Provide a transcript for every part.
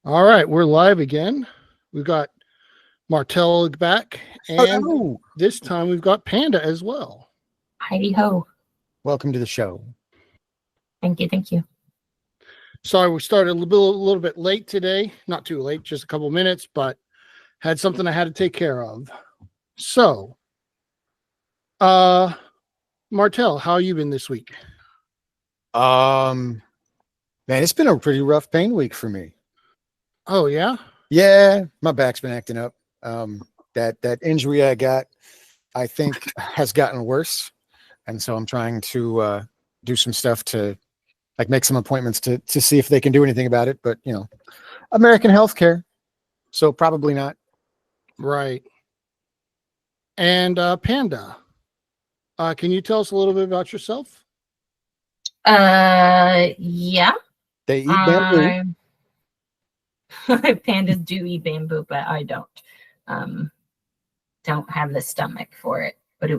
All right, we're live again. We've got Martell back, and Hello. this time we've got Panda as well. Heidi ho. Welcome to the show. Thank you. Thank you. Sorry, we started a little bit late today. Not too late, just a couple minutes, but had something I had to take care of. So, Martell, how you been this week? Man, it's been a pretty rough pain week for me. Oh yeah, Yeah, my back's been acting up. That injury I got, I think, has gotten worse, and so I'm trying to do some stuff to make some appointments to see if they can do anything about it. But American healthcare, so probably not. right. And Panda, can you tell us a little bit about yourself? Yeah. They eat bamboo. Pandas do eat bamboo, but I don't. Don't have the stomach for it. But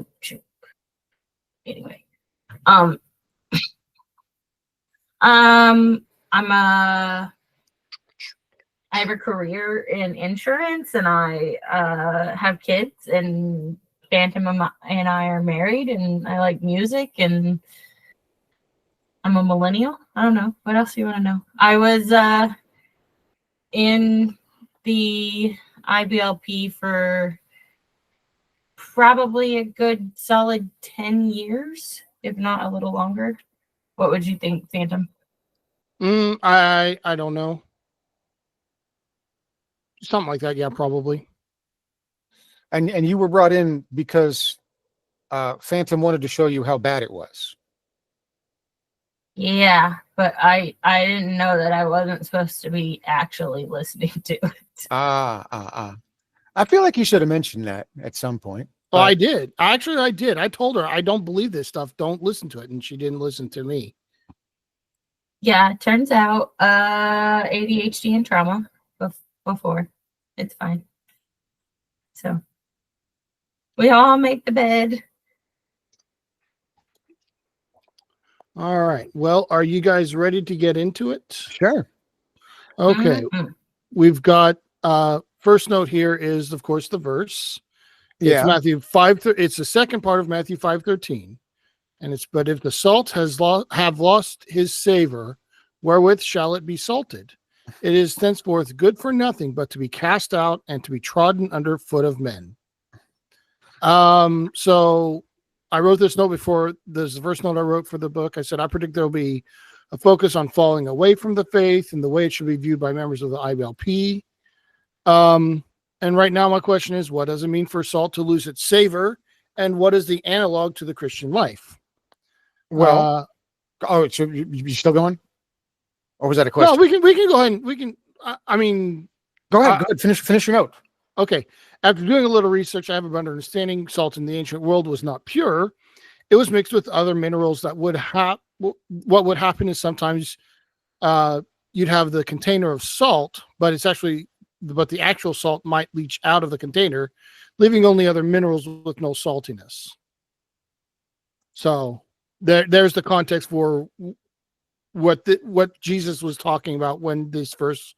anyway. I have a career in insurance, and I have kids, and Phantom and I are married, and I like music, and I'm a millennial. I don't know. What else do you want to know? I was in the IBLP for probably a good solid 10 years, if not a little longer. What would you think, Phantom? I don't know. Something like that, yeah, probably. And you were brought in because Phantom wanted to show you how bad it was. Yeah, but I didn't know that I wasn't supposed to be actually listening to it. I feel like you should have mentioned that at some point. Oh, I did. Actually, I did. I told her I don't believe this stuff. Don't listen to it, and she didn't listen to me. Yeah, it turns out ADHD and trauma before. It's fine. So we all make the bed. All right. Well, are you guys ready to get into it? Sure. Okay. Mm-hmm. We've got first note here is, of course, the verse. It's Matthew 5. It's the second part of Matthew 5:13, and it's, but if the salt have lost his savor, wherewith shall it be salted? It is thenceforth good for nothing but to be cast out and to be trodden under foot of men. So I wrote this note before. This is the first note I wrote for the book. I said I predict there will be a focus on falling away from the faith and the way it should be viewed by members of the IBLP. And right now my question is, what does it mean for salt to lose its savor, and what is the analog to the Christian life? Well, so you still going? Or was that a question? No, we can go ahead. We can. I mean, go ahead. Go ahead. Finish your note. Okay. After doing a little research, I have a better understanding. Salt in the ancient world was not pure; it was mixed with other minerals that would have. What would happen is sometimes you'd have the container of salt, but the actual salt might leach out of the container, leaving only other minerals with no saltiness. So there's the context for what Jesus was talking about when this verse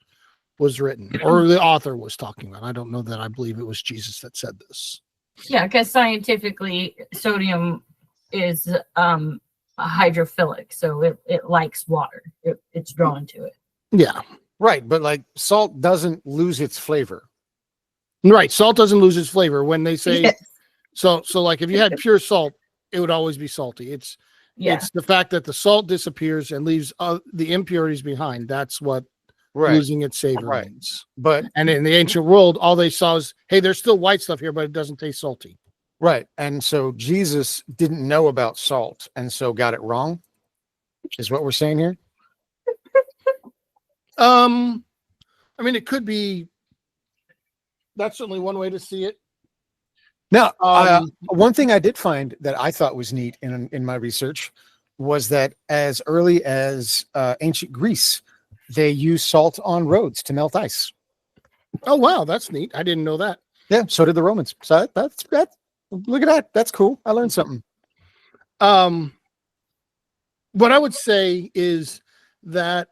was written, or the author was talking about. I don't know that I believe it was Jesus that said this. Yeah, because scientifically, sodium is hydrophilic, so it likes water. It's drawn to it. Yeah. Right, but like salt doesn't lose its flavor. Right, salt doesn't lose its flavor. When they say Yes. so like if you had pure salt, it would always be salty. It's the fact that the salt disappears and leaves the impurities behind. That's what losing its savor means. And in the ancient world, all they saw is, hey, there's still white stuff here, but it doesn't taste salty. Right, and so Jesus didn't know about salt, and so got it wrong. Is what we're saying here. I mean, it could be. That's certainly one way to see it. Now, one thing I did find that I thought was neat in my research was that as early as ancient Greece, they used salt on roads to melt ice. Oh wow, that's neat! I didn't know that. Yeah, so did the Romans. So that's look at that. That's cool. I learned something. What I would say is that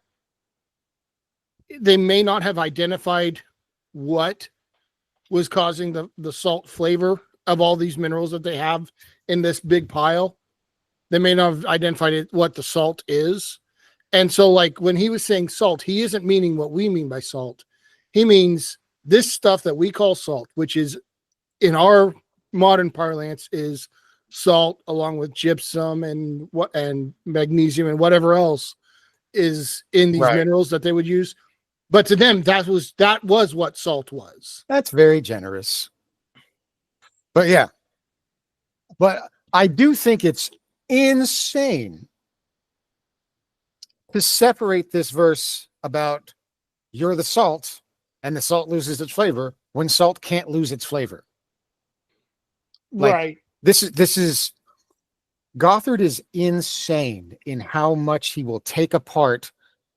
they may not have identified what was causing the salt flavor of all these minerals that they have in this big pile. They may not have identified it, what the salt is. And so, like, when he was saying salt, he isn't meaning what we mean by salt. He means this stuff that we call salt, which is in our modern parlance is salt, along with gypsum and magnesium and whatever else is in these minerals that they would use. But to them, that was what salt was. That's very generous. But yeah. But I do think it's insane to separate this verse about you're the salt and the salt loses its flavor when salt can't lose its flavor. Like, Right. This is Gothard is insane in how much he will take apart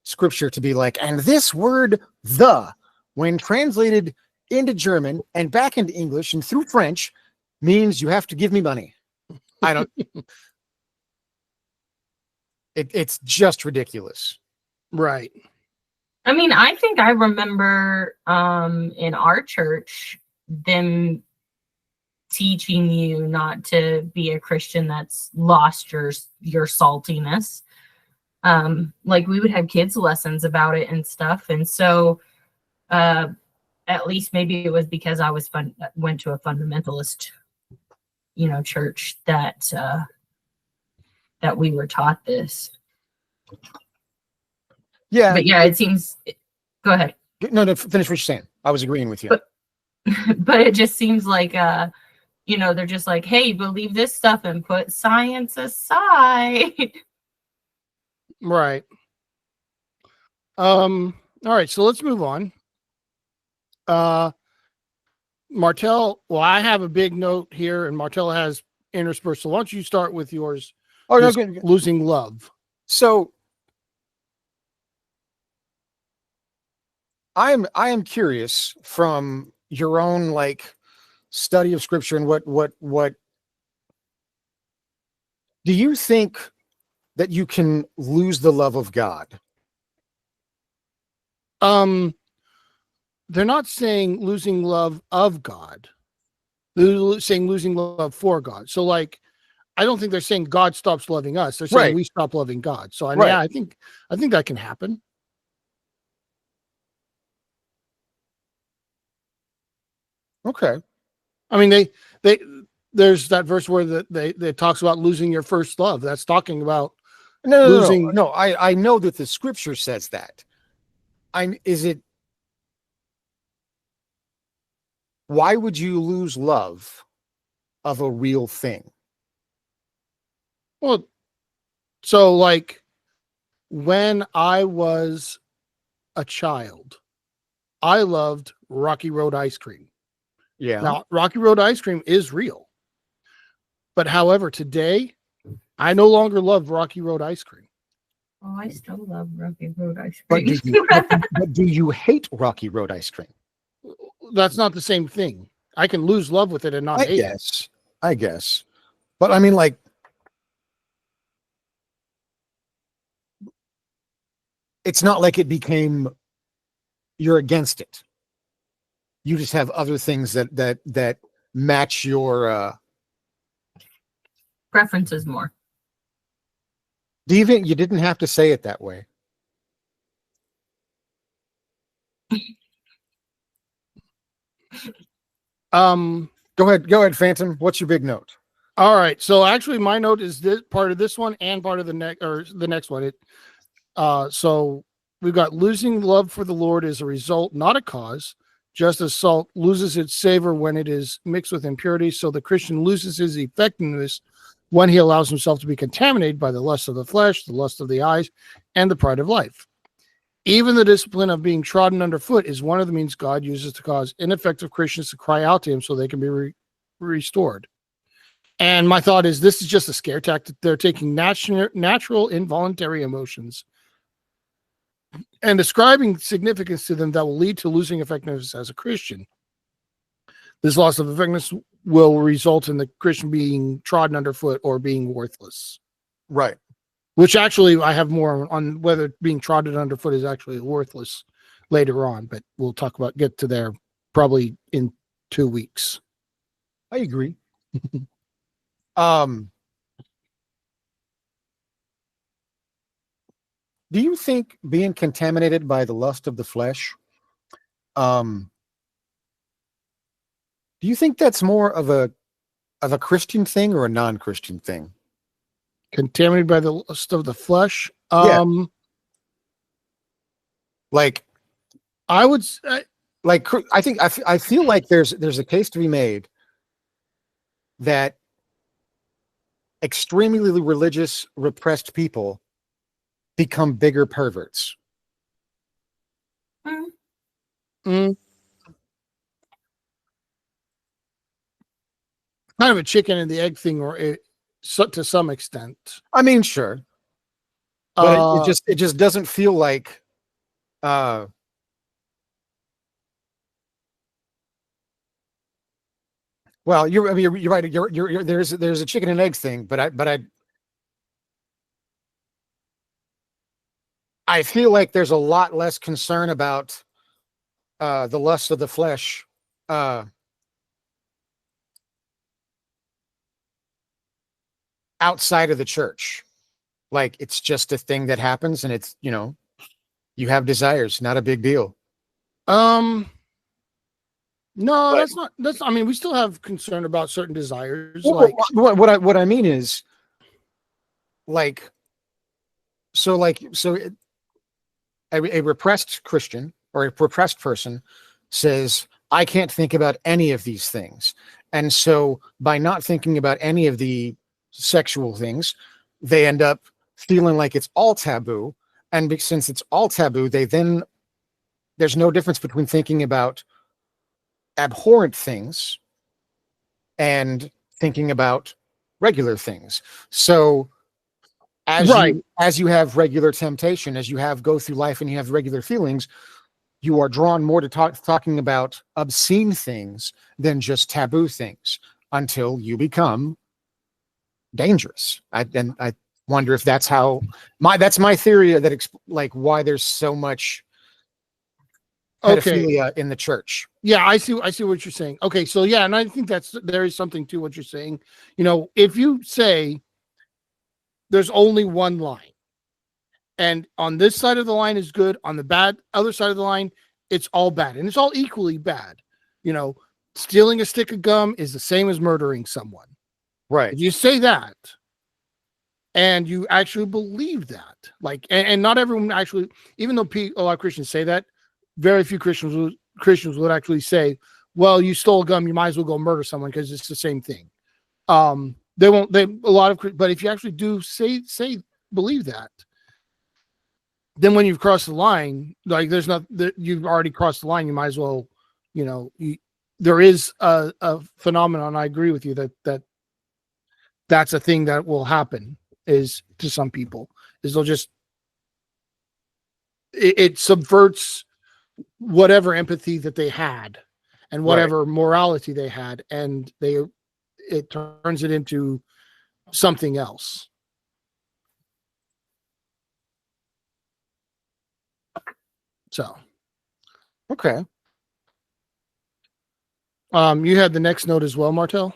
scripture to be like, and this word the, when translated into German and back into English and through French, means you have to give me money. I don't. It's just ridiculous. Right. I mean, I think I remember in our church them teaching you not to be a Christian that's lost your saltiness. Like we would have kids lessons about it and stuff. And so at least maybe it was because I went to a fundamentalist, church that we were taught this. Yeah. But yeah, it seems, go ahead. No, finish what you're saying. I was agreeing with you. But it just seems like, they're just like, hey, believe this stuff and put science aside. Right. All right, so let's move on. Martel, well, I have a big note here, and Martel has interspersed. So why don't you start with yours? Oh, no, good. Losing love. So I am curious from your own study of scripture and what do you think that you can lose the love of God? They're not saying losing love of God. They're saying losing love for God. So I don't think they're saying God stops loving us. They're saying we stop loving God. So yeah, I think that can happen. Okay. I mean, there's that verse where they talks about losing your first love. That's talking about losing. No, I know that the scripture says that. Why would you lose love of a real thing? Well, so when I was a child, I loved Rocky Road ice cream. Yeah. Now, Rocky Road ice cream is real. But however, today, I no longer love Rocky Road ice cream. Oh, I still love Rocky Road ice cream. But do you hate Rocky Road ice cream? That's not the same thing. I can lose love with it and not hate it. I guess. But I mean, it's not like it became you're against it. You just have other things that match your preferences more. You didn't have to say it that way. Go ahead, Phantom. What's your big note? All right. So actually, my note is this part of this one and part of the next one. So we've got losing love for the Lord is a result, not a cause. Just as salt loses its savor when it is mixed with impurities, so the Christian loses his effectiveness when he allows himself to be contaminated by the lust of the flesh, the lust of the eyes, and the pride of life. Even the discipline of being trodden underfoot is one of the means God uses to cause ineffective Christians to cry out to him so they can be restored. And my thought is this is just a scare tactic. They're taking natural involuntary emotions and ascribing significance to them that will lead to losing effectiveness as a Christian. This loss of effectiveness will result in the Christian being trodden underfoot or being worthless. Right. Which actually I have more on whether being trodden underfoot is actually worthless later on, but we'll get to there probably in 2 weeks. I agree. Do you think being contaminated by the lust of the flesh, do you think that's more of a Christian thing or a non-Christian thing? Contaminated by the lust of the flesh. Yeah. Like, I would say, I feel like there's a case to be made that extremely religious, repressed people become bigger perverts. kind of a chicken and the egg thing, to some extent. I mean, sure, but it just doesn't feel like. Well, you're right. There's a chicken and egg thing, but I feel like there's a lot less concern about the lust of the flesh outside of the church. Like, it's just a thing that happens, and it's, you have desires, not a big deal. No, that's I mean, we still have concern about certain desires. Well, like what I mean is, like, a repressed Christian or a repressed person says, I can't think about any of these things. And so by not thinking about any of the sexual things, they end up feeling like it's all taboo. And since it's all taboo, there's no difference between thinking about abhorrent things and thinking about regular things. So as you have regular temptation, as you go through life and you have regular feelings, you are drawn more to talking about obscene things than just taboo things until you become dangerous. I wonder if that's my theory that why there's so much pedophilia in the church. Yeah, I see what you're saying. Okay, so yeah, and I think there is something to what you're saying. If you say there's only one line, and on this side of the line is good, on the other side of the line, it's all bad, and it's all equally bad. Stealing a stick of gum is the same as murdering someone. Right. If you say that, and you actually believe that, and not everyone actually, even though a lot of Christians say that, very few Christians would actually say, well, you stole gum, you might as well go murder someone because it's the same thing. But if you actually do say believe that, then when you've crossed the line, you've already crossed the line, you might as well, there is a phenomenon. I agree with you that's a thing that will happen is to some people is they'll just, it subverts whatever empathy that they had and whatever morality they had, and it turns it into something else. So, okay. You had the next note as well, Martel.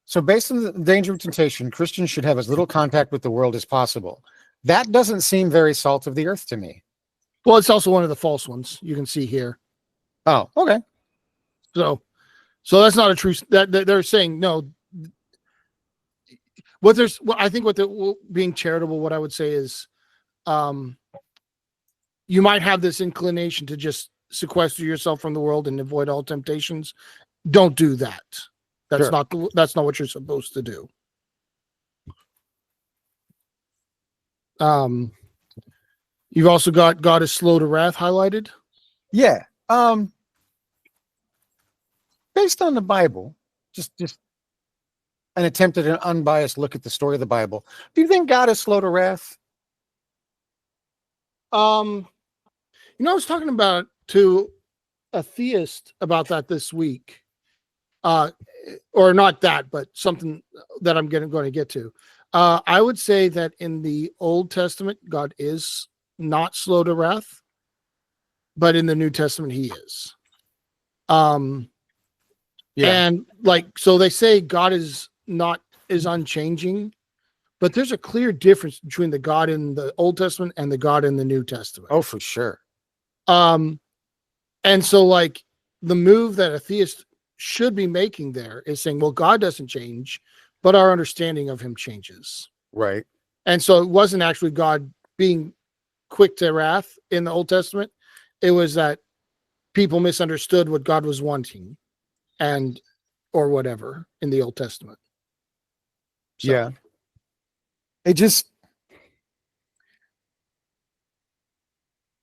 So based on the danger of temptation, Christians should have as little contact with the world as possible. That doesn't seem very salt of the earth to me. Well, it's also one of the false ones you can see here. Oh, okay. So that's not a true. That they're saying no. I think being charitable, what I would say is, you might have this inclination to just sequester yourself from the world and avoid all temptations. Don't do that. That's not what you're supposed to do. You've also got God is slow to wrath highlighted. Yeah. Based on the Bible, just an attempt at an unbiased look at the story of the Bible. Do you think God is slow to wrath? I was talking to a theist about that this week. Or not that, but something that I'm going to get to. I would say that in the Old Testament, God is not slow to wrath, but in the New Testament he is. And like, so they say God is unchanging, but there's a clear difference between the God in the Old Testament and the God in the New Testament. Oh, for sure. And so like the move that a theist should be making there is saying, well, God doesn't change, but our understanding of him changes. Right. And so it wasn't actually God being quick to wrath in the Old Testament. It was that people misunderstood what God was wanting or whatever in the Old Testament. So. Yeah. It just,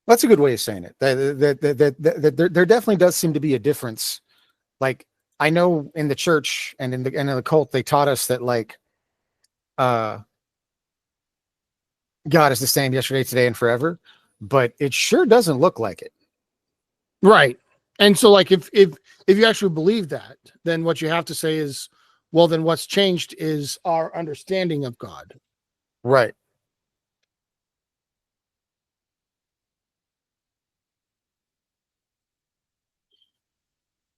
that's a good way of saying it. That there definitely does seem to be a difference. Like, I know in the church and in the cult, they taught us that like, God is the same yesterday, today, and forever, but it sure doesn't look like it. Right. And so like if you actually believe that, then what you have to say is, well, then what's changed is our understanding of God. Right.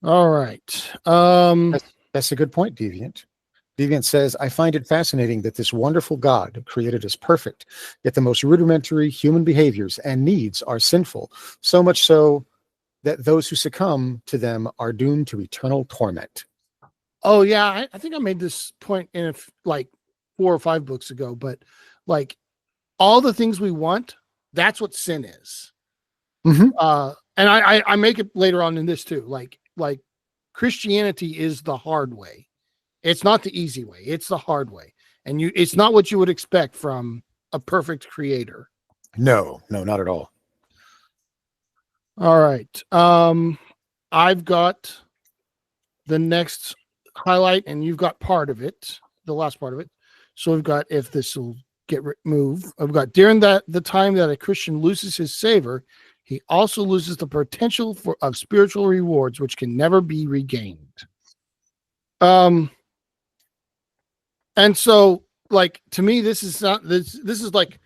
All right. That's a good point, Deviant. Deviant says, I find it fascinating that this wonderful God created us perfect, yet the most rudimentary human behaviors and needs are sinful, so much so that those who succumb to them are doomed to eternal torment. Oh yeah, I think I made this point in like 4 or 5 books ago, but like all the things we want, that's what sin is. Mm-hmm. And I make it later on in this too. Like Christianity is the hard way. It's not the easy way. It's the hard way. And it's not what you would expect from a perfect creator. No, not at all. All right. I've got the next highlight and you've got part of it, the last part of it. So we've got, if this will get moved, I've got during the time that a Christian loses his savor, he also loses the potential of spiritual rewards, which can never be regained. And so, like, to me, this is like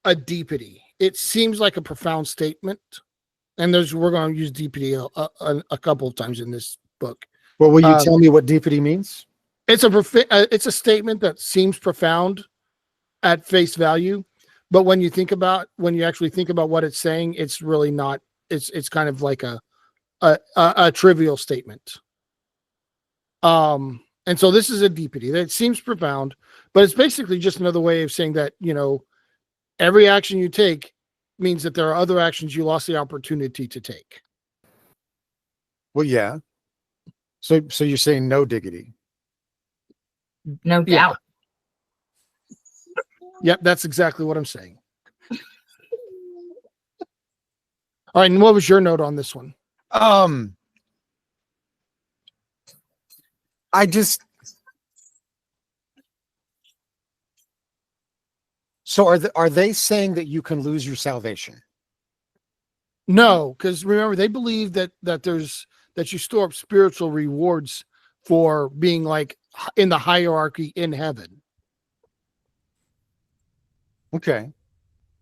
a deepity. It seems like a profound statement, and we're going to use deepity a couple of times in this book. Well, will you tell me what deepity means? It's a statement that seems profound at face value, but when you actually think about what it's saying, it's really not. It's kind of like a trivial statement. And so this is a deepity that seems profound, but it's basically just another way of saying that, every action you take means that there are other actions you lost the opportunity to take. Well, yeah. So you're saying no diggity. No doubt. Yep, that's exactly what I'm saying. All right, and what was your note on this one? So are they saying that you can lose your salvation? No, because remember, they believe that you store up spiritual rewards for being like in the hierarchy in heaven. Okay.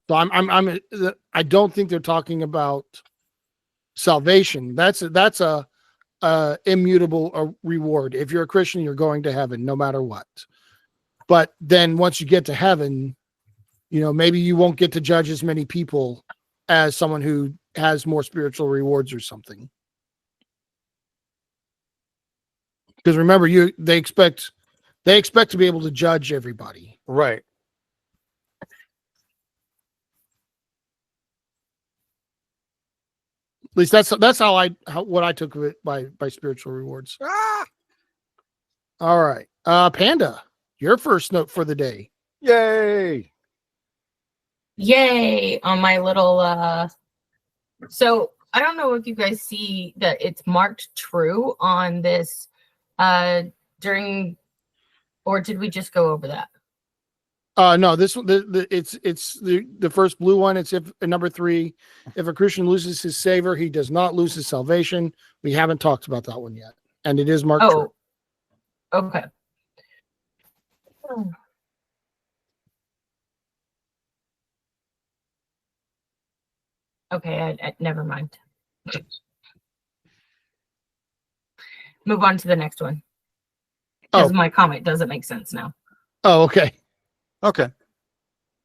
So I don't think they're talking about salvation. That's a immutable reward. If you're a Christian, you're going to heaven no matter what. But then once you get to heaven, maybe you won't get to judge as many people as someone who has more spiritual rewards or something. Because remember, they expect to be able to judge everybody. Right. At least that's what I took of it by spiritual rewards. All right. Panda, your first note for the day. Yay on my little so I don't know if you guys see that it's marked true on this during, or did we just go over that? No, this one, it's the first blue one. It's if number 3, if a Christian loses his savor, he does not lose his salvation. We haven't talked about that one yet, and it is marked true. Okay. Okay, never mind. Move on to the next one. Because Oh. my comment doesn't make sense now. Oh, okay. Okay.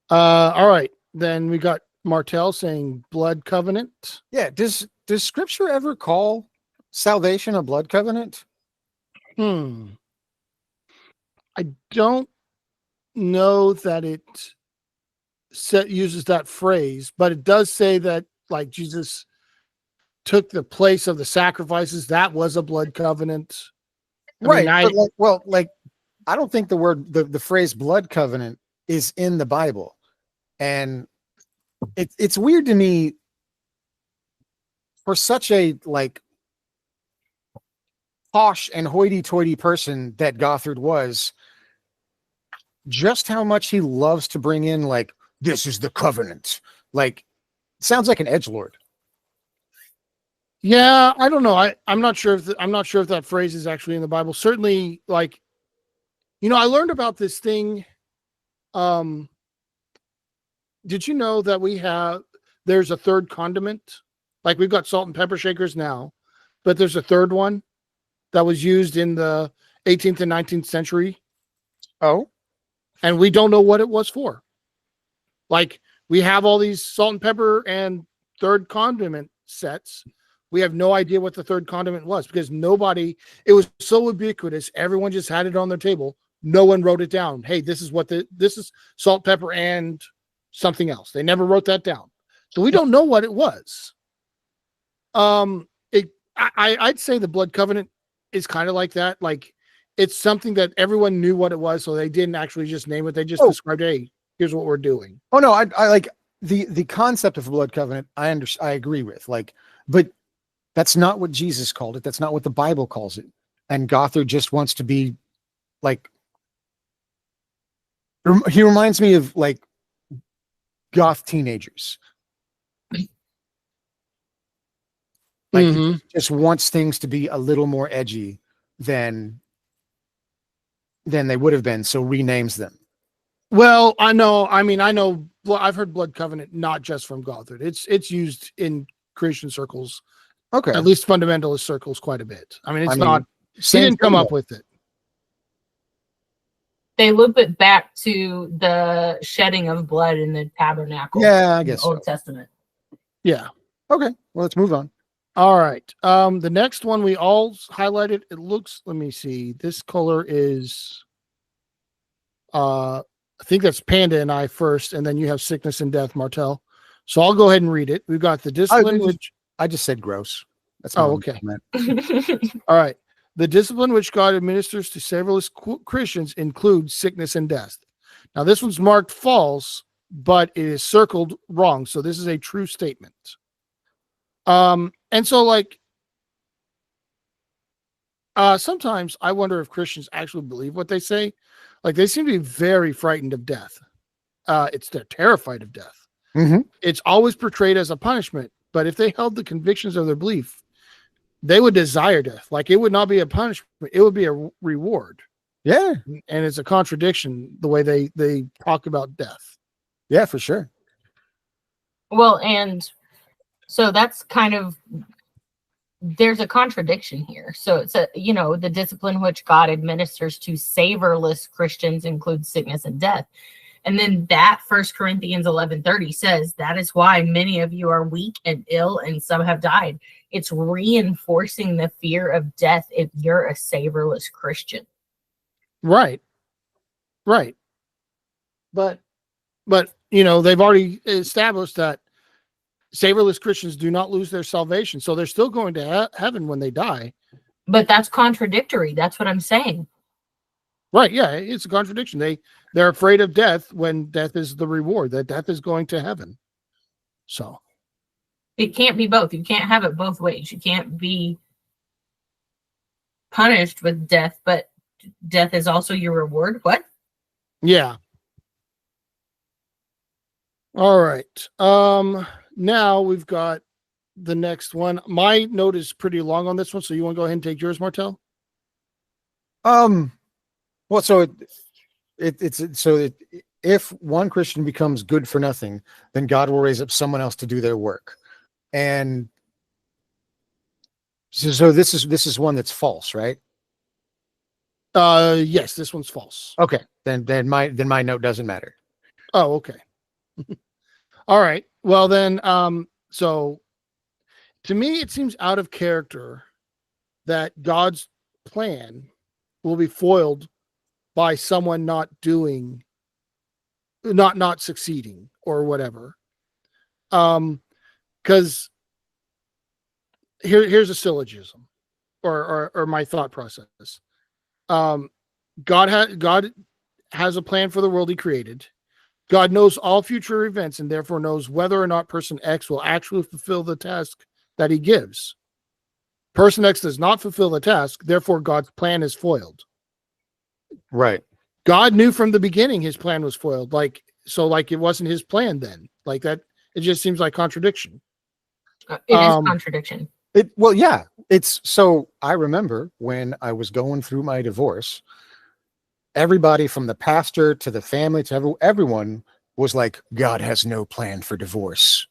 All right. Then we got Martel saying blood covenant. Yeah. Does Scripture ever call salvation a blood covenant? I don't know that it uses that phrase, but it does say that like Jesus took the place of the sacrifices. That was a blood covenant. Right. But I don't think the phrase blood covenant is in the Bible. And it's weird to me for such a like posh and hoity-toity person that Gothard was, just how much he loves to bring in like, this is the covenant. Like, sounds like an edgelord. Yeah, I don't know. I'm not sure if that phrase is actually in the Bible. Certainly, like, I learned about this thing. Did you know that there's a third condiment? Like we've got salt and pepper shakers now, but there's a third one that was used in the 18th and 19th century. Oh, and we don't know what it was for. Like we have all these salt and pepper and third condiment sets. We have no idea what the third condiment was because it was so ubiquitous. Everyone just had it on their table. No one wrote it down. Hey, this is salt, pepper, and something else. They never wrote that down. So we don't know what it was. I'd say the blood covenant is kind of like that. Like it's something that everyone knew what it was. So they didn't actually just name it. They just described, hey, here's what we're doing. Oh no. I like the concept of a blood covenant. I agree with but that's not what Jesus called it. That's not what the Bible calls it. And Gothard just wants to be like, he reminds me of like goth teenagers. Like he just wants things to be a little more edgy than they would have been. So renames them. Well, I know. I've heard blood covenant, not just from Gothard. It's used in Christian circles. Okay. At least fundamentalist circles quite a bit. He didn't come up with it. They loop it back to the shedding of blood in the tabernacle. Yeah, I guess Old Testament. Yeah. Okay. Well, let's move on. All right. The next one we all highlighted. Let me see. This color is I think that's Panda and I first, and then you have sickness and death, Martel. So I'll go ahead and read it. We've got the discipline I just said gross. That's okay. All right. The discipline which God administers to savorless Christians includes sickness and death. Now, this one's marked false, but it is circled wrong. So this is a true statement. And so sometimes I wonder if Christians actually believe what they say. Like they seem to be very frightened of death. They're terrified of death. Mm-hmm. It's always portrayed as a punishment. But if they held the convictions of their belief, they would desire death. Like it would not be a punishment; it would be a reward. Yeah, and it's a contradiction the way they talk about death. Yeah, for sure. Well, and so that's kind of, there's a contradiction here. So it's the discipline which God administers to savorless Christians includes sickness and death. And then that 1 Corinthians 11:30 says, that is why many of you are weak and ill and some have died. It's reinforcing the fear of death if you're a savorless Christian. Right. But they've already established that savorless Christians do not lose their salvation. So they're still going to heaven when they die. But that's contradictory. That's what I'm saying. Right. Yeah. It's a contradiction. They're afraid of death when death is the reward, that death is going to heaven. So it can't be both. You can't have it both ways. You can't be punished with death, but death is also your reward. What? Yeah. All right. Now we've got the next one. My note is pretty long on this one, so you want to go ahead and take yours, Martel? Well, so if one Christian becomes good for nothing, then God will raise up someone else to do their work. And so this is one that's false, right? Yes, this one's false. Okay, then my note doesn't matter. Oh, okay. All right. Well then, so to me it seems out of character that God's plan will be foiled by someone not succeeding or whatever. Because here's a syllogism or my thought process. God has a plan for the world he created. God knows all future events and therefore knows whether or not person X will actually fulfill the task that he gives. Person X does not fulfill the task, therefore God's plan is foiled. Right. God knew from the beginning his plan was foiled. Like it wasn't his plan then. Like that, it just seems like contradiction. It is contradiction. Well, yeah. It's so I remember when I was going through my divorce, everybody from the pastor to the family to everyone was like, God has no plan for divorce.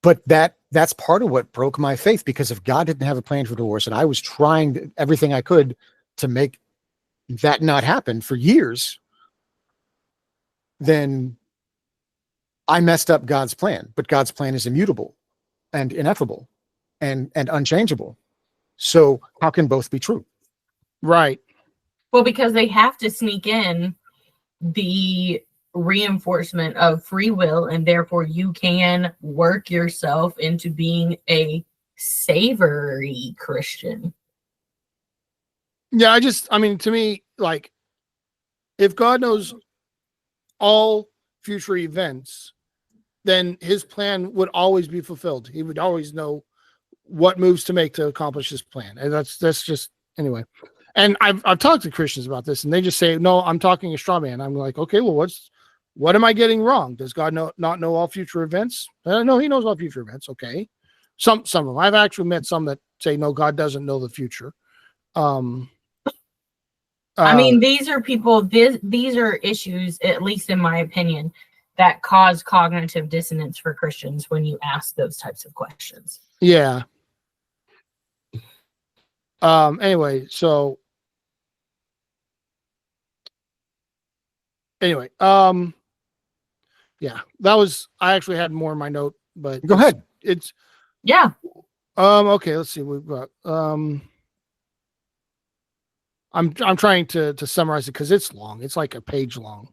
But that's part of what broke my faith, because if God didn't have a plan for divorce and I was trying everything I could to make that not happen for years, then I messed up God's plan. But God's plan is immutable and ineffable and unchangeable. So how can both be true? Right. Well, because they have to sneak in the reinforcement of free will, and therefore you can work yourself into being a savory Christian. Yeah, to me, like, if God knows all future events, then his plan would always be fulfilled. He would always know what moves to make to accomplish his plan. And that's just anyway. And I've talked to Christians about this, and they just say, no, I'm talking a straw man. I'm like, okay, well, what am I getting wrong? Does God not know all future events? No, he knows all future events. Okay. Some of them. I've actually met some that say, no, God doesn't know the future. I mean, these are people, these are issues, at least in my opinion, that cause cognitive dissonance for Christians when you ask those types of questions. Yeah. Anyway, yeah, I actually had more in my note, but go ahead. Yeah. Okay, let's see. We've got I'm trying to summarize it because it's long. It's like a page long.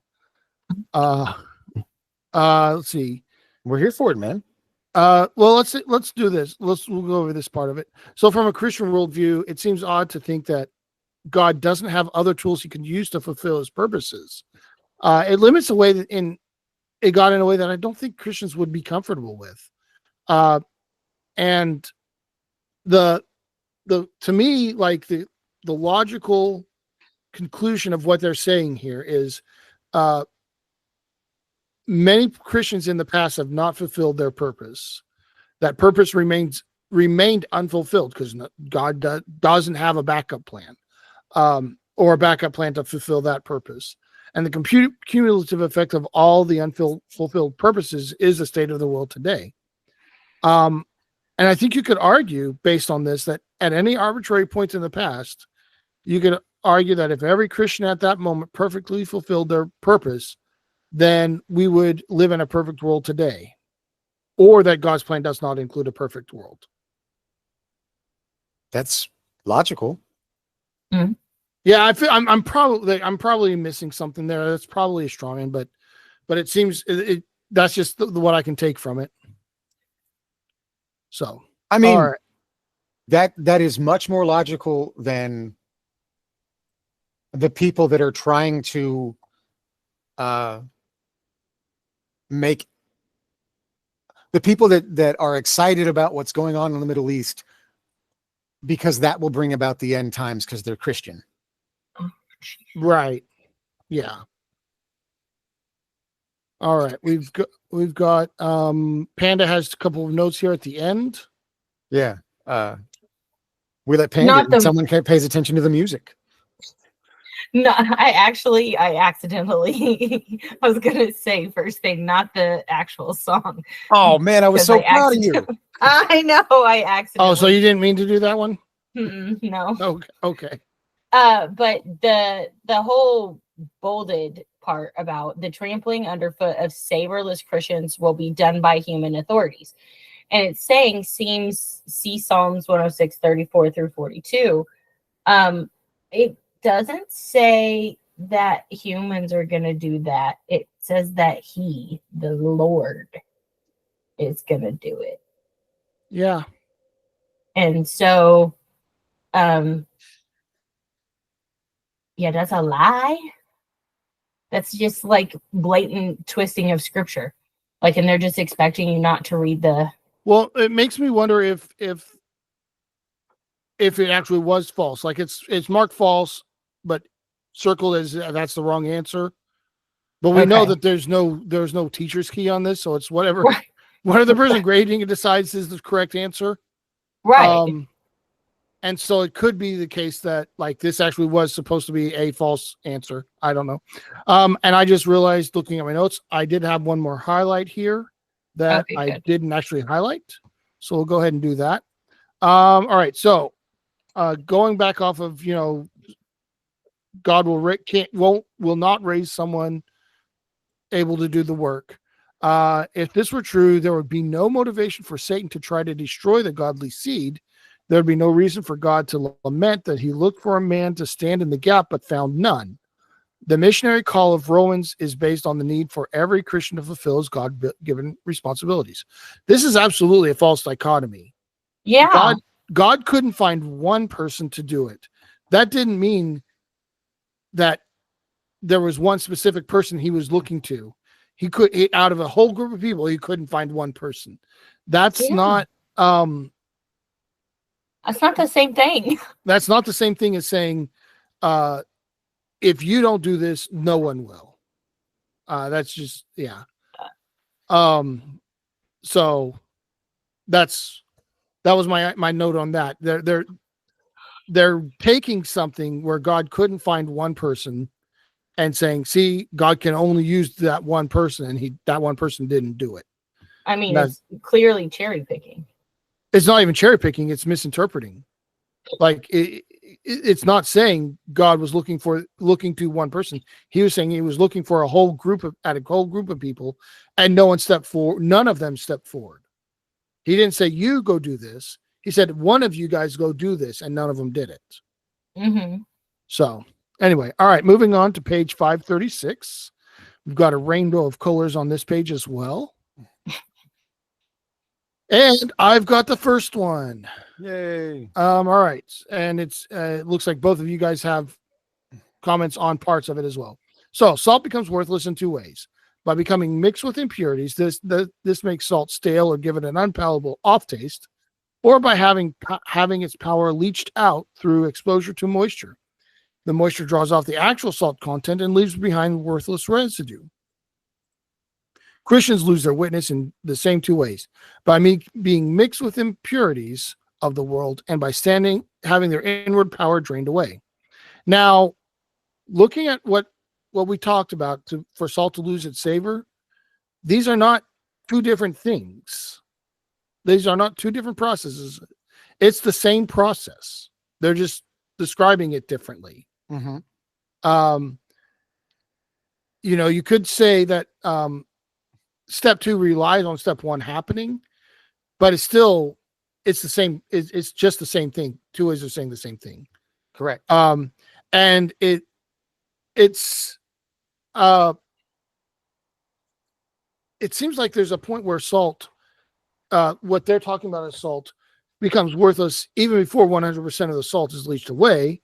Let's see. We're here for it, man. Well, let's do this. We'll go over this part of it. So from a Christian worldview, it seems odd to think that God doesn't have other tools he can use to fulfill his purposes. It limits the way that it got in a way that I don't think Christians would be comfortable with. And to me, like the logical conclusion of what they're saying here is many Christians in the past have not fulfilled their purpose. That purpose remained unfulfilled because God doesn't have a backup plan or a backup plan to fulfill that purpose. And the cumulative effect of all the unfulfilled purposes is the state of the world today. And I think you could argue, based on this, that at any arbitrary point in the past, you could argue that if every Christian at that moment perfectly fulfilled their purpose, then we would live in a perfect world today, or that God's plan does not include a perfect world. That's logical. Mm-hmm. Yeah, I feel I'm probably missing something there. That's probably a straw man, but it seems that's just what I can take from it. So I mean, right. that is much more logical than the people that are trying to make the people that are excited about what's going on in the Middle East because that will bring about the end times because they're Christian. Right. Yeah. All right. We've got Panda has a couple of notes here at the end. Yeah. We let Panda, someone pays attention to the music. No, I accidentally, I was gonna say first thing, not the actual song. Oh man, I was 'Cause so I proud of you. I know, I accidentally. Oh, so you didn't mean to do that one? No. Okay. Okay. But the whole bolded part about the trampling underfoot of savorless Christians will be done by human authorities. And it's saying, see Psalms 106, 34 through 42. It doesn't say that humans are going to do that. It says that he, the Lord, is going to do it. Yeah. And so, yeah, that's a lie. That's just like blatant twisting of scripture. Like, and they're just expecting you not to read the. Well, it makes me wonder if it actually was false. Like it's marked false, but circled as that's the wrong answer. But we know Okay. that there's no teacher's key on this, so it's whatever Right. whatever the person grading it decides is the correct answer. Right. And so it could be the case that like this actually was supposed to be a false answer. I don't know. And I just realized looking at my notes, I did have one more highlight here that Okay, I good. didn't actually highlight. So we'll go ahead and do that. All right. So going back off of, God will not raise someone able to do the work. If this were true, there would be no motivation for Satan to try to destroy the godly seed. There'd be no reason for God to lament that he looked for a man to stand in the gap, but found none. The missionary call of Romans is based on the need for every Christian to fulfill his God-given responsibilities. This is absolutely a false dichotomy. Yeah. God couldn't find one person to do it. That didn't mean that there was one specific person he was looking to. Out of a whole group of people, he couldn't find one person. That's not That's not the same thing. that's not the same thing as saying, if you don't do this, no one will. That's just, yeah. So that was my note on that. They're taking something where God couldn't find one person and saying, see, God can only use that one person, and that one person didn't do it. I mean, it's clearly cherry picking. It's not even cherry picking, it's misinterpreting. Like it's not saying God was looking to one person. He was saying he was looking for a whole group of people, and none of them stepped forward. He didn't say, you go do this. He said, one of you guys go do this, and none of them did it. Mm-hmm. So anyway, all right, moving on to page 536. We've got a rainbow of colors on this page as well. And I've got the first one. Yay. All right. And it looks like both of you guys have comments on parts of it as well. So salt becomes worthless in two ways. By becoming mixed with impurities, this makes salt stale or give it an unpalatable off taste, or by having its power leached out through exposure to moisture. The moisture draws off the actual salt content and leaves behind worthless residue. Christians lose their witness in the same two ways: by being mixed with impurities of the world, and by having their inward power drained away. Now, looking at what we talked about for salt to lose its savor, these are not two different things. These are not two different processes. It's the same process. They're just describing it differently. Mm-hmm. You could say that step 2 relies on step 1 happening, but it's the same. It's just the same thing. Two ways of saying the same thing. Correct. And it seems like there's a point where salt, what they're talking about as salt, becomes worthless even before 100% of the salt is leached away.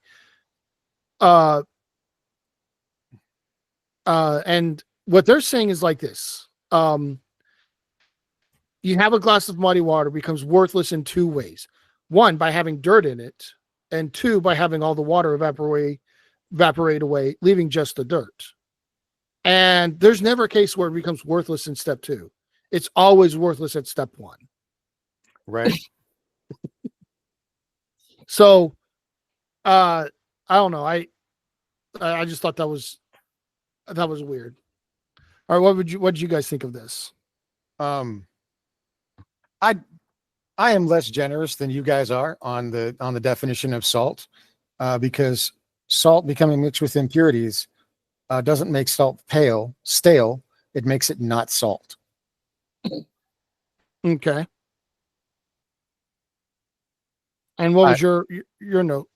And what they're saying is like this. You have a glass of muddy water, becomes worthless in two ways. One, by having dirt in it, and two, by having all the water evaporate away, leaving just the dirt. And there's never a case where it becomes worthless in step 2. It's always worthless at step 1. Right. So, I don't know. I just thought that was weird. All right, what did you guys think of this? Um, I I am less generous than you guys are on the definition of salt, because salt becoming mixed with impurities doesn't make salt stale. It makes it not salt. Okay. And what I- was your note?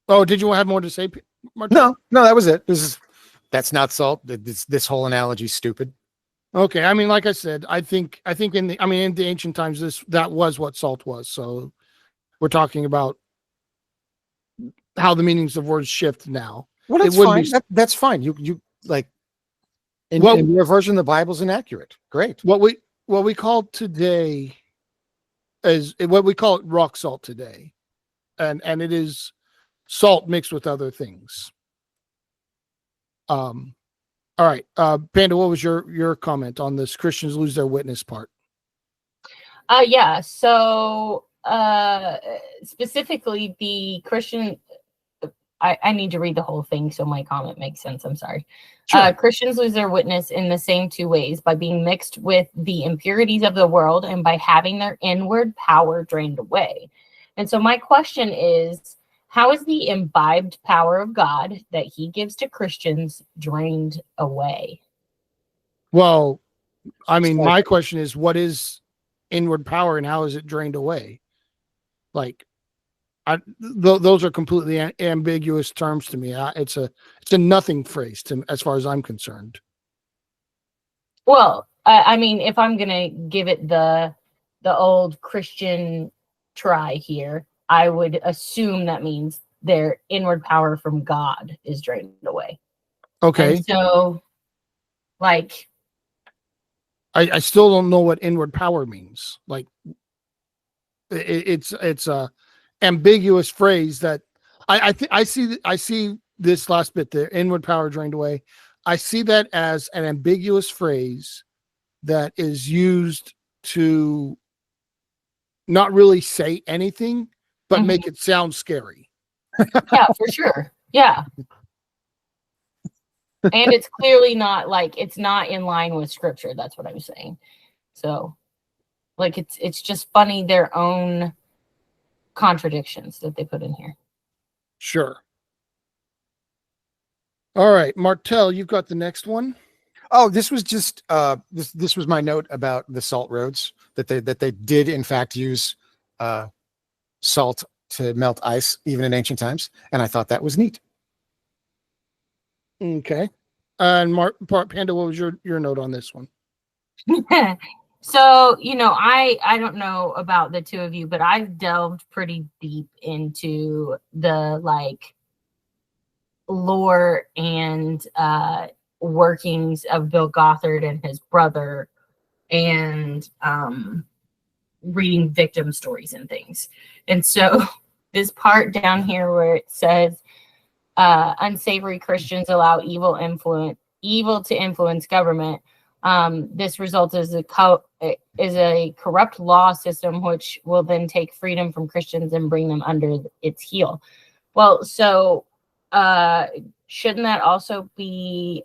Oh, did you have more to say, Martin? No, that was it. That's not salt. This whole analogy is stupid. Okay, I mean, like I said, I think in the ancient times that was what salt was. So we're talking about how the meanings of words shift now. Well, It that's wouldn't fine. be That's fine. You like Well- in your version, the Bible's inaccurate. Great. what we call today is what we call it rock salt today, and it is salt mixed with other things. All right, Panda, what was your comment on this Christians lose their witness part? Yeah. So specifically the Christian, I need to read the whole thing so my comment makes sense. I'm sorry. Sure. Christians lose their witness in the same two ways: by being mixed with the impurities of the world and by having their inward power drained away. And so my question is, how is the imbibed power of God that he gives to Christians drained away? Well, I mean, So- my question is, what is inward power and how is it drained away? Like, those are completely ambiguous terms to me. It's a nothing phrase as far as I'm concerned. Well, I mean, if I'm gonna give it the old Christian try here, I would assume that means their inward power from God is drained away. Okay, And so, like, I still don't know what inward power means. Like, it's a ambiguous phrase that I see this last bit there, inward power drained away. I see that as an ambiguous phrase that is used to not really say anything, but Mhm. make it sound scary. yeah, for sure. Yeah. And it's clearly not like it's not in line with scripture. That's what I'm saying. So, like, it's just funny their own contradictions that they put in here. Sure. All right, Martel, you've got the next one. Oh, this was just this was my note about the salt roads that they did in fact use salt to melt ice even in ancient times, and I thought that was neat. Okay. And Panda, what was your note on this one? So, I don't know about the two of you, but I've delved pretty deep into the like lore and workings of Bill Gothard and his brother, and reading victim stories and things. And so this part down here where it says unsavory Christians allow evil to influence government. This result is a corrupt law system which will then take freedom from Christians and bring them under its heel. Well, so shouldn't that also be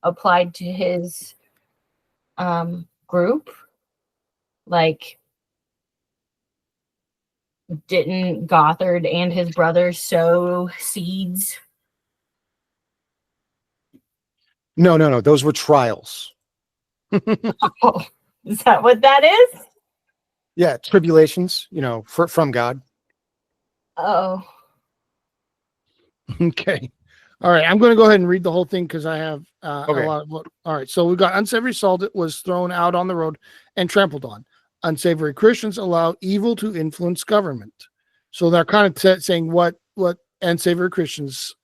applied to his group? Like, didn't Gothard and his brothers sow seeds? No. Those were trials. Oh, is that what that is? Yeah, tribulations, from God. Oh, Okay. All right. I'm going to go ahead and read the whole thing because I have Okay. a lot of. All right. So we've got unsavory salt that was thrown out on the road and trampled on. Unsavory Christians allow evil to influence government. So they're kind of saying what unsavory Christians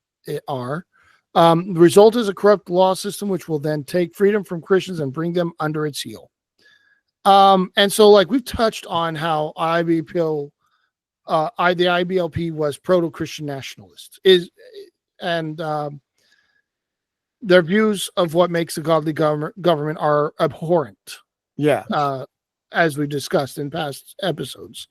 are. The result is a corrupt law system, which will then take freedom from Christians and bring them under its heel. And so, like, we've touched on how the IBLP was proto-Christian nationalist, and their views of what makes a godly government are abhorrent, Yeah. as we discussed in past episodes.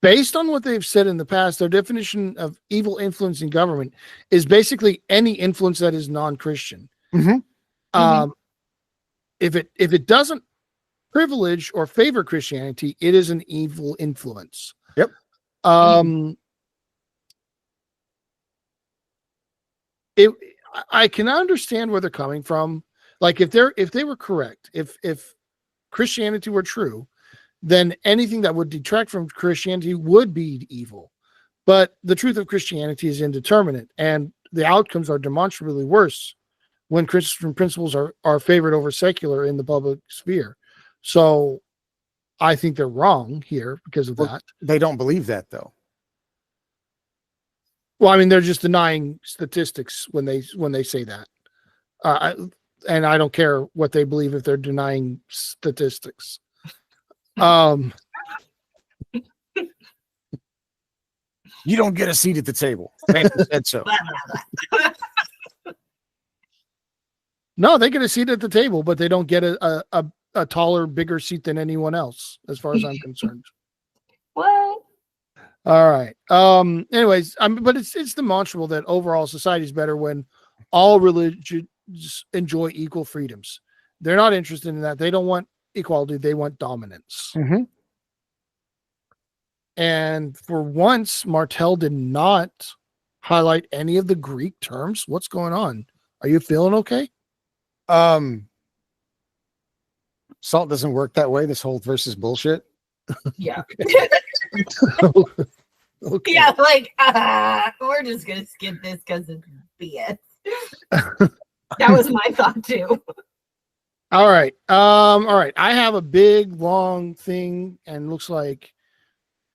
based on what they've said in the past, their definition of evil influence in government is basically any influence that is non-Christian. Mhm. If it doesn't privilege or favor Christianity, it is an evil influence. Yep. I can understand where they're coming from. Like if they were correct, if Christianity were true, then anything that would detract from Christianity would be evil. But the truth of Christianity is indeterminate, and the outcomes are demonstrably worse when Christian principles are favored over secular in the public sphere. So I think they're wrong here because of that. They don't believe that, though. Well, I mean, they're just denying statistics when they say that. And I don't care what they believe if they're denying statistics. You don't get a seat at the table. Fancy said so. No, they get a seat at the table, but they don't get a taller, bigger seat than anyone else, as far as I'm concerned. What? All right. Anyways, but it's demonstrable that overall society is better when all religions enjoy equal freedoms. They're not interested in that. They don't want equality. They want dominance. Mm-hmm. And for once, Martell did not highlight any of the Greek terms. What's going on? Are you feeling okay? Salt doesn't work that way. This whole verse is bullshit. Yeah. Okay. Yeah, like we're just gonna skip this because it's BS. That was my thought too. All right. All right. I have a big long thing, and looks like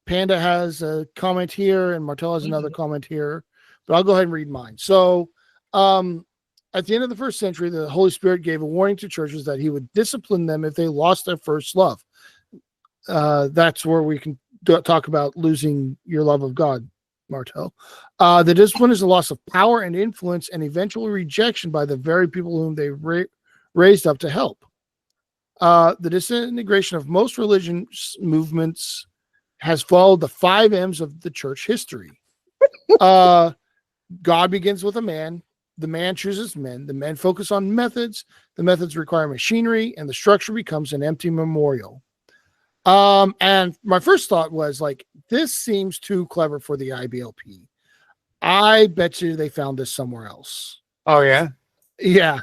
Panda has a comment here and Martell has another comment here, but I'll go ahead and read mine. So at the end of the first century, the Holy Spirit gave a warning to churches that he would discipline them if they lost their first love. That's where we can talk about losing your love of God, Martell. The discipline is the loss of power and influence and eventual rejection by the very people whom they raised up to help. The disintegration of most religious movements has followed the 5 M's of the church history. God begins with a man. The man chooses men. The men focus on methods. The methods require machinery, and the structure becomes an empty memorial. And my first thought was like, this seems too clever for the IBLP. I bet you they found this somewhere else. Oh yeah. Yeah.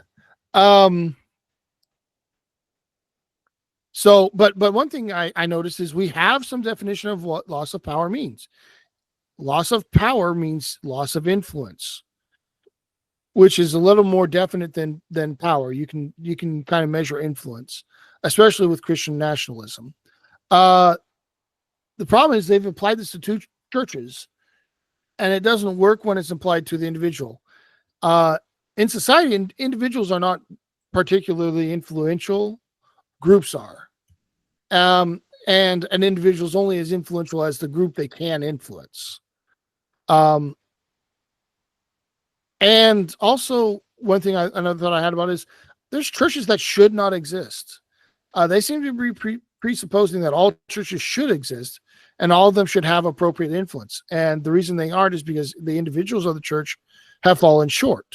So, but one thing I noticed is we have some definition of what loss of power means. Loss of power means loss of influence, which is a little more definite than power. You can kind of measure influence, especially with Christian nationalism. The problem is they've applied this to 2 churches, and it doesn't work when it's applied to the individual. In society, individuals are not particularly influential. Groups are. And an individual is only as influential as the group they can influence. And also, one thing another thought I had about is there's churches that should not exist. They seem to be presupposing that all churches should exist and all of them should have appropriate influence. And the reason they aren't is because the individuals of the church have fallen short.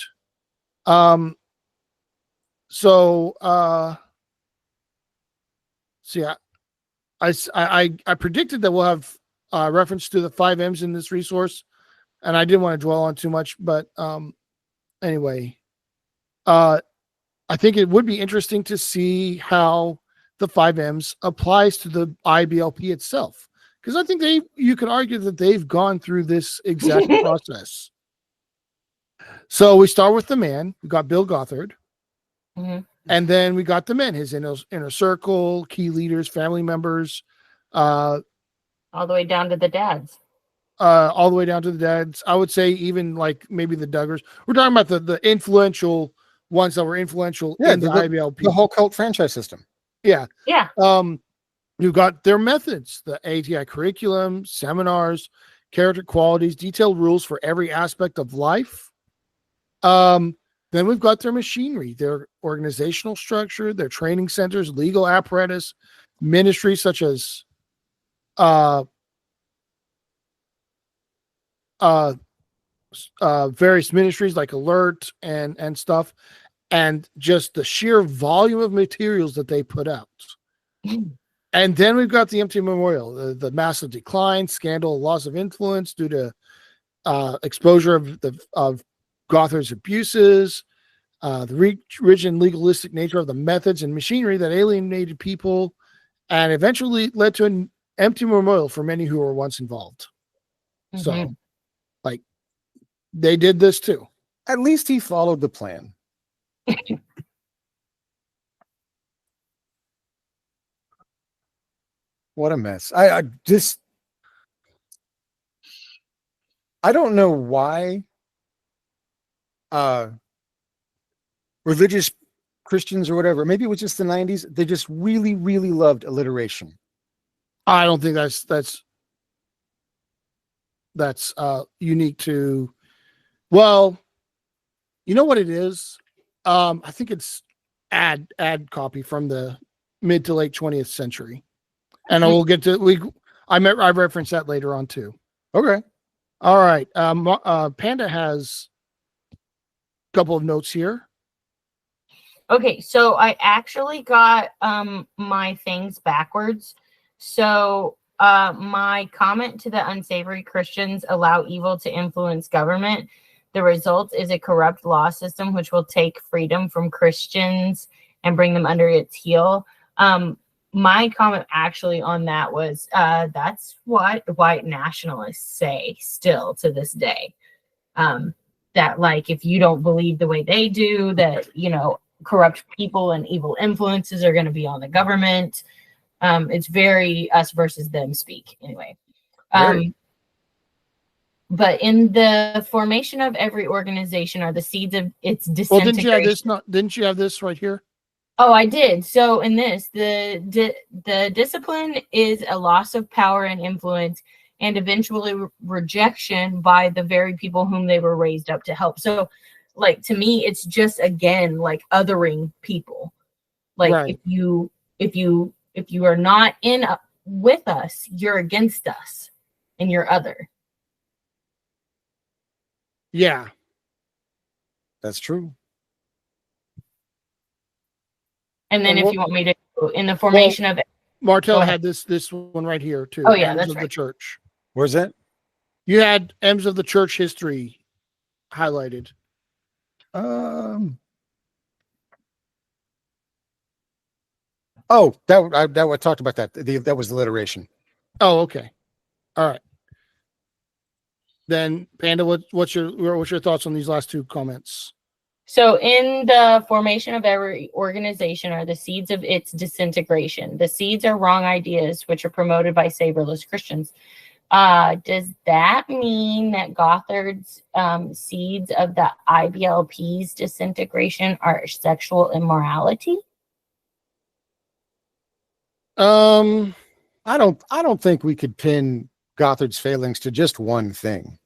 I predicted that we'll have reference to the 5 M's in this resource, and I didn't want to dwell on too much, but anyway, I think it would be interesting to see how the 5 M's applies to the IBLP itself, because I think you could argue that they've gone through this exact process. So we start with the man. We got Bill Gothard. Mm-hmm. And then we got the men, his inner circle, key leaders, family members. All the way down to the dads. All the way down to the dads. I would say even like maybe the Duggars. We're talking about the influential ones that were influential in the IBLP. The whole cult franchise system. Yeah. Yeah. You've got their methods, the ATI curriculum, seminars, character qualities, detailed rules for every aspect of life. Then we've got their machinery, their organizational structure, their training centers, legal apparatus, ministries such as various ministries like Alert and stuff, and just the sheer volume of materials that they put out. And then we've got the empty memorial, the massive decline, scandal, loss of influence due to exposure of Gothard's abuses, the rigid and legalistic nature of the methods and machinery that alienated people, and eventually led to an empty memorial for many who were once involved. So, like, they did this too. At least he followed the plan. What a mess. I don't know why religious Christians or whatever, maybe it was just the 90s, they just really, really loved alliteration. I don't think that's unique to, well, you know what it is? I think it's ad copy from the mid to late 20th century. And I will get to I referenced that later on too. Okay. All right. Panda has a couple of notes here. Okay, so I actually got my things backwards. So my comment to the unsavory Christians allow evil to influence government. The result is a corrupt law system which will take freedom from Christians and bring them under its heel. My comment actually on that was that's what white nationalists say still to this day. That, like, if you don't believe the way they do, that, you know, corrupt people and evil influences are going to be on the government. It's very us versus them speak anyway. But in the formation of every organization are the seeds of its disintegration. Well, didn't you have this right here? Oh, I did. So in this, the discipline is a loss of power and influence, and eventually rejection by the very people whom they were raised up to help. So, like, to me, it's just, again, like othering people. Like, right. if you are not in with us, you're against us, and you're other. Yeah, that's true. And then, if you want me to, in the formation of Martel had this one right here too. Oh yeah, M's that's of right. The church. Where's that? You had M's of the church history highlighted. Oh, that I talked about that. That was alliteration. Oh, okay. All right. Then Panda, what's your thoughts on these last two comments? So in the formation of every organization are the seeds of its disintegration. The seeds are wrong ideas, which are promoted by savorless Christians. Does that mean that Gothard's seeds of the IBLP's disintegration are sexual immorality? I don't think we could pin Gothard's failings to just one thing.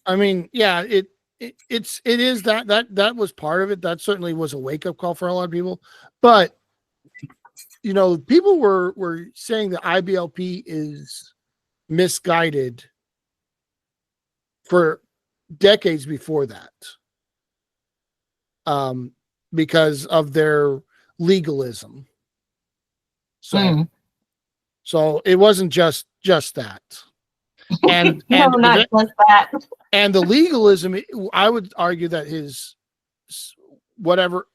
I mean, yeah, it is that was part of it. That certainly was a wake-up call for a lot of people. But you know, people were saying that IBLP is misguided for decades before that. Because of their legalism. So it wasn't just that. And not just that. And the legalism, I would argue that his whatever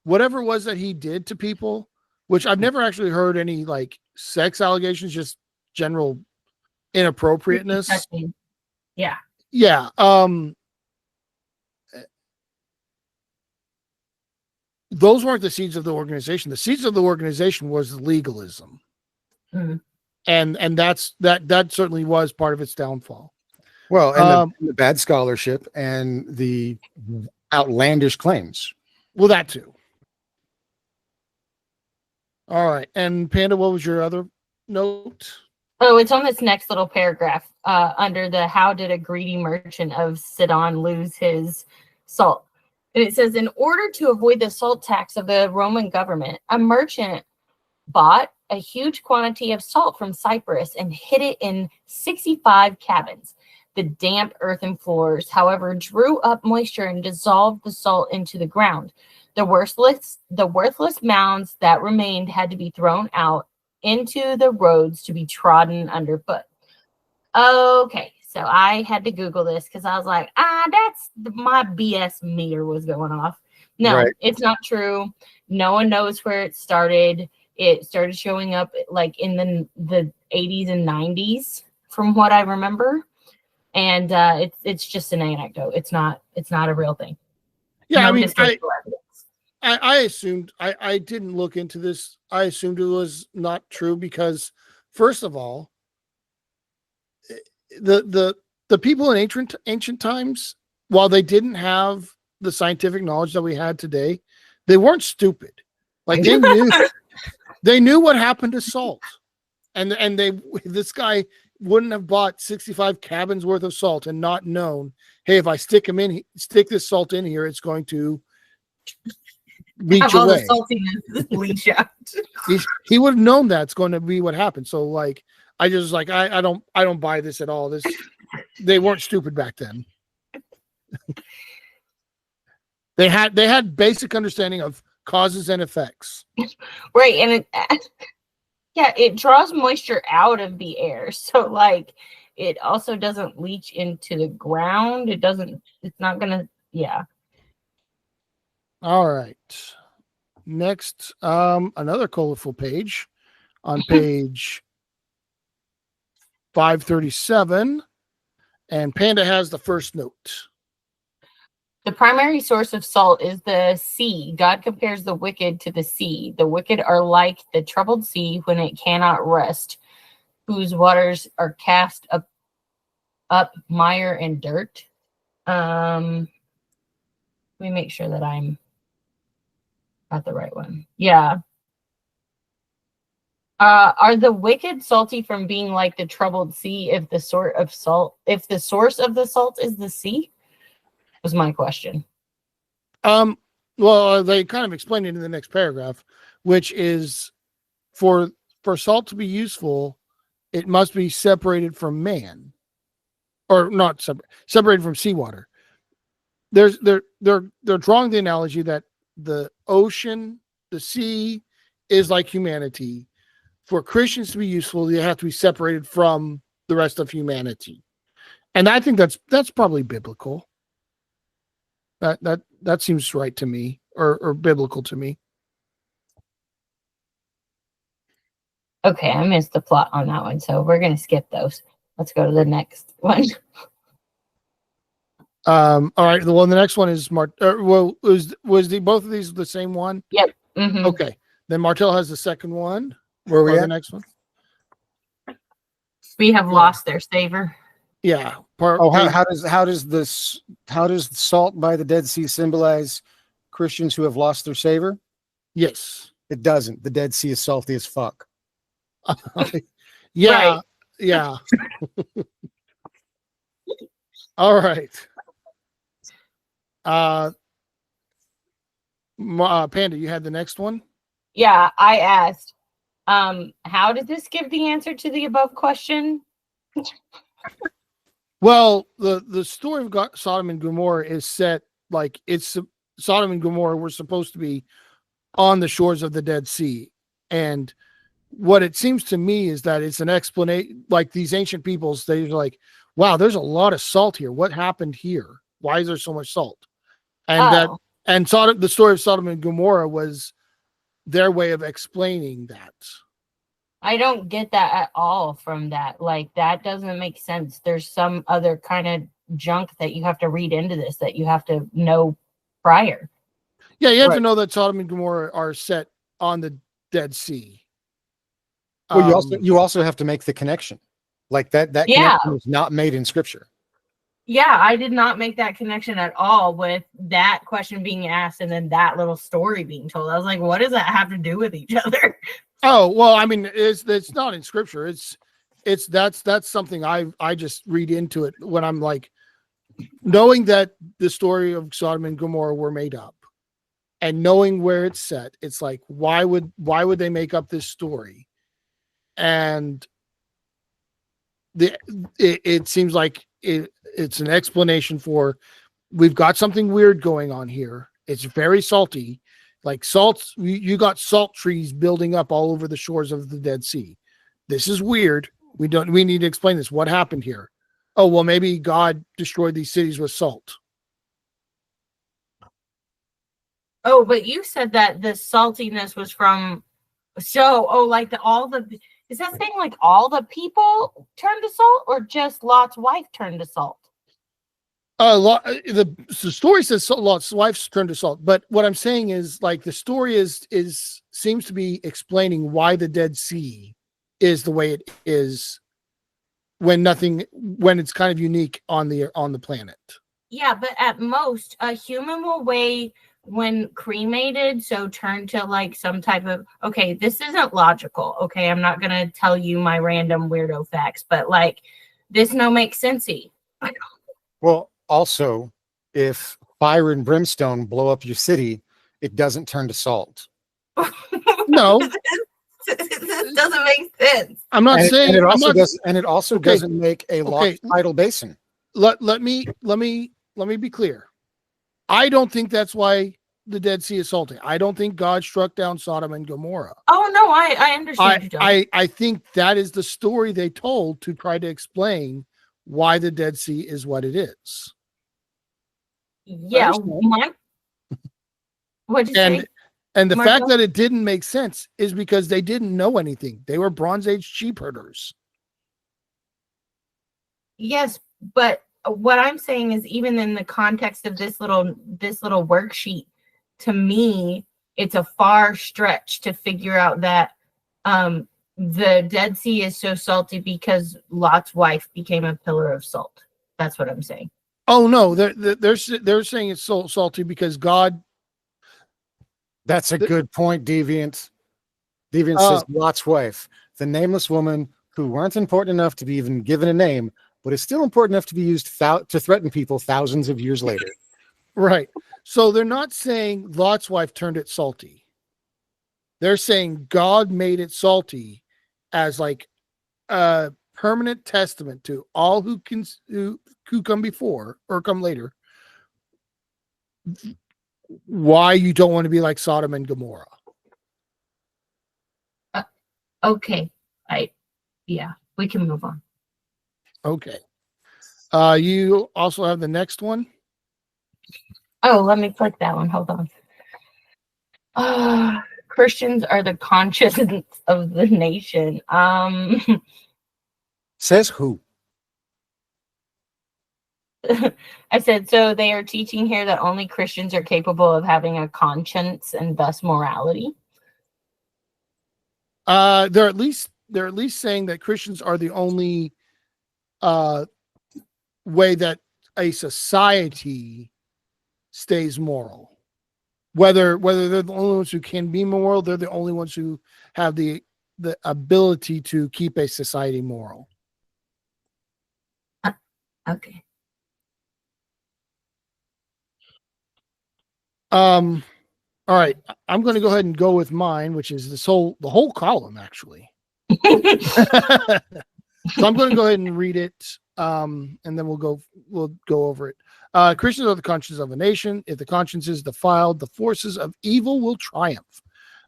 it was that he did to people, which I've never actually heard any like sex allegations, just general inappropriateness. Yeah. Yeah. Those weren't the seeds of the organization. The seeds of the organization was legalism. Mm-hmm. And that certainly was part of its downfall. Well, and the bad scholarship and the outlandish claims. Well, that too. All right. And Panda, what was your other note? Oh, it's on this next little paragraph under the how did a greedy merchant of Sidon lose his salt? And it says, in order to avoid the salt tax of the Roman government, a merchant bought a huge quantity of salt from Cyprus and hid it in 65 cabins. the damp earthen floors, however, drew up moisture and dissolved the salt into the ground. The worthless mounds that remained had to be thrown out into the roads to be trodden underfoot. Okay, so I had to Google this because I was like, that's my BS meter was going off. No, Right. it's not true. No one knows where it started. It started showing up like in the 80s and 90s, from what I remember. And it's just an anecdote. It's not a real thing. Yeah, No I mean, historical evidence. I assumed I didn't look into this. I assumed it was not true because, first of all, the people in ancient times, while they didn't have the scientific knowledge that we had today, they weren't stupid. Like they knew what happened to salt, and this guy wouldn't have bought 65 cabins worth of salt and not known, hey, if I stick this salt in here, it's going to leach Have all away. the saltiness leach out. He would have known that's going to be what happened. So like, I just like, I don't buy this at all. They weren't stupid back then. They had basic understanding of causes and effects. Right, and it draws moisture out of the air. So like, it also doesn't leach into the ground. It's not gonna, yeah. All right. Next, another colorful page on page 537, and Panda has the first note. The primary source of salt is the sea. God compares the wicked to the sea. The wicked are like the troubled sea when it cannot rest, whose waters are cast up mire and dirt. Let me make sure that I'm got the right one. Yeah. Are the wicked salty from being like the troubled sea if the source of the salt is the sea? Was my question. Well, they kind of explained it in the next paragraph, which is for salt to be useful, it must be separated from man, or not separated from seawater. They're drawing the analogy that the ocean, the sea, is like humanity. For Christians to be useful, they have to be separated from the rest of humanity, and I think that's probably biblical. That seems right to me, or biblical to me. Okay, I missed the plot on that one, so we're gonna skip those. Let's go to the next one. All right. The next one is was both of these the same one? Yep. Mm-hmm. Okay. Then Martell has the second one. Where are we at? The next one? We have lost their savor. Yeah. How does salt by the Dead Sea symbolize Christians who have lost their savor? Yes. It doesn't. The Dead Sea is salty as fuck. Yeah. Right. Yeah. All right. Panda, you had the next one? Yeah, I asked, how did this give the answer to the above question? Well, the story of Sodom and Gomorrah is set like Sodom and Gomorrah were supposed to be on the shores of the Dead Sea. And what it seems to me is that it's an explanation, like these ancient peoples, they're like, wow, there's a lot of salt here. What happened here? Why is there so much salt? And the story of Sodom and Gomorrah was their way of explaining that. I don't get that at all from that. Like, that doesn't make sense. There's some other kind of junk that you have to read into this that you have to know prior. Yeah, you have to know that Sodom and Gomorrah are set on the Dead Sea. Well, you also have to make the connection. Like that connection is not made in Scripture. Yeah, I did not make that connection at all with that question being asked and then that little story being told. I was like, what does that have to do with each other? Oh, well, I mean, it's not in Scripture. That's something I just read into it when I'm like, knowing that the story of Sodom and Gomorrah were made up and knowing where it's set, it's like, why would they make up this story? And it seems like it's an explanation for we've got something weird going on here. It's very salty, like salts. You got salt trees building up all over the shores of the Dead Sea. This is weird. We need to explain this. What happened here? Oh, well, maybe God destroyed these cities with salt. Oh, but you said that the saltiness was from like is that saying like all the people turned to salt or just Lot's wife turned to salt? The story says Lot's wife's turned to salt, but what I'm saying is like the story seems to be explaining why the Dead Sea is the way it is when it's kind of unique on the planet. Yeah, but at most a human will weigh when cremated, so turn to like some type of, okay, this isn't logical. Okay, I'm not gonna tell you my random weirdo facts, but like this no makes sensey. Well, also, if fire and brimstone blow up your city, it doesn't turn to salt. No. This doesn't make sense. I'm not saying and it also doesn't make a locked tidal basin. Let me be clear. I don't think that's why the Dead Sea is salty. I don't think God struck down Sodom and Gomorrah. Oh no, I understand. I think that is the story they told to try to explain why the Dead Sea is what it is. Yeah. What'd you say? And the fact that it didn't make sense is because they didn't know anything. They were Bronze Age sheep herders. Yes, but what I'm saying is even in the context of this little worksheet, to me, it's a far stretch to figure out that the Dead Sea is so salty because Lot's wife became a pillar of salt. That's what I'm saying. Oh no, they're saying it's so salty because God. That's a good point, Deviant. Deviant says Lot's wife, the nameless woman who weren't important enough to be even given a name, but is still important enough to be used to threaten people thousands of years later. Right. So they're not saying Lot's wife turned it salty. They're saying God made it salty as like a permanent testament to all who come before or come later. Why you don't want to be like Sodom and Gomorrah. Okay. We can move on. Okay. You also have the next one. Oh, let me click that one. Hold on. Christians are the conscience of the nation. Says who? I said, so they are teaching here that only Christians are capable of having a conscience and thus morality. They're at least saying that Christians are the only way that a society stays moral. Whether they're the only ones who can be moral, they're the only ones who have the ability to keep a society moral. Okay. All right. I'm going to go ahead and go with mine, which is the whole column, actually. So I'm going to go ahead and read it, and then we'll go over it. Christians are the conscience of a nation. If the conscience is defiled, the forces of evil will triumph.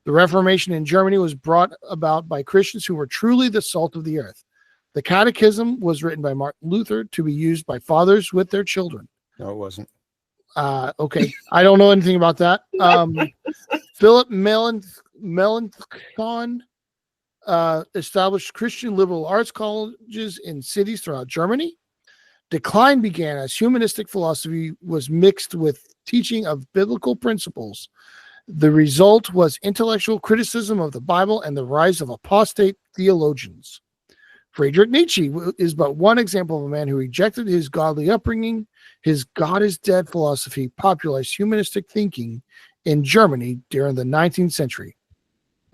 The Reformation in Germany was brought about by Christians who were truly the salt of the earth. The Catechism was written by Martin Luther to be used by fathers with their children. No, it wasn't. Okay, I don't know anything about that. Philip Melanchthon established Christian liberal arts colleges in cities throughout Germany. Decline began as humanistic philosophy was mixed with teaching of biblical principles. The result was intellectual criticism of the Bible and the rise of apostate theologians. Friedrich Nietzsche is but one example of a man who rejected his godly upbringing. His God is dead philosophy popularized humanistic thinking in Germany during the 19th century.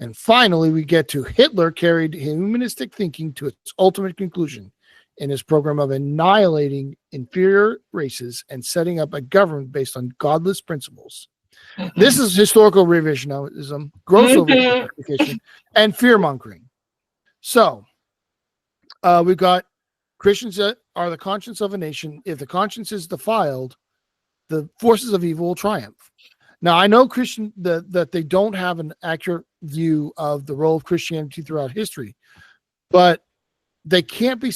And finally, we get to Hitler carried humanistic thinking to its ultimate conclusion in his program of annihilating inferior races and setting up a government based on godless principles. This is historical revisionism, gross oversimplification, and fear-mongering. So, we've got Christians are the conscience of a nation. If the conscience is defiled, the forces of evil will triumph. Now, I know that they don't have an accurate view of the role of Christianity throughout history, but they can't be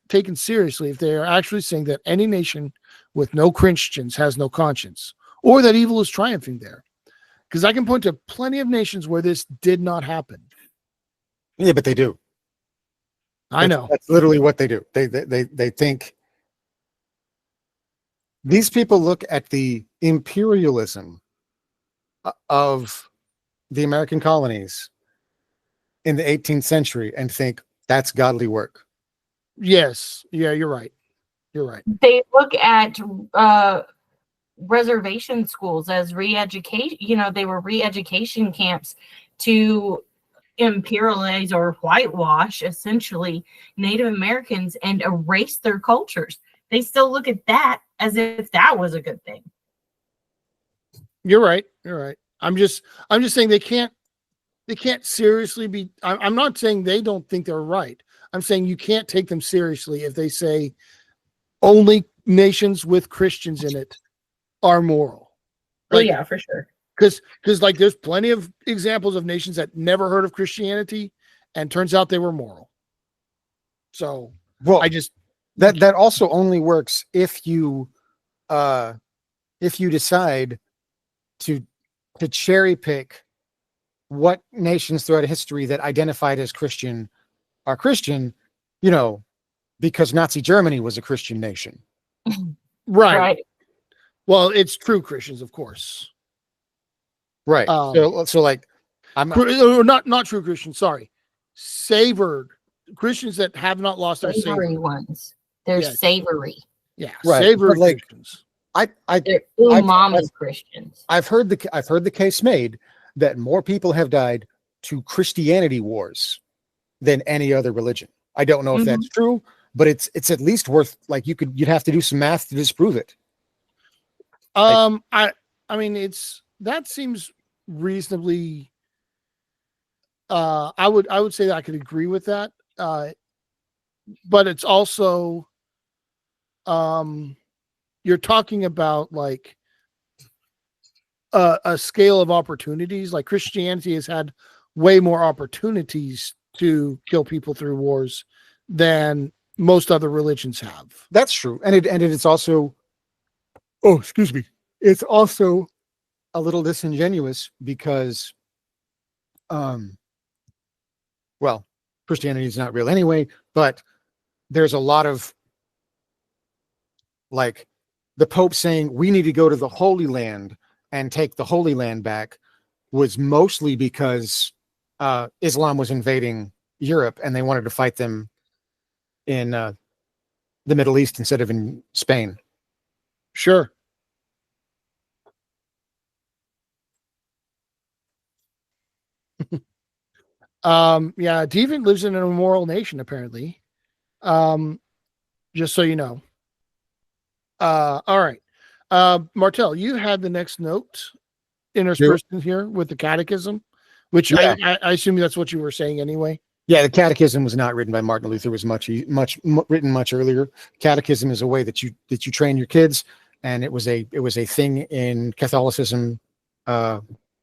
taken seriously if they are actually saying that any nation with no Christians has no conscience, or that evil is triumphing there. Because I can point to plenty of nations where this did not happen. Yeah, but they do. I know. That's literally what they do. They think. These people look at the imperialism of the American colonies in the 18th century and think that's godly work. Yes. Yeah, you're right. You're right. They look at reservation schools as re-education. They were re-education camps to imperialize or whitewash essentially Native Americans and erase their cultures. They still look at that as if that was a good thing. You're right. You're right. I'm just saying they can't seriously be. I'm not saying they don't think they're right. I'm saying you can't take them seriously if they say only nations with Christians in it are moral. Oh yeah, for sure. Because like there's plenty of examples of nations that never heard of Christianity and turns out they were moral. So I just that also only works if you decide to cherry pick what nations throughout history that identified as Christian are Christian, because Nazi Germany was a Christian nation. Right. Well, it's true Christians, of course. Right. So like I'm not true Christians, sorry. Savored Christians that have not lost their savory ones. They're savory. Yeah, right. Savory Christians. They're umami Christians. I've heard the case made that more people have died to Christianity wars than any other religion. I don't know if that's true, but it's at least worth, like, you'd have to do some math to disprove it. I mean that seems reasonably I would say that I could agree with that. But it's also you're talking about like a scale of opportunities. Like Christianity has had way more opportunities to kill people through wars than most other religions have. That's true. And it's also, oh, excuse me. It's also a little disingenuous because, well, Christianity is not real anyway, but there's a lot of, like, the Pope saying we need to go to the Holy Land and take the Holy Land back was mostly because Islam was invading Europe and they wanted to fight them in the Middle East instead of in Spain. Sure. Yeah, Deviant lives in an immoral nation, apparently. Just so you know. All right. Martel, you had the next note interspersed in here with the catechism, which I assume that's what you were saying anyway. Yeah, the catechism was not written by Martin Luther. It was written much earlier. Catechism is a way that you train your kids, and it was a thing in Catholicism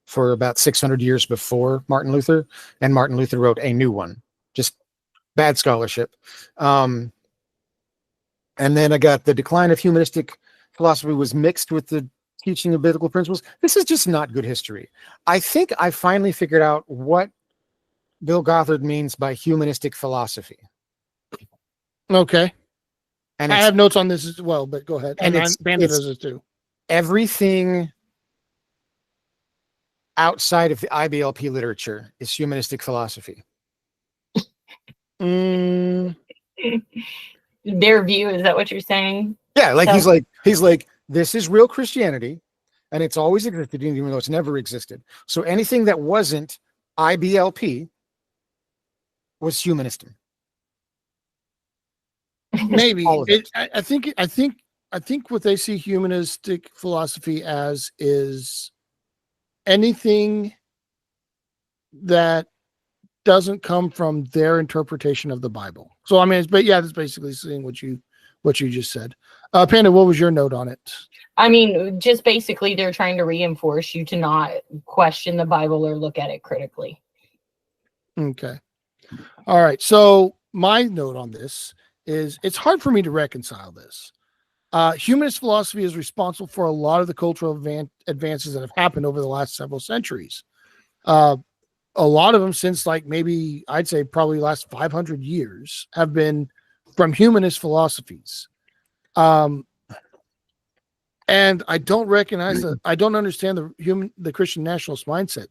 for about 600 years before Martin Luther, and Martin Luther wrote a new one. Just bad scholarship. And then I got the decline of humanistic philosophy was mixed with the teaching of biblical principles. This is just not good history. I think I finally figured out what Bill Gothard means by humanistic philosophy. Okay. And I have notes on this as well, but go ahead. And Bandit does it too. Everything outside of the IBLP literature is humanistic philosophy. Their view, is that what you're saying? Yeah, like he's like this is real Christianity, and it's always existed, even though it's never existed. So anything that wasn't IBLP was humanism. Maybe I think what they see humanistic philosophy as is anything that doesn't come from their interpretation of the Bible. So I mean, but yeah, that's basically saying what you just said. Panda, what was your note on it? I mean, just basically they're trying to reinforce you to not question the Bible or look at it critically. Okay. All right. So my note on this is it's hard for me to reconcile this. Humanist philosophy is responsible for a lot of the cultural advances that have happened over the last several centuries. A lot of them since like maybe I'd say probably last 500 years have been from humanist philosophies. And I don't recognize that. I don't understand the Christian nationalist mindset.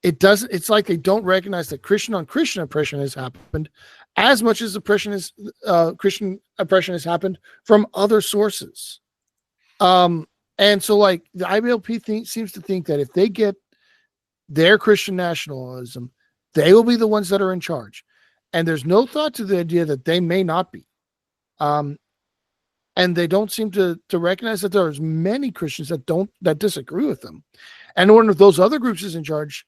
It's like they don't recognize that Christian on Christian oppression has happened as much as Christian oppression has happened from other sources. And so like the IBLP seems to think that if they get their Christian nationalism, they will be the ones that are in charge. And there's no thought to the idea that they may not be. And they don't seem to recognize that there's many Christians that disagree with them. And one of those other groups is in charge,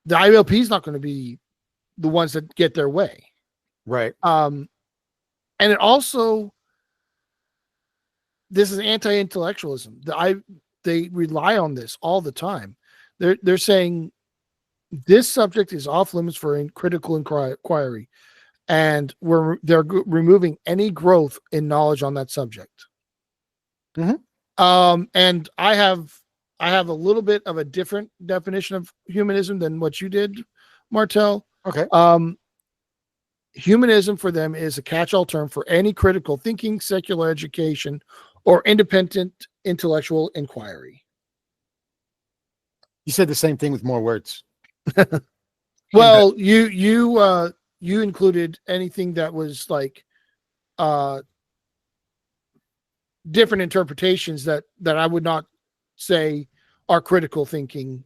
the ILP is not going to be the ones that get their way. Right. And it also, this is anti-intellectualism. They rely on this all the time. They're saying this subject is off limits for critical inquiry, and they're removing any growth in knowledge on that subject. Mm-hmm. And I have a little bit of a different definition of humanism than what you did, Martel. Okay. Humanism for them is a catch-all term for any critical thinking, secular education, or independent intellectual inquiry. You said the same thing with more words. Well, you included anything that was like different interpretations that I would not say are critical thinking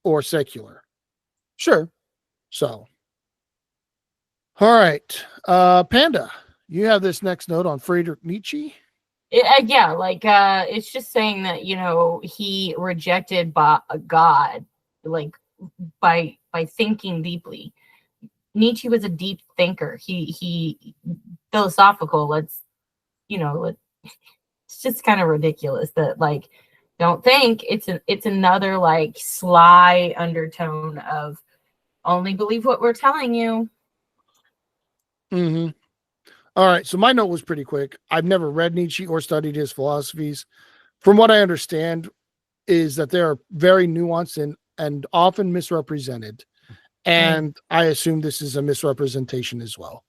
or secular. Sure. So, all right, Panda, you have this next note on Friedrich Nietzsche. Yeah, like it's just saying that he rejected God, like by thinking deeply. Nietzsche was a deep thinker. He philosophical. It's just kind of ridiculous that like don't think it's another like sly undertone of only believe what we're telling you. Mm-hmm. All right, so my note was pretty quick. I've never read Nietzsche or studied his philosophies. From what I understand is that they are very nuanced and often misrepresented. And I assume this is a misrepresentation as well.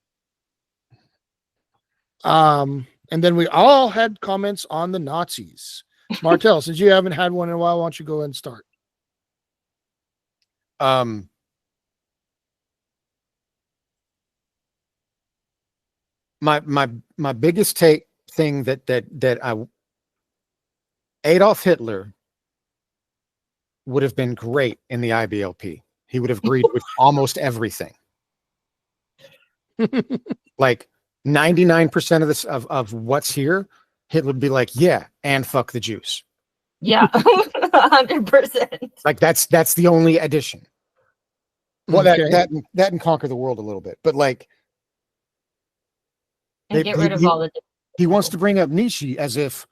And then we all had comments on the Nazis. Martel, since you haven't had one in a while, why don't you go ahead and start? My biggest thing that Adolf Hitler would have been great in the IBLP. He would have agreed with almost everything. Like 99% of this of what's here, Hitler would be like, yeah, and fuck the Jews. Yeah, 100%. Like that's the only addition. Well, Okay. that and conquer the world a little bit, but like, And get rid of all the. He wants to bring up Nietzsche as if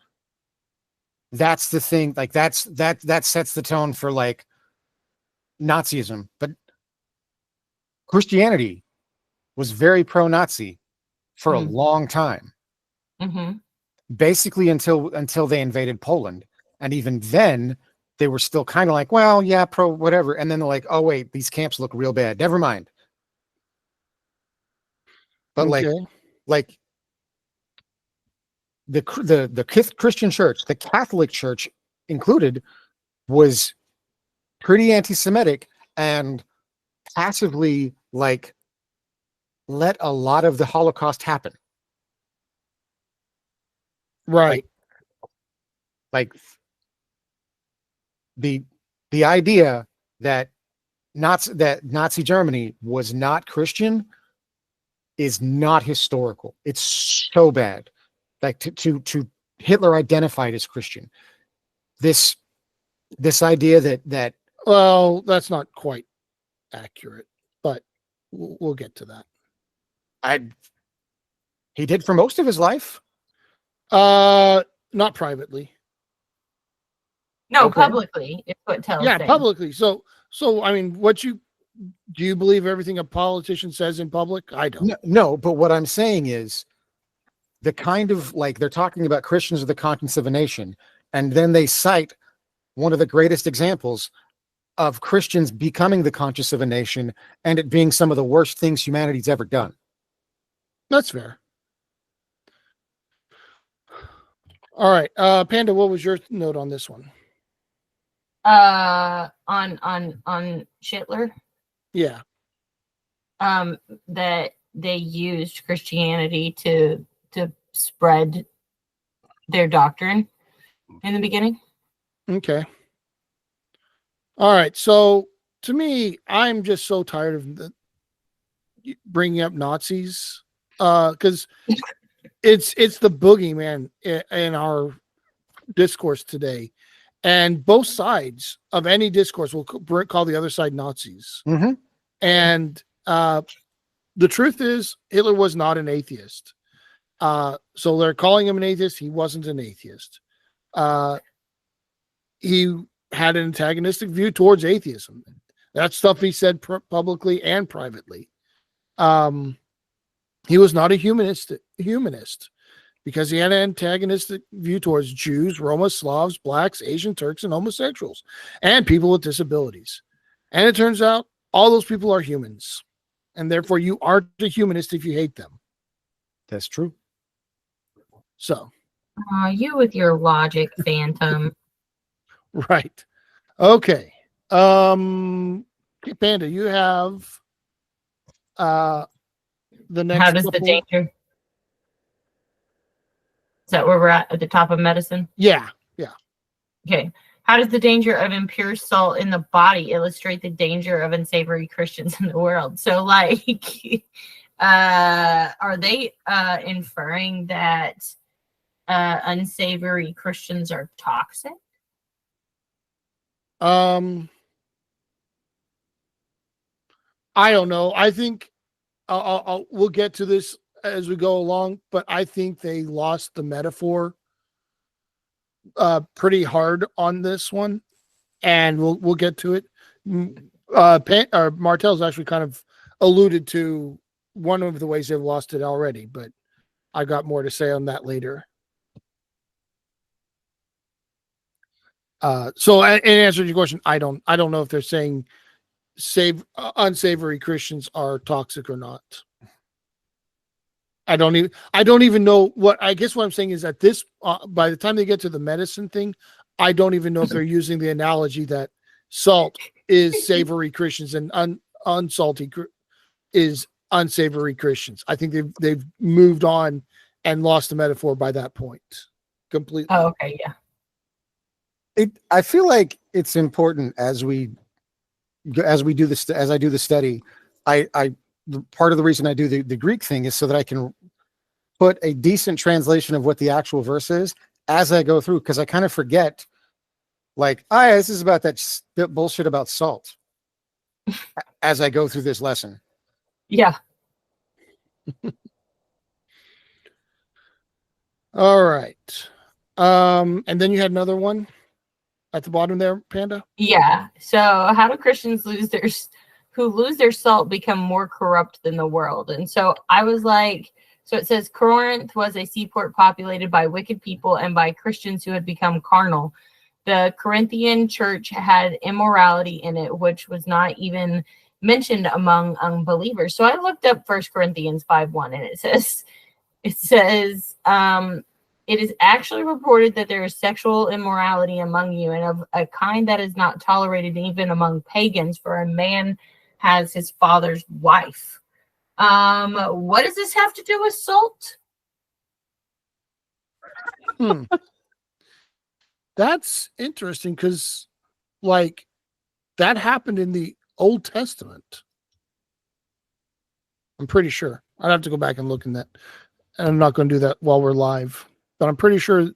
that's the thing. Like that sets the tone for like Nazism, but Christianity was very pro-Nazi for a long time. Mm-hmm. Basically until they invaded Poland. And even then they were still kind of like, well, yeah, pro whatever. And then they're like, oh wait, these camps look real bad. Never mind. But like the Christian church, the Catholic Church included, was pretty anti-Semitic and passively like let a lot of the Holocaust happen. Right. Like the idea that Nazi Germany was not Christian is not historical. It's so bad. Like to Hitler identified as Christian. This idea that well, that's not quite accurate, but we'll get to that. He did for most of his life. Not privately. No, Okay. publicly is what tells. Yeah, publicly. So I mean, do you believe everything a politician says in public? I don't. No, but what I'm saying is the kind of like they're talking about Christians are the conscience of a nation, and then they cite one of the greatest examples of Christians becoming the conscience of a nation and it being some of the worst things humanity's ever done. That's fair. All right, Panda, what was your note on this one? On Schittler, Yeah. that they used Christianity to spread their doctrine in the beginning. Okay. All right. So to me, I'm just so tired of bringing up Nazis because it's the boogeyman in our discourse today, and both sides of any discourse will call the other side Nazis. Mm-hmm. And the truth is, Hitler was not an atheist. So they're calling him an atheist. He wasn't an atheist. He had an antagonistic view towards atheism. That's stuff he said publicly and privately. He was not a humanist because he had an antagonistic view towards Jews, Roma, Slavs, blacks, Asian, Turks, and homosexuals, and people with disabilities. And it turns out all those people are humans, and therefore you aren't a humanist if you hate them. That's true. So, You with your logic, Phantom. right. Okay. Panda, you have the next. How does the danger? Is that where we're at the top of medicine? Yeah. Okay. How does the danger of impure salt in the body illustrate the danger of unsavory Christians in the world? So, like, are they inferring that unsavory Christians are toxic? I don't know. I think we'll get to this as we go along, but I think they lost the metaphor pretty hard on this one, and we'll get to it. Martell's actually kind of alluded to one of the ways they've lost it already, but I got more to say on that later. So in answer to your question, I don't know if they're saying unsavory Christians are toxic or not. I don't even know what. I guess what I'm saying is that this, by the time they get to the medicine thing, I don't even know if they're using the analogy that salt is savory Christians and unsalty is unsavory Christians. I think they've moved on and lost the metaphor by that point completely. Oh, okay, yeah. I feel like it's important as we do this, as I do the study, part of the reason I do the Greek thing is so that I can put a decent translation of what the actual verse is as I go through, because I kind of forget, like, yeah, this is about that bullshit about salt as I go through this lesson. Yeah. All right. And then you had another one at the bottom there, Panda? Yeah. So how do Christians who lose their salt become more corrupt than the world? And so I was like, so it says Corinth was a seaport populated by wicked people and by Christians who had become carnal. The Corinthian church had immorality in it, which was not even mentioned among unbelievers. So I looked up 1 Corinthians 5:1, and it says, it is actually reported that there is sexual immorality among you, and of a kind that is not tolerated even among pagans, for a man has his father's wife. What does this have to do with salt? That's interesting because, like, that happened in the Old Testament. I'm pretty sure. I'd have to go back and look in that. And I'm not going to do that while we're live, but I'm pretty sure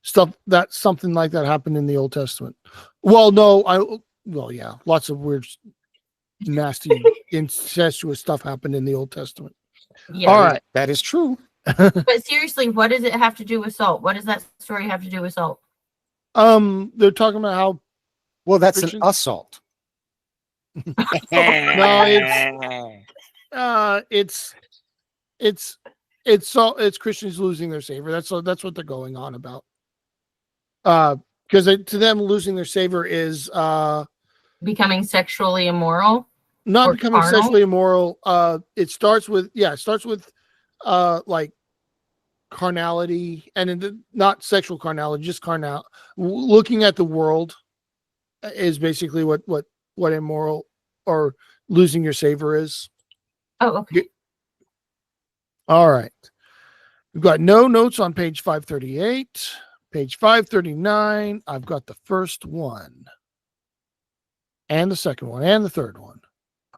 something like that happened in the Old Testament. Well, no, yeah, lots of weird nasty incestuous stuff happened in the Old Testament. Yeah. All right. That is true. But seriously, what does it have to do with salt? What does that story have to do with salt? They're talking about how Well, that's Christians- an assault. it's Christians losing their savior. That's what they're going on about. Because to them, losing their savior is Becoming sexually immoral. not Or becoming carnal? sexually immoral. It starts with like carnality, and not sexual carnality, just looking at the world is basically what immoral or losing your savior is. Oh, okay. All right. We've got no notes on page 538. Page 539, I've got the first one, and the second one, and the third one.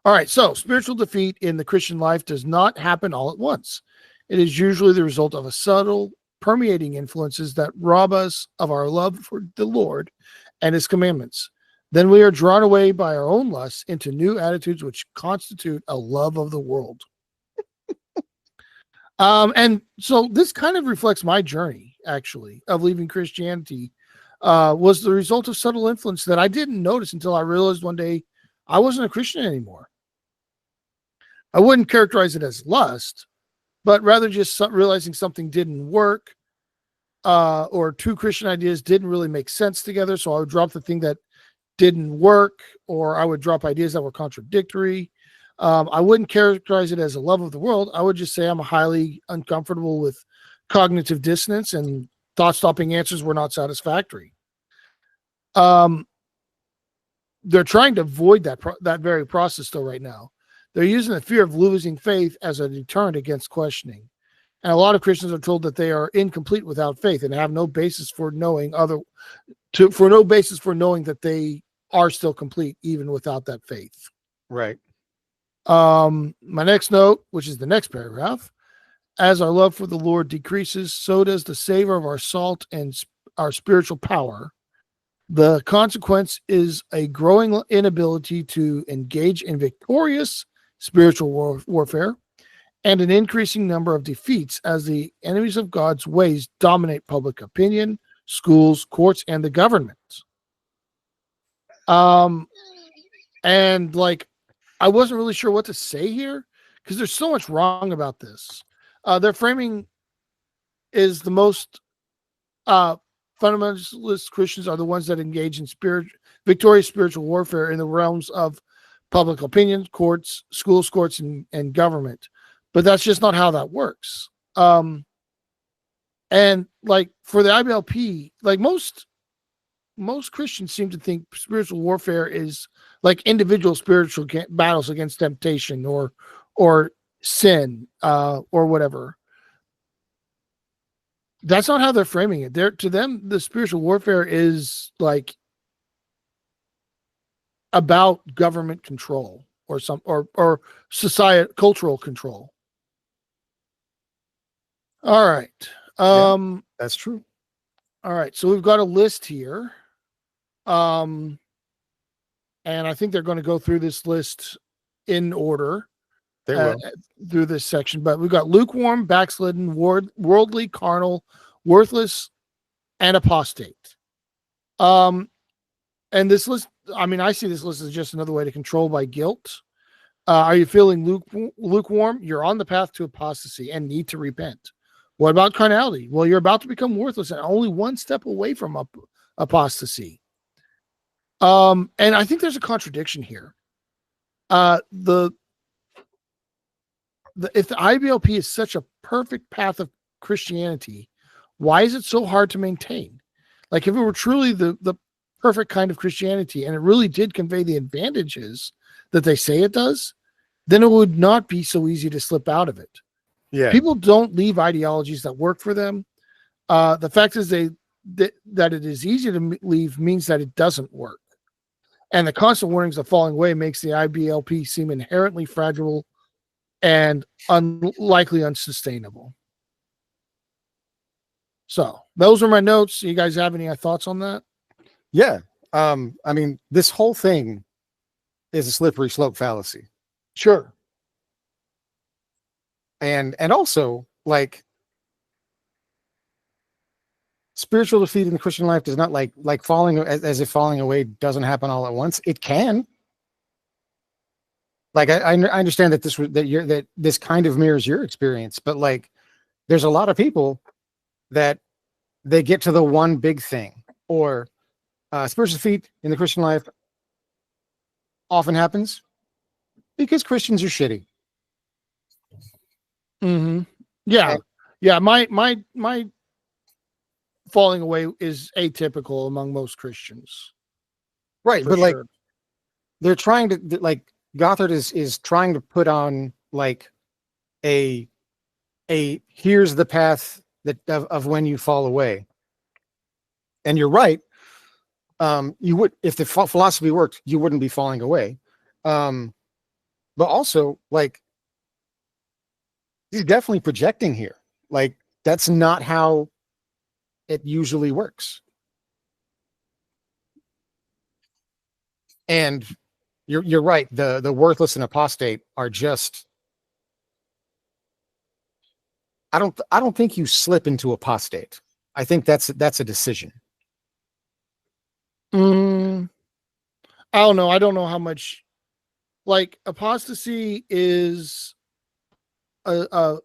All right, so spiritual defeat in the Christian life does not happen all at once. It is usually the result of a subtle, permeating influences that rob us of our love for the Lord and his commandments. Then we are drawn away by our own lusts into new attitudes which constitute a love of the world. And so this kind of reflects my journey, actually, of leaving Christianity. Was the result of subtle influence that I didn't notice until I realized one day I wasn't a Christian anymore. I wouldn't characterize it as lust, but rather just realizing something didn't work, or two Christian ideas didn't really make sense together. So I would drop the thing that didn't work, or I would drop ideas that were contradictory. I wouldn't characterize it as a love of the world. I would just say I'm highly uncomfortable with cognitive dissonance, and thought-stopping answers were not satisfactory. They're trying to avoid that very process though right now. They're using the fear of losing faith as a deterrent against questioning. And a lot of Christians are told that they are incomplete without faith and have no basis for knowing that they are still complete even without that faith. Right. My next note, which is the next paragraph, as our love for the Lord decreases, so does the savor of our salt and our spiritual power. The consequence is a growing inability to engage in victorious spiritual warfare and an increasing number of defeats as the enemies of God's ways dominate public opinion, schools, courts, and the government. And like, I wasn't really sure what to say here because there's so much wrong about this. Their framing is the most fundamentalist Christians are the ones that engage in victorious spiritual warfare in the realms of public opinion, courts, schools, courts, and government. But that's just not how that works. And like for the IBLP, like most Christians seem to think spiritual warfare is like individual spiritual battles against temptation or sin or whatever. That's not how they're framing it. To them, the spiritual warfare is like about government control or society cultural control. All right. That's true. All right. So we've got a list here. And I think they're going to go through this list in order through this section. But we've got lukewarm, backslidden, worldly, carnal, worthless, and apostate. And this list, I mean, I see this list as just another way to control by guilt. Are you feeling lukewarm? You're on the path to apostasy and need to repent. What about carnality? Well, you're about to become worthless and only one step away from apostasy. And I think there's a contradiction here. If the IBLP is such a perfect path of Christianity, why is it so hard to maintain? Like if it were truly the perfect kind of Christianity and it really did convey the advantages that they say it does, then it would not be so easy to slip out of it. Yeah. People don't leave ideologies that work for them. The fact is that it is easy to leave means that it doesn't work. And the constant warnings of falling away makes the IBLP seem inherently fragile and likely unsustainable. So those are my notes. You guys have any thoughts on that? Yeah. I mean, this whole thing is a slippery slope fallacy. Sure. And also, like, spiritual defeat in the Christian life does not like falling as if falling away doesn't happen all at once. It can. Like I understand that this kind of mirrors your experience, but like there's a lot of people that they get to the one big thing, or spiritual defeat in the Christian life often happens because Christians are shitty. Mm-hmm. Yeah. And- Yeah. My falling away is atypical among most Christians. Right, For but like sure. they're trying to like Gothard is trying to put on like a here's the path that of when you fall away. And you're right. You would, if the philosophy worked, you wouldn't be falling away. But also, like, he's definitely projecting here. Like, that's not how it usually works. And you're right. The worthless and apostate are just. I don't think you slip into apostate. I think that's a decision. I don't know. I don't know how much. Like apostasy is a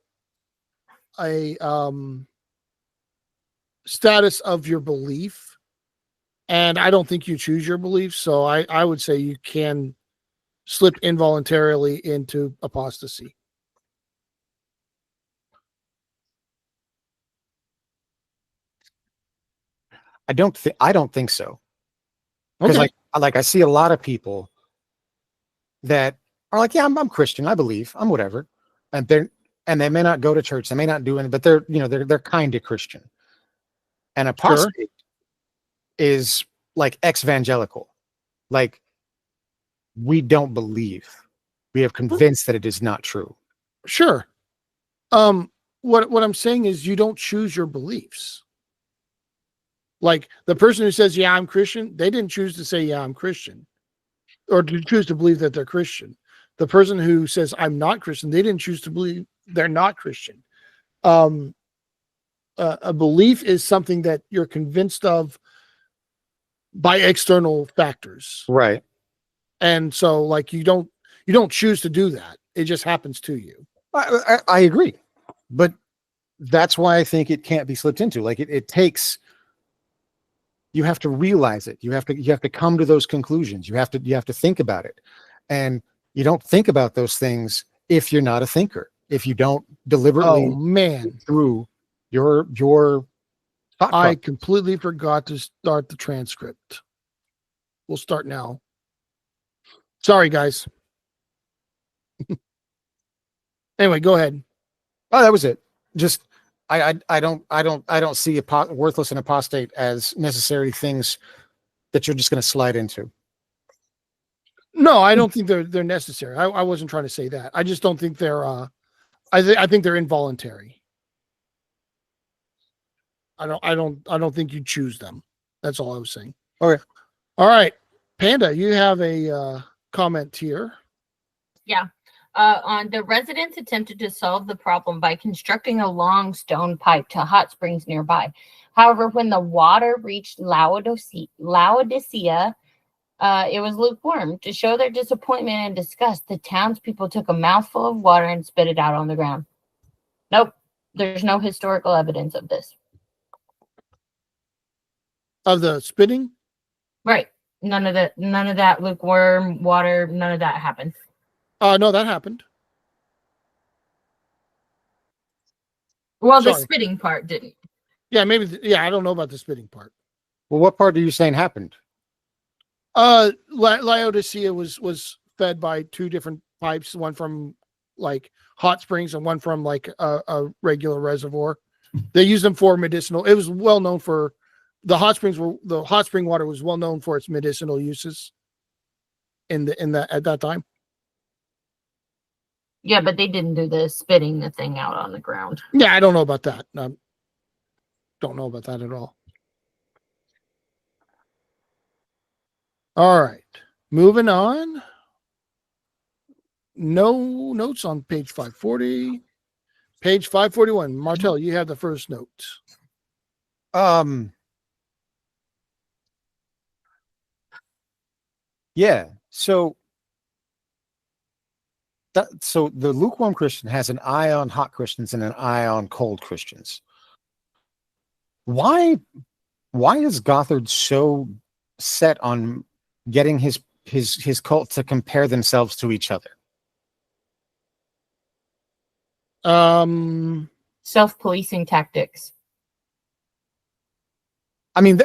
status of your belief, and I don't think you choose your beliefs. So I would say you can slip involuntarily into apostasy. I don't think so. Because Okay. like I see a lot of people that are like, yeah, I'm Christian, I believe, I'm whatever, and they may not go to church, they may not do anything, but they're kind of Christian. And Sure. apostate is like ex-evangelical, like we don't believe, we have convinced that it is not true. Sure. What I'm saying is you don't choose your beliefs. Like the person who says, yeah, I'm Christian, they didn't choose to say, yeah, I'm Christian, or to choose to believe that they're Christian. The person who says, I'm not Christian, they didn't choose to believe they're not Christian. A belief is something that you're convinced of by external factors. Right. And so like you don't choose to do that. It just happens to you. I agree, but that's why I think it can't be slipped into. Like it takes, you have to realize it. You have to come to those conclusions. You have to think about it. And you don't think about those things if you're not a thinker. If you don't deliberately through your thought process. I completely forgot to start the transcript. We'll start now. Sorry, guys. Anyway, go ahead. Oh, that was it. Just I don't see worthless and apostate as necessary things that you're just going to slide into. No, I don't think they're necessary. I wasn't trying to say that. I just don't think they're I think they're involuntary. I don't think you choose them. That's all I was saying. Okay. All right. Panda, you have a comment here. Yeah. On the residents attempted to solve the problem by constructing a long stone pipe to hot springs nearby. However, when the water reached Laodicea, it was lukewarm. To show their disappointment and disgust, the townspeople took a mouthful of water and spit it out on the ground. Nope, there's no historical evidence of this. Of the spitting? Right. None of that lukewarm water, none of that happened. No, that happened. Well, the spitting part didn't. Yeah, maybe. I don't know about the spitting part. Well, what part are you saying happened? Laodicea was fed by two different pipes, one from like hot springs and one from like a regular reservoir. They used them for medicinal. It was well known for the hot spring water was well known for its medicinal uses at that time. Yeah, but they didn't do the spitting the thing out on the ground. Yeah, I don't know about that. Don't know about that at all. All right, moving on. no notes on page 540. Page 541. Martel, you have the first note. Yeah. So so the lukewarm Christian has an eye on hot Christians and an eye on cold Christians. Why is Gothard so set on getting his cult to compare themselves to each other? Self-policing tactics. I mean,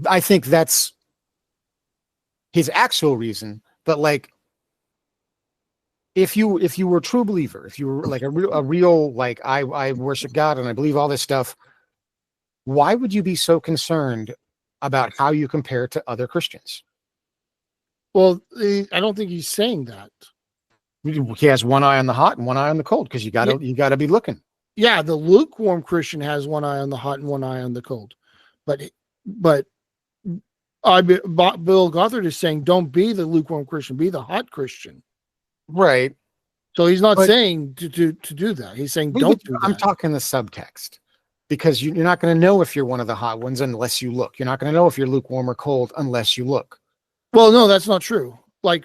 I think that's his actual reason, but like, if you were a true believer, if you were like a real like I worship God and I believe all this stuff, why would you be so concerned about how you compare to other Christians? Well, I don't think he's saying that. He has one eye on the hot and one eye on the cold, because you gotta be looking. Yeah, the lukewarm Christian has one eye on the hot and one eye on the cold, but Bill Gothard is saying, don't be the lukewarm Christian, be the hot Christian. Right. So he's not saying to do that. He's saying don't do that. I'm talking the subtext, because you're not going to know if you're one of the hot ones unless you look. You're not going to know if you're lukewarm or cold unless you look. Well, no, that's not true. Like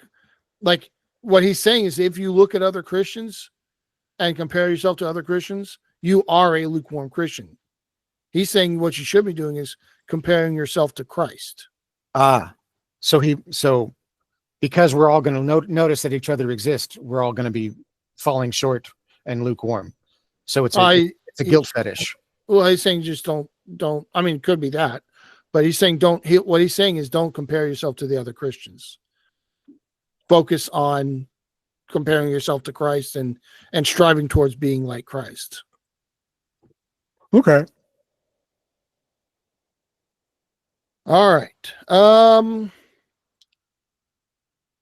what he's saying is, if you look at other Christians and compare yourself to other Christians, you are a lukewarm Christian. He's saying what you should be doing is comparing yourself to Christ. So because we're all going to notice that each other exists, we're all going to be falling short and lukewarm. So it's a guilt fetish. Well, he's saying just don't. I mean, it could be that, but he's saying what he's saying is don't compare yourself to the other Christians. Focus on comparing yourself to Christ and striving towards being like Christ. Okay. All right.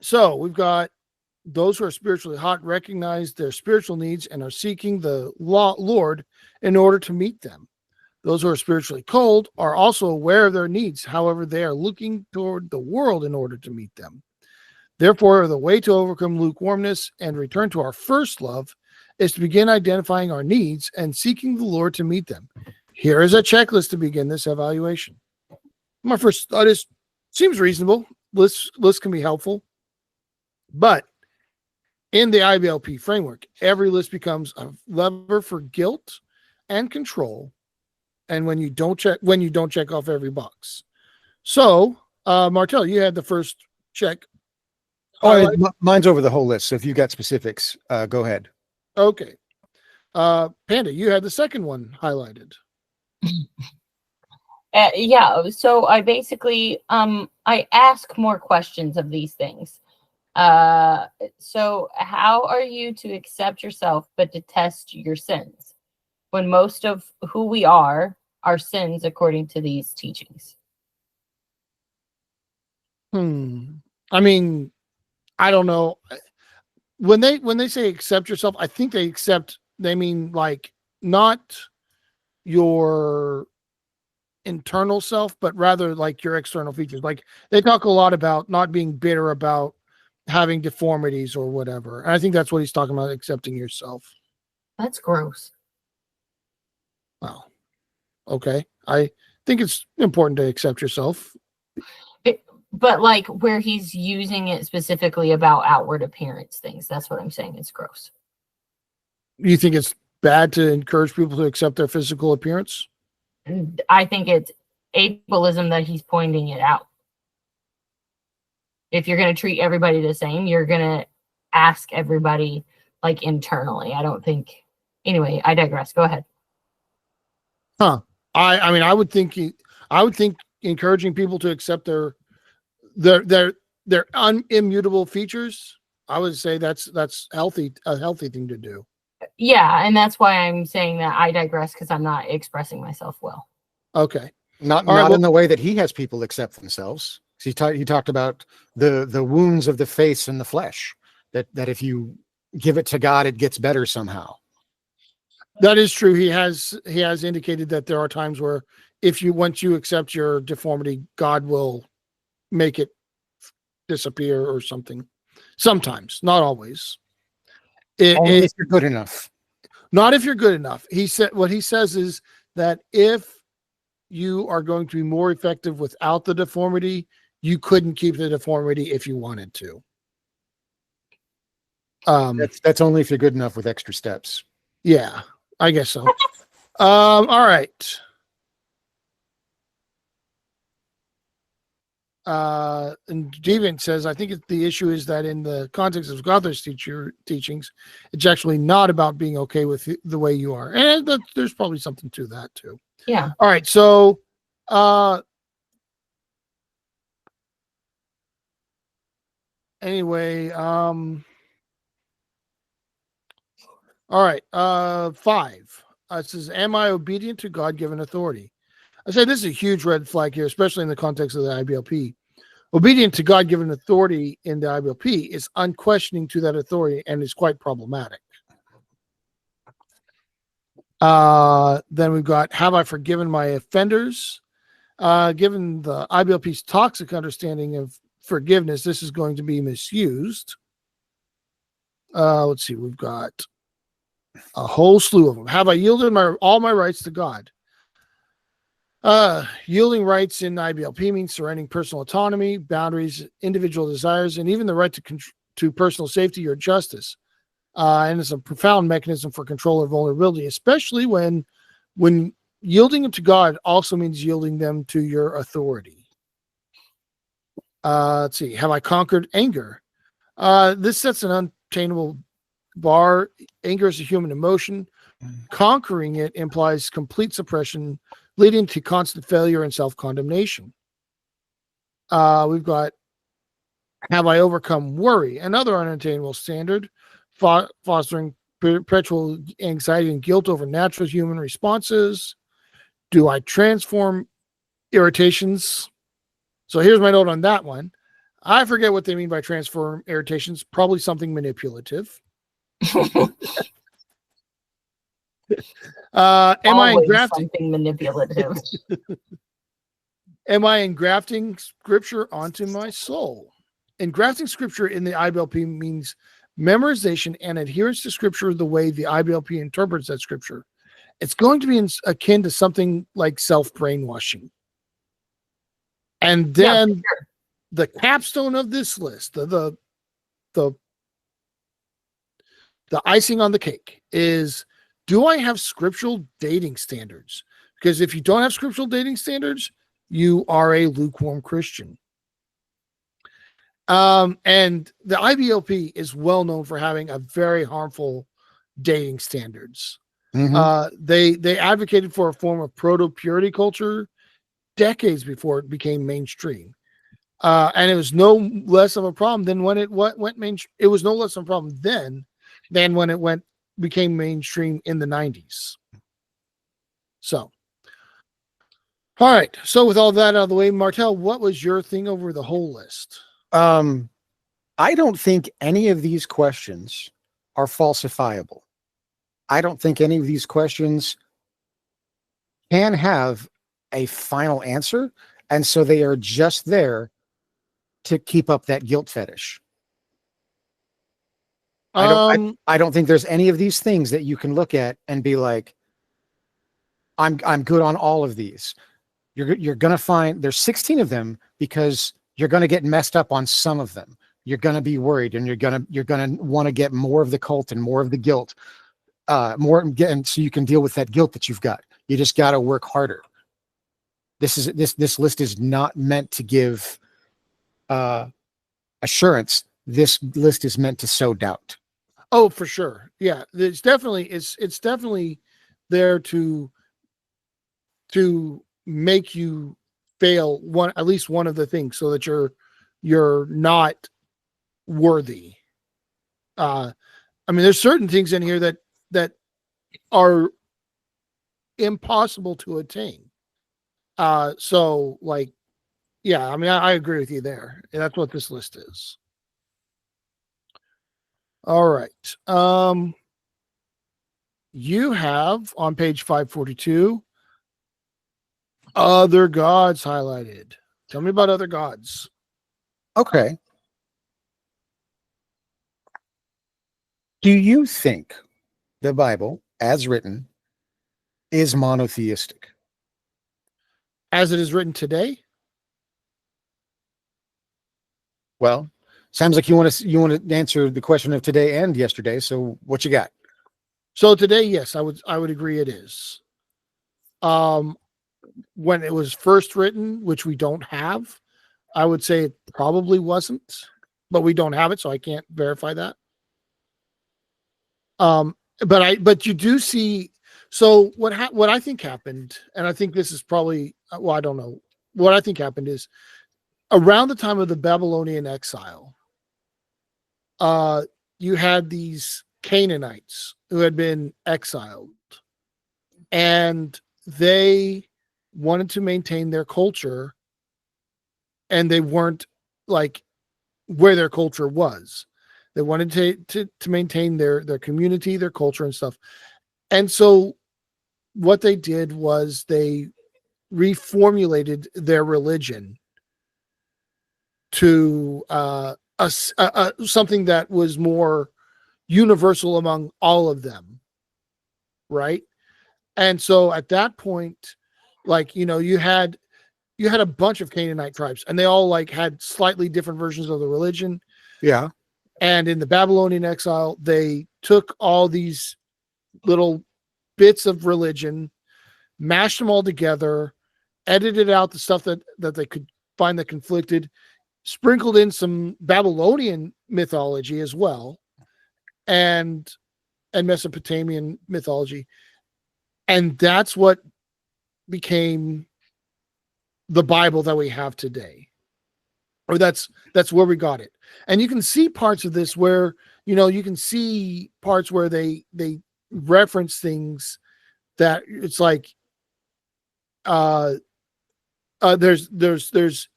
So we've got those who are spiritually hot recognize their spiritual needs and are seeking the Lord in order to meet them. Those who are spiritually cold are also aware of their needs. However, they are looking toward the world in order to meet them. Therefore, the way to overcome lukewarmness and return to our first love is to begin identifying our needs and seeking the Lord to meet them. Here is a checklist to begin this evaluation. My first thought is, seems reasonable. Lists can be helpful. But in the IBLP framework, every list becomes a lever for guilt and control. And when you don't check off every box. So, Martel, you had the first check. Mine's over the whole list. So if you got specifics, go ahead. Okay. Panda, you had the second one highlighted. Yeah. So I basically, I ask more questions of these things. So how are you to accept yourself but detest your sins, when most of who we are sins according to these teachings? I mean, I don't know. When they say accept yourself, I think they mean like not your internal self, but rather like your external features. Like they talk a lot about not being bitter about having deformities or whatever. And I think that's what he's talking about, accepting yourself. That's gross. Wow. Okay. I think it's important to accept yourself. But like where he's using it specifically about outward appearance things, that's what I'm saying. It's gross. You think it's bad to encourage people to accept their physical appearance? I think it's ableism that he's pointing it out. If you're going to treat everybody the same, you're going to ask everybody like internally. I don't think. Anyway, I digress. Go ahead. Huh. I mean, I would think encouraging people to accept their immutable features, I would say that's a healthy thing to do. Yeah, and that's why I'm saying that. I digress because I'm not expressing myself well. Okay. Not in the way that he has people accept themselves. He talked about the wounds of the face and the flesh, that if you give it to God, it gets better somehow. That is true. He has indicated that there are times where once you accept your deformity, God will make it disappear or something. Sometimes, not always. Only it if you're good enough. not if you're good enough. He said what he says is that if you are going to be more effective without the deformity, you couldn't keep the deformity if you wanted to. That's only if you're good enough with extra steps. Yeah, I guess so. All right. And Deviant says, I think the issue is that in the context of Gothar's teachings, it's actually not about being okay with the way you are. And there's probably something to that too. Yeah. All right. So, anyway, all right. 5. It says, am I obedient to God-given authority? I say this is a huge red flag here, especially in the context of the IBLP. Obedient to God-given authority in the IBLP is unquestioning to that authority and is quite problematic. Then we've got, have I forgiven my offenders? Given the IBLP's toxic understanding of forgiveness, this is going to be misused. Let's see, we've got a whole slew of them. Have I yielded all my rights to God? Yielding rights in IBLP means surrendering personal autonomy, boundaries, individual desires, and even the right to personal safety or justice. And it's a profound mechanism for control or vulnerability, especially when yielding them to God also means yielding them to your authority. Let's see. Have I conquered anger? This sets an unattainable bar. Anger is a human emotion. Conquering it implies complete suppression, leading to constant failure and self-condemnation. We've got, have I overcome worry? Another unattainable standard, fostering perpetual anxiety and guilt over natural human responses. Do I transform irritations? So here's my note on that one. I forget what they mean by transform irritations. Probably something manipulative. Am I engrafting something manipulative? Am I engrafting scripture onto my soul? Engrafting scripture in the IBLP means memorization and adherence to scripture the way the IBLP interprets that scripture. It's going to be akin to something like self-brainwashing. And then the capstone of this list, the icing on the cake is, do I have scriptural dating standards? Because if you don't have scriptural dating standards, you are a lukewarm Christian. And the IBLP is well known for having a very harmful dating standards. Mm-hmm. They advocated for a form of proto-purity culture decades before it became mainstream. And it was no less of a problem than when it went mainstream. It was no less of a problem then than when it became mainstream in the 90s. So, all right. So with all that out of the way, Martel, what was your thing over the whole list? I don't think any of these questions are falsifiable. I don't think any of these questions can have a final answer. And so they are just there to keep up that guilt fetish. I don't think there's any of these things that you can look at and be like, I'm good on all of these. You're going to find there's 16 of them because you're going to get messed up on some of them. You're going to be worried, and you're going to want to get more of the cult and more of the guilt, and so you can deal with that guilt that you've got. You just got to work harder. This list is not meant to give assurance. This list is meant to sow doubt. Oh, for sure. Yeah, it's definitely there to make you fail at least one of the things, so that you're not worthy. I mean, there's certain things in here that are impossible to attain. So like, yeah, I mean, I agree with you there. That's what this list is. All right. You have on page 542 other gods highlighted. Tell me about other gods. Okay. Do you think the Bible, as written, is monotheistic? As it is written today, Well, sounds like you want to answer the question of today and yesterday. So what you got? so today, yes, I would agree it is. Um, when it was first written, which we don't have, I would say it probably wasn't, but we don't have it, so I can't verify that. Um, but you do see. So what I think happened, and I think this is probably well, I don't know. What I think happened is around the time of the Babylonian exile, you had these Canaanites who had been exiled, and they wanted to maintain their culture, and they weren't like where their culture was. They wanted to maintain their community, their culture, and stuff. And so what they did was they reformulated their religion to something that was more universal among all of them, right? And so at that point, like you had a bunch of Canaanite tribes, and they all like had slightly different versions of the religion. Yeah. And in the Babylonian exile, they took all these little bits of religion, mashed them all together, edited out the stuff that they could find that conflicted, sprinkled in some Babylonian mythology as well, and Mesopotamian mythology, and that's what became the Bible that we have today, or that's where we got it. And you can see parts of this where you can see parts where they reference things that it's like there's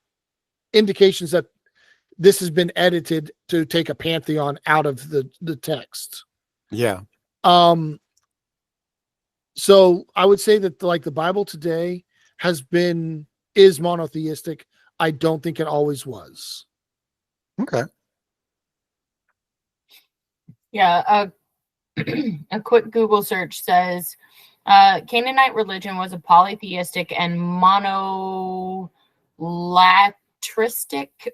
indications that this has been edited to take a pantheon out of the text. Yeah. So I would say that like the Bible today is monotheistic. I don't think it always was. Okay. Yeah, a quick Google search says Canaanite religion was a polytheistic and monolatristic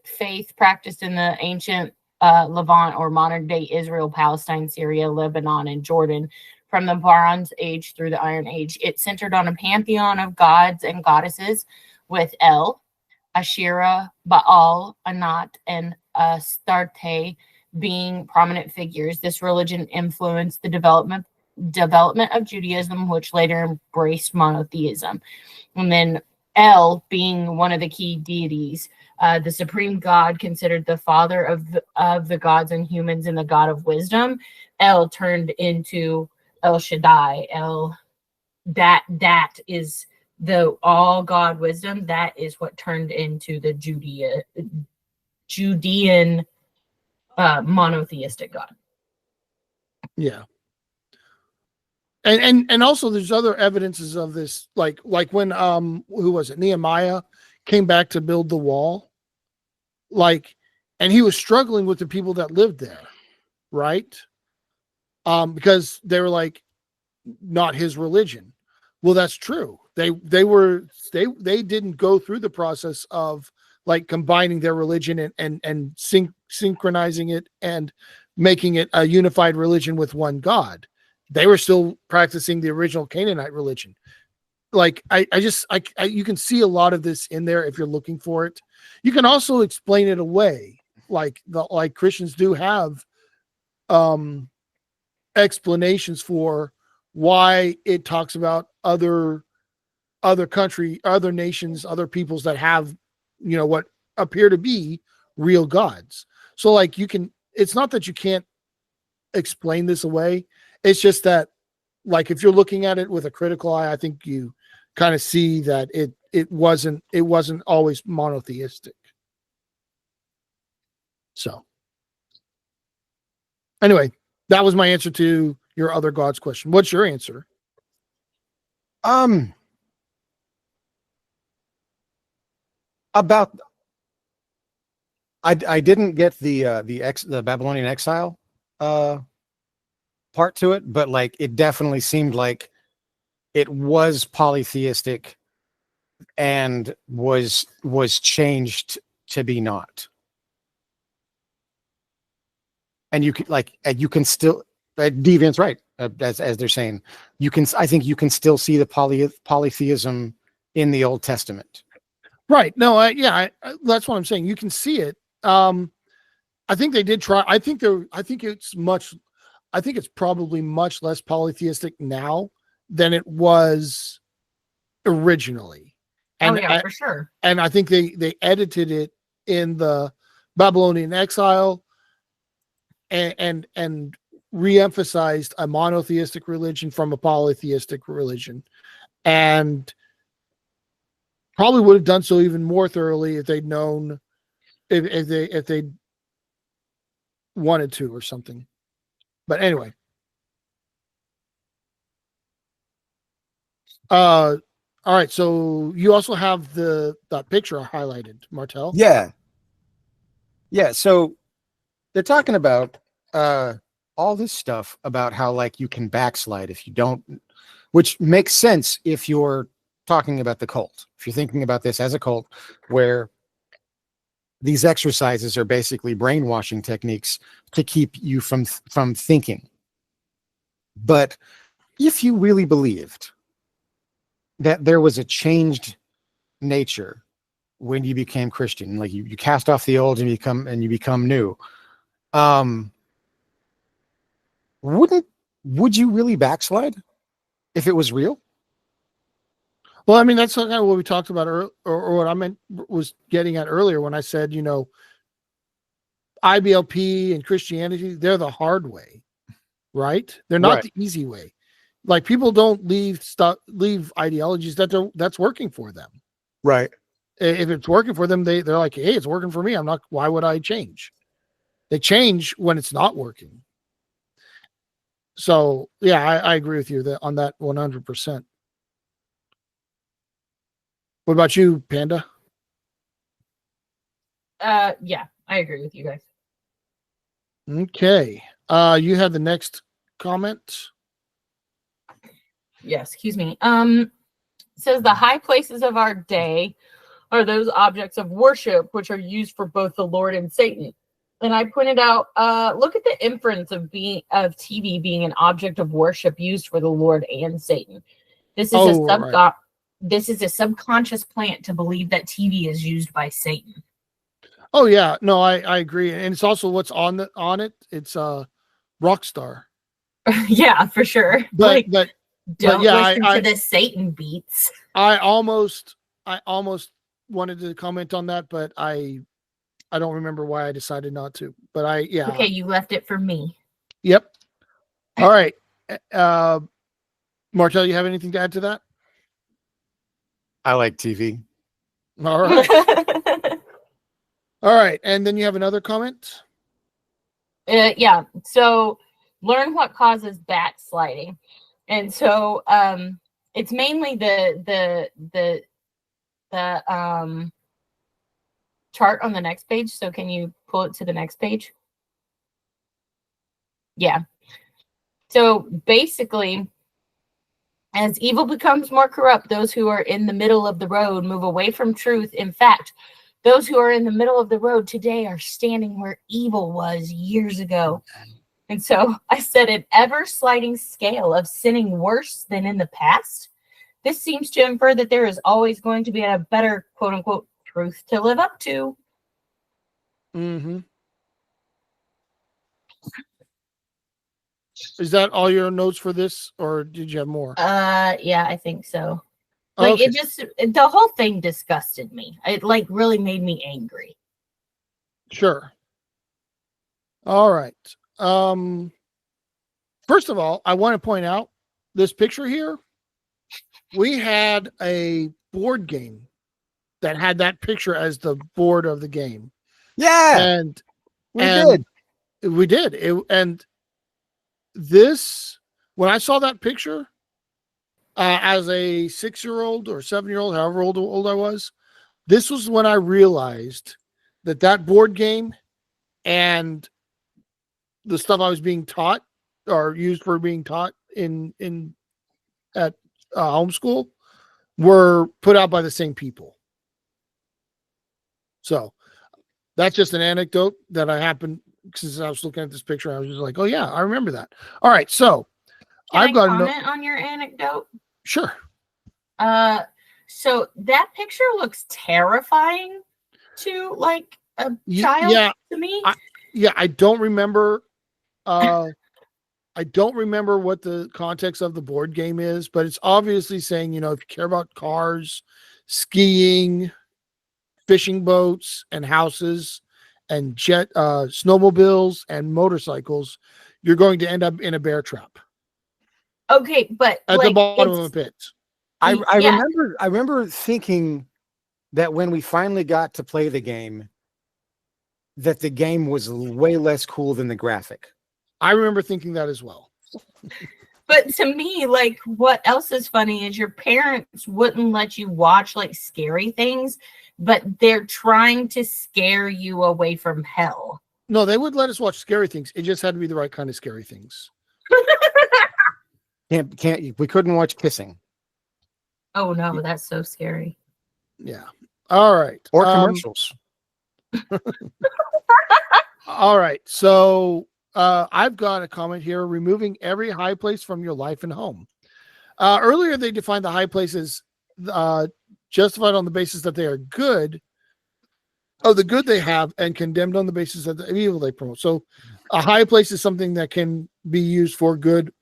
faith practiced in the ancient Levant or modern day Israel, Palestine, Syria, Lebanon, and Jordan from the Bronze Age through the Iron Age. It centered on a pantheon of gods and goddesses with El, Asherah, Baal, Anat, and Astarte being prominent figures. This religion influenced the development of Judaism, which later embraced monotheism. And then El being one of the key deities, the supreme god considered the father of the gods and humans and the god of wisdom. El turned into El Shaddai. That is the all God wisdom. That is what turned into the Judean monotheistic God. Yeah. And also there's other evidences of this, like when who was it, Nehemiah came back to build the wall, like, and he was struggling with the people that lived there, right? Because they were like not his religion. Well, that's true. They didn't go through the process of like combining their religion and synchronizing it and making it a unified religion with one God. They were still practicing the original Canaanite religion. Like you can see a lot of this in there if you're looking for it. You can also explain it away, like Christians do have explanations for why it talks about other nations, other peoples that have what appear to be real gods. So like it's not that you can't explain this away. It's just that, like, if you're looking at it with a critical eye, I think you kind of see that it wasn't always monotheistic. So anyway, that was my answer to your other gods question. What's your answer? About I didn't get the Babylonian exile part to it, but like it definitely seemed like it was polytheistic and was changed to be not. And you can like, and you can still, Deviant's right, as they're saying, you can, I think you can still see the polytheism in the Old Testament. Right. No, that's what I'm saying. You can see it. I think they did try. I think it's probably much less polytheistic now than it was originally. And for sure. And I think they edited it in the Babylonian exile and re-emphasized a monotheistic religion from a polytheistic religion, and probably would have done so even more thoroughly if they'd known, if they wanted to or something. But anyway, all right. So you also have that picture highlighted, Martel. Yeah. So they're talking about all this stuff about how like you can backslide if you don't, which makes sense if you're talking about the cult. If you're thinking about this as a cult, where these exercises are basically brainwashing techniques to keep you from thinking. But if you really believed that there was a changed nature when you became Christian, like you cast off the old and you become new, would you really backslide if it was real? Well, I mean, that's kind of what we talked about, or what I meant was getting at earlier when I said, IBLP and Christianity, they're the hard way, right? They're not the easy way. Like, people don't leave ideologies that's working for them. Right. If it's working for them, they're like, hey, it's working for me. Why would I change? They change when it's not working. So yeah, I agree with you on that 100%. What about you, Panda? Yeah, I agree with you guys. Okay. You have the next comment. Yes, excuse me. It says the high places of our day are those objects of worship which are used for both the Lord and Satan. And I pointed out, look at the inference of TV being an object of worship used for the Lord and Satan. This is This is a subconscious plant to believe that TV is used by Satan. Oh yeah, no, I agree, and it's also what's on it. It's Rockstar. Yeah, for sure. But don't yeah, listen to the Satan beats. I almost wanted to comment on that, but I don't remember why I decided not to. But Okay, you left it for me. Yep. All right. Martel, you have anything to add to that? I like TV. All right. All right. And then you have another comment? Yeah. So learn what causes backsliding. And so it's mainly the chart on the next page. So can you pull it to the next page? Yeah. So basically, as evil becomes more corrupt, those who are in the middle of the road move away from truth. In fact, those who are in the middle of the road today are standing where evil was years ago. And so I said an ever-sliding scale of sinning worse than in the past. This seems to infer that there is always going to be a better, quote-unquote, truth to live up to. Mm-hmm. Is that all your notes for this, or did you have more? Yeah, I think so. Like, okay. The whole thing disgusted me. It like really made me angry. Sure. All right. First of all, I want to point out this picture here. We had a board game that had that picture as the board of the game. Yeah. And we did. And this, when I saw that picture, as a 6-year-old or 7-year-old, however old I was, this was when I realized that board game and the stuff I was being taught are used for being taught in at homeschool were put out by the same people. So that's just an anecdote that I happened since I was looking at this picture. I was just like, oh yeah, I remember that. All right, so Can I've I got comment on your anecdote? sure. So that picture looks terrifying to like a child Yeah, to me. I don't remember. I don't remember what the context of the board game is, but it's obviously saying, if you care about cars, skiing, fishing boats, and houses, and snowmobiles and motorcycles, you're going to end up in a bear trap Okay, but at the bottom of a pit. I Yeah. remember thinking that when we finally got to play the game, that the game was way less cool than the graphic. I remember thinking that as well. But to me, like, what else is funny is your parents wouldn't let you watch like scary things, but they're trying to scare you away from hell. No, they would let us watch scary things. It just had to be the right kind of scary things. We couldn't watch kissing Oh no, that's so scary. Yeah. All right. or commercials. All right. So I've got a comment here: removing every high place from your life and home. Earlier, they defined the high places justified on the basis that they are good, of the good they have, and condemned on the basis of the evil they promote. So a high place is something that can be used for good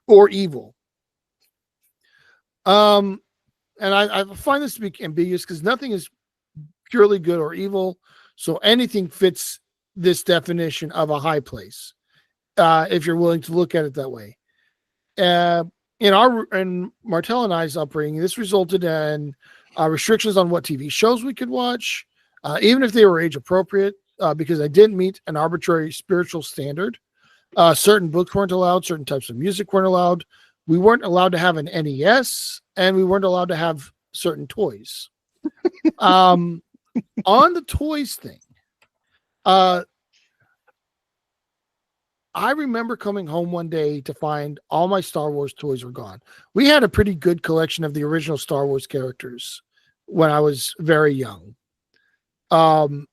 or evil. And I find this to be ambiguous because nothing is purely good or evil. So anything fits this definition of a high place, if you're willing to look at it that way. In Martell and I's upbringing, this resulted in restrictions on what TV shows we could watch, even if they were age appropriate, because I didn't meet an arbitrary spiritual standard. Certain books weren't allowed, certain types of music weren't allowed. We weren't allowed to have an NES, and we weren't allowed to have certain toys. On the toys thing, I remember coming home one day to find all my Star Wars toys were gone. We had a pretty good collection of the original Star Wars characters when I was very young. And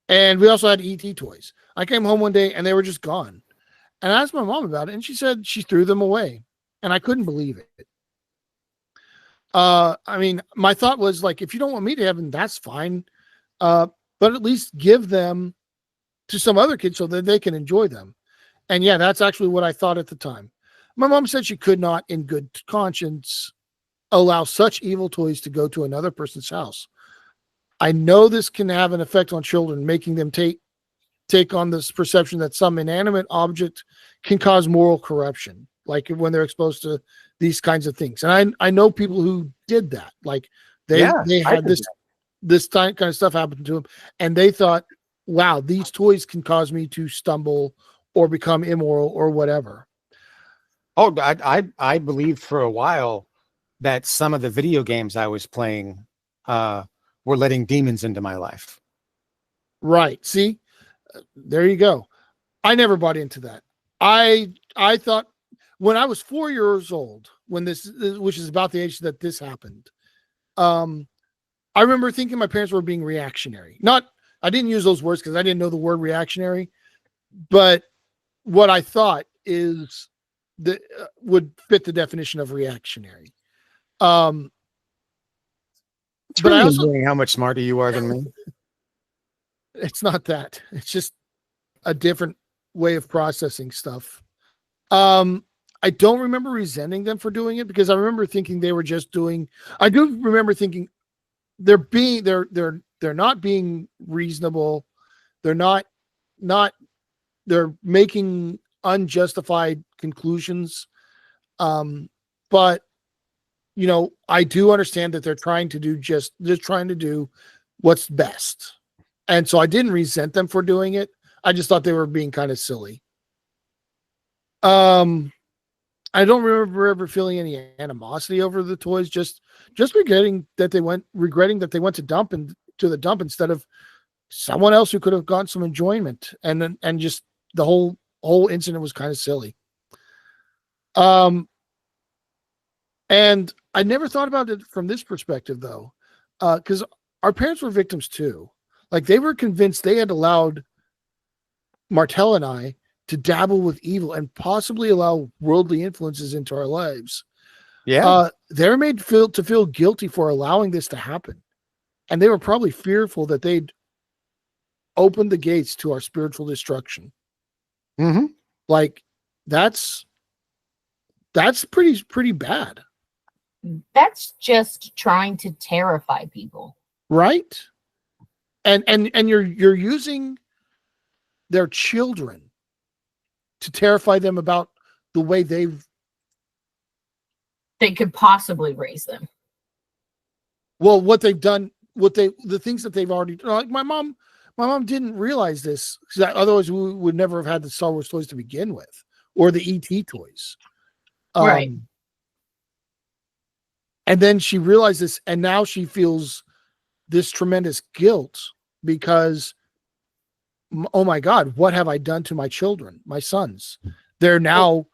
we also had ET toys. I came home one day and they were just gone. And I asked my mom about it, and she said she threw them away. And I couldn't believe it. I mean, my thought was like, if you don't want me to have them, that's fine. But at least give them to some other kids so that they can enjoy them. And yeah, that's actually what I thought at the time. My mom said she could not, in good conscience, allow such evil toys to go to another person's house. I know this can have an effect on children, making them take on this perception that some inanimate object can cause moral corruption, like when they're exposed to these kinds of things. And I know people who did that. Like they had this kind of stuff happen to them, and they thought, wow, these toys can cause me to stumble or become immoral or whatever. Oh, I believed for a while that some of the video games I was playing were letting demons into my life. Right. See, there you go. I never bought into that. I thought when I was 4 years old, when which is about the age that this happened, I remember thinking my parents were being reactionary. I didn't use those words because I didn't know the word reactionary, but what I thought is that would fit the definition of reactionary. It's But really I also, amazing how much smarter you are than me. it's not that. It's just a different way of processing stuff. I don't remember resenting them for doing it because I remember thinking they were just doing. I do remember thinking they're not being reasonable. They're making unjustified conclusions. But I do understand that they're trying to do they're trying to do what's best. And so I didn't resent them for doing it. I just thought they were being kind of silly. I don't remember ever feeling any animosity over the toys, just regretting that they went to the dump instead of someone else who could have gotten some enjoyment, and just the whole whole incident was kind of silly. And I never thought about it from this perspective, though, because our parents were victims too. Like, they were convinced they had allowed Martell and I to dabble with evil and possibly allow worldly influences into our lives. Yeah. They're made to feel guilty for allowing this to happen. And they were probably fearful that they'd open the gates to our spiritual destruction. Mm-hmm. Like, that's pretty bad. That's just trying to terrify people. Right? And you're using their children to terrify them about the way they could possibly raise them. Well, what they've done, the things that they've already, like my mom didn't realize this, because otherwise we would never have had the Star Wars toys to begin with, or the ET toys. Right. And then she realized this, and now she feels this tremendous guilt because, oh my God, what have I done to my children, my sons? They're now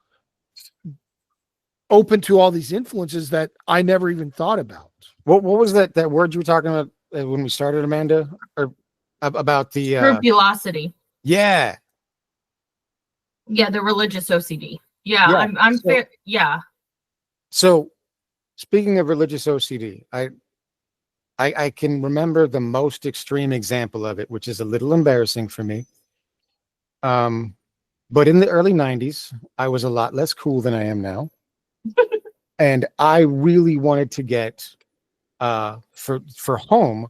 open to all these influences that I never even thought about. What was that word you were talking about when we started, Amanda? Or about the Scrupulosity. Yeah. Yeah, the religious OCD. Yeah. I'm fair. Yeah. So, speaking of religious OCD, I can remember the most extreme example of it, which is a little embarrassing for me. But in the early 90s, I was a lot less cool than I am now. And I really wanted to get for home,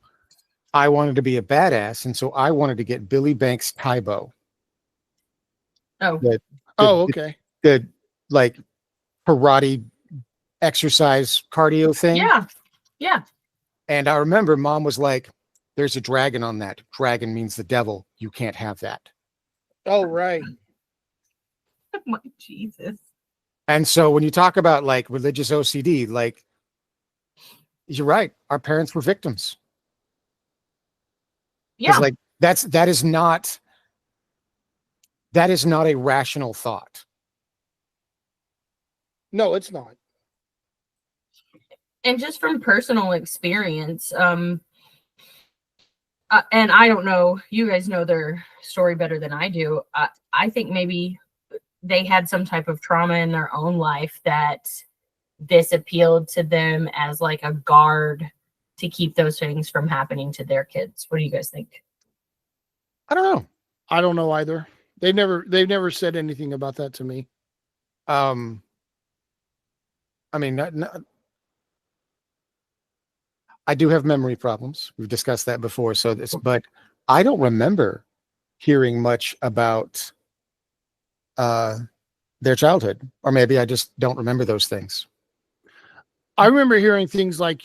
I wanted to be a badass, and so I wanted to get Billy Banks' Tybo. Oh. Okay. The like karate exercise cardio thing. Yeah. Yeah. And I remember Mom was like, "There's a dragon on that. Dragon means the devil. You can't have that." Oh, right. Oh my Jesus. And so when you talk about like religious OCD, like, you're right. Our parents were victims. Yeah. Like that is not a rational thought. No, it's not. And just from personal experience, and I don't know, you guys know their story better than I do. I think maybe they had some type of trauma in their own life that this appealed to them as like a guard to keep those things from happening to their kids. What do you guys think? I don't know. I don't know either. They've never said anything about that to me. I mean, I do have memory problems. We've discussed that before. But I don't remember hearing much about their childhood, or maybe I just don't remember those things. I remember hearing things like,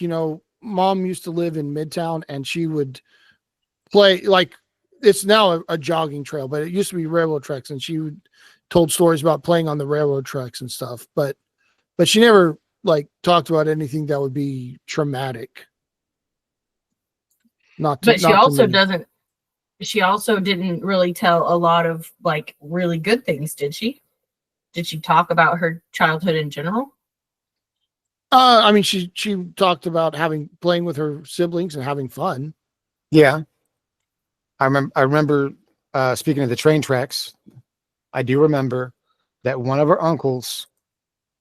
Mom used to live in Midtown, and she would play, like, it's now a jogging trail, but it used to be railroad tracks, and she told stories about playing on the railroad tracks and stuff. But she never like talked about anything that would be traumatic. But she also doesn't. She also didn't really tell a lot of like really good things, did she? Did she talk about her childhood in general? I mean, she talked about playing with her siblings and having fun. Yeah, I remember. Speaking of the train tracks, I do remember that one of her uncles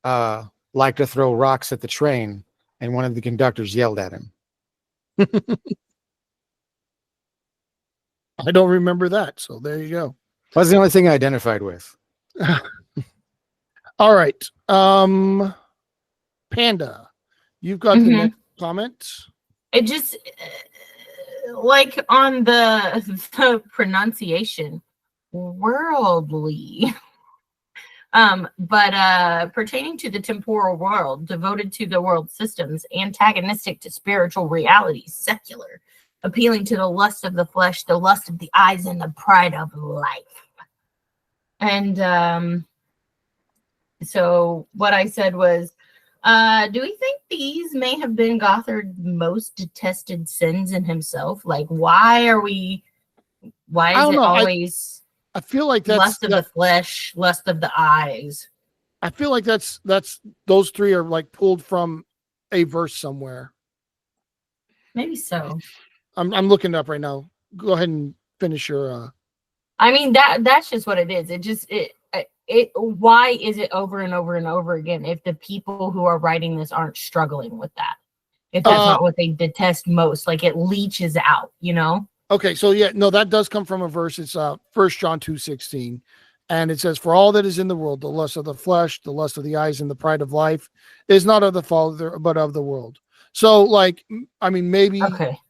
liked to throw rocks at the train, and one of the conductors yelled at him. I don't remember that, so there you go. That's the only thing I identified with. All right. Panda, you've got the next comment. It just like on the pronunciation, worldly. But pertaining to the temporal world, devoted to the world systems, antagonistic to spiritual realities, secular, appealing to the lust of the flesh, the lust of the eyes, and the pride of life. And so what I said was, do we think these may have been Gothard's most detested sins in himself? Like, why is it always I feel like that's lust of the flesh, lust of the eyes. I feel like that's those three are like pulled from a verse somewhere. Maybe so. I'm looking it up right now. Go ahead and finish your I mean, that's just what it is. It why is it over and over and over again if the people who are writing this aren't struggling with that? If that's not what they detest most, like it leaches out, you know? Okay, so yeah, no, that does come from a verse. It's 1 John 2:16. And it says, "For all that is in the world, the lust of the flesh, the lust of the eyes, and the pride of life, is not of the Father, but of the world." So, like, I mean, maybe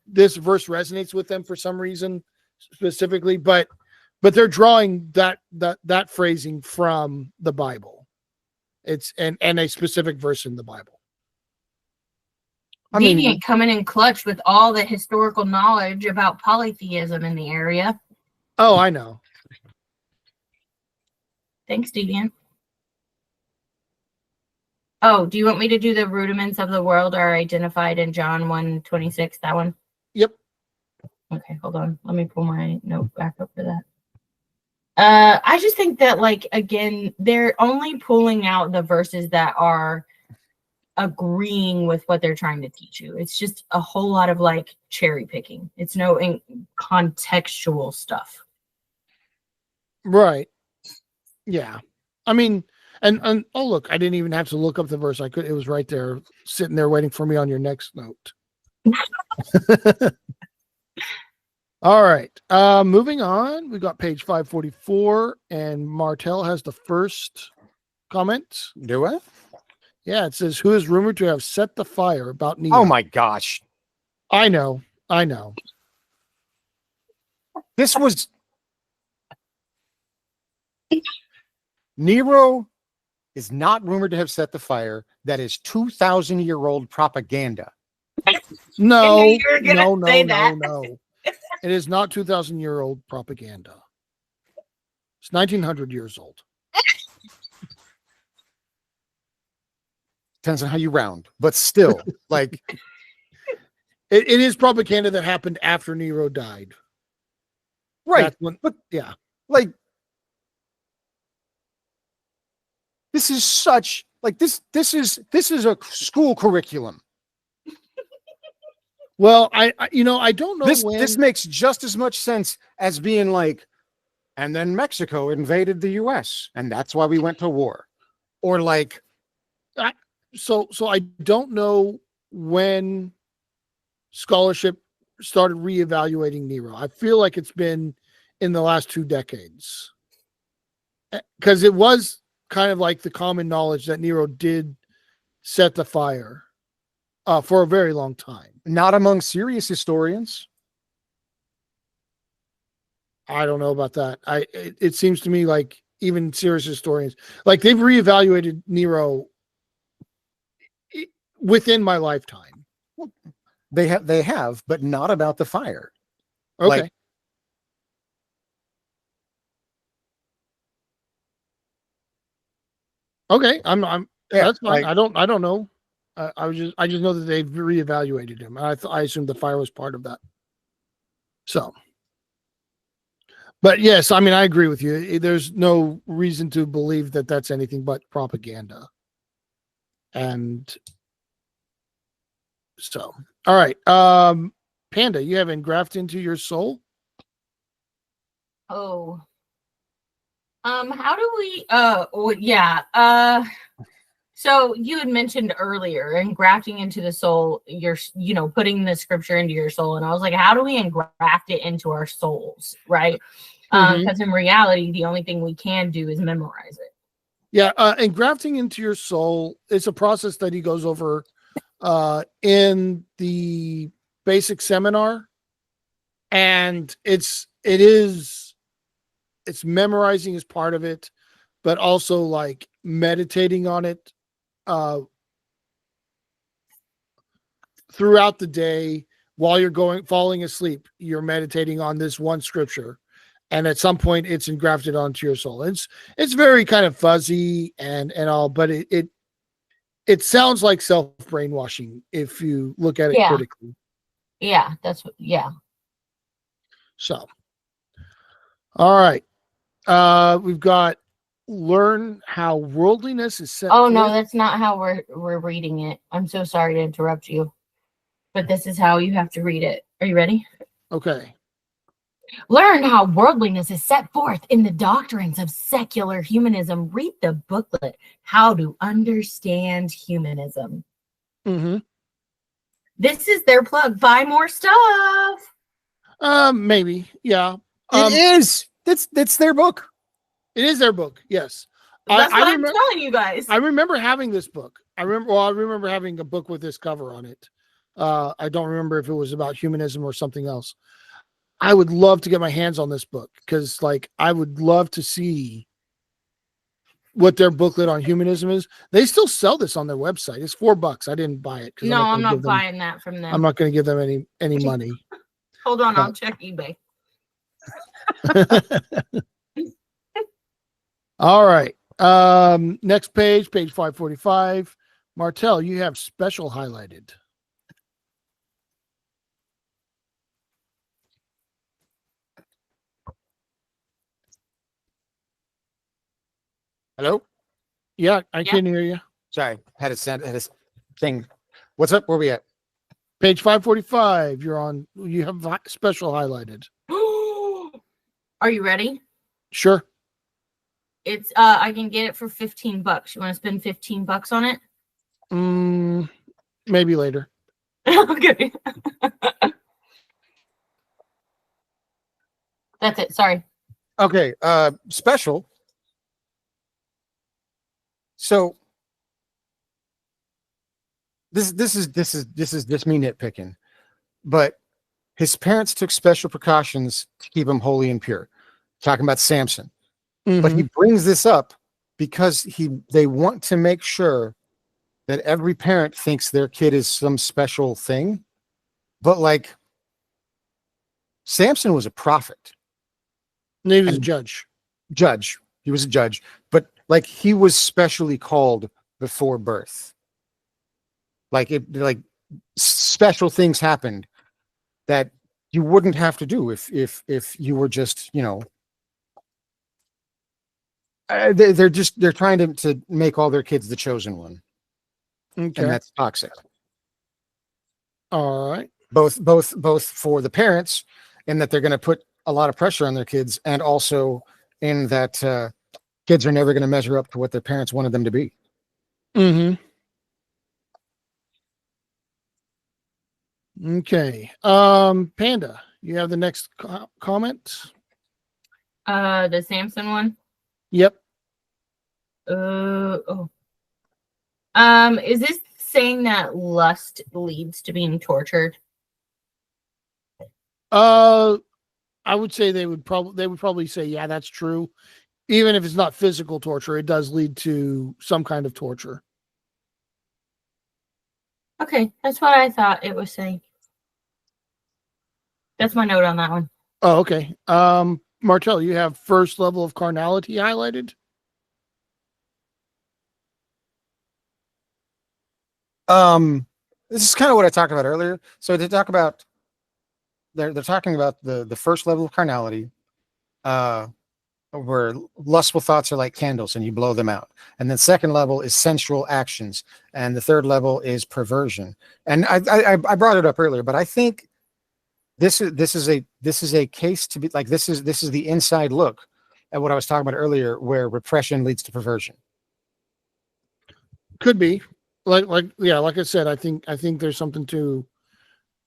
this verse resonates with them for some reason specifically, but they're drawing that phrasing from the Bible. It's and a specific verse in the Bible. I mean, coming in clutch with all the historical knowledge about polytheism in the area. Oh, I know. Thanks, Devian. Oh, do you want me to do the rudiments of the world are identified in John 1:26? That one? Yep. Okay, hold on. Let me pull my note back up for that. I just think that, like, again, they're only pulling out the verses that are agreeing with what they're trying to teach you. It's just a whole lot of like cherry picking. It's no contextual stuff. Right. Yeah. I mean, and oh look, I didn't even have to look up the verse. It was right there, sitting there waiting for me on your next note. All right. Moving on. We got page 544, and Martel has the first comment. Do I? Yeah, it says, "Who is rumored to have set the fire about Nero?" Oh my gosh. I know. This was Nero is not rumored to have set the fire. That is 2,000-year-old propaganda. No. That. It is not 2,000-year-old propaganda. It's 1,900 years old. Depends on how you round, but still, like it is propaganda that happened after Nero died. Right. But yeah, like this is such like this is a school curriculum. Well, I don't know this makes just as much sense as being like, and then Mexico invaded the US and that's why we went to war. Or like so I don't know when scholarship started reevaluating Nero. I feel like it's been in the last 2 decades. Because it was kind of like the common knowledge that Nero did set the fire for a very long time. Not among serious historians. I don't know about that. It seems to me like even serious historians, like they've reevaluated Nero within my lifetime. They have, but not about the fire. Okay. Okay, I'm yeah, that's fine. Like, I don't know. I just know that they've reevaluated him. I assumed the fire was part of that. So, but yes, I mean I agree with you. There's no reason to believe that that's anything but propaganda. And so, all right, Panda, you have engrafted into your soul. Oh. How do we so you had mentioned earlier engrafting into the soul, putting the scripture into your soul, and I was like, how do we engraft it into our souls, right? Because in reality, the only thing we can do is memorize it. Yeah, engrafting into your soul is a process that he goes over in the basic seminar, and it's memorizing is part of it, but also like meditating on it throughout the day while you're falling asleep. You're meditating on this one scripture, and at some point it's engrafted onto your soul. It's very kind of fuzzy and all, but it sounds like self-brainwashing if you look at it critically. Yeah, So, all right. We've got learn how worldliness is set. Oh no, forth. that's not how we're reading it. I'm so sorry to interrupt you, but this is how you have to read it. Are you ready? Okay. Learn how worldliness is set forth in the doctrines of secular humanism. Read the booklet, How to Understand Humanism. Mm-hmm. This is their plug. Buy more stuff. Maybe. Yeah. It is. That's their book. It is their book. Yes. That's what I'm remember. telling you guys. I remember having this book. I remember having a book with this cover on it. I don't remember if it was about humanism or something else. I would love to get my hands on this book because, like, I would love to see what their booklet on humanism is. They still sell this on their website. It's $4. I didn't buy it because No, I'm not buying that from them. I'm not going to give them any money. Hold on, I'll check eBay. All right. Next page 545. Martell, you have special highlighted. Hello? Yeah, I can hear you. Sorry, had a thing. What's up? Where we at? Page 545. You have special highlighted. Are you ready? Sure. It's I can get it for $15. You want to spend $15 on it? Maybe later. Okay. That's it. Sorry. Okay, special. So this is just me nitpicking, but his parents took special precautions to keep him holy and pure. Talking about Samson, but he brings this up because they want to make sure that every parent thinks their kid is some special thing. But like Samson was a prophet. He was a judge. He was a judge, but like he was specially called before birth. Like special things happened that you wouldn't have to do if you were just, they're trying to make all their kids the chosen one. Okay. And that's toxic. All right. Both for the parents in that they're going to put a lot of pressure on their kids, and also in that kids are never going to measure up to what their parents wanted them to be. Okay. Panda, you have the next comment? The Samson one? Yep. Is this saying that lust leads to being tortured? I would say they would probably say, yeah, that's true. Even if it's not physical torture, it does lead to some kind of torture. Okay, that's what I thought it was saying. That's my note on that one. Oh, okay. Martell, you have first level of carnality highlighted? This is kind of what I talked about earlier. So they talk about they're talking about the first level of carnality, where lustful thoughts are like candles and you blow them out. And then second level is sensual actions, and the third level is perversion. And I brought it up earlier, but I think this is a case to be like this is the inside look at what I was talking about earlier, where repression leads to perversion. Could be. Like I said, I think there's something to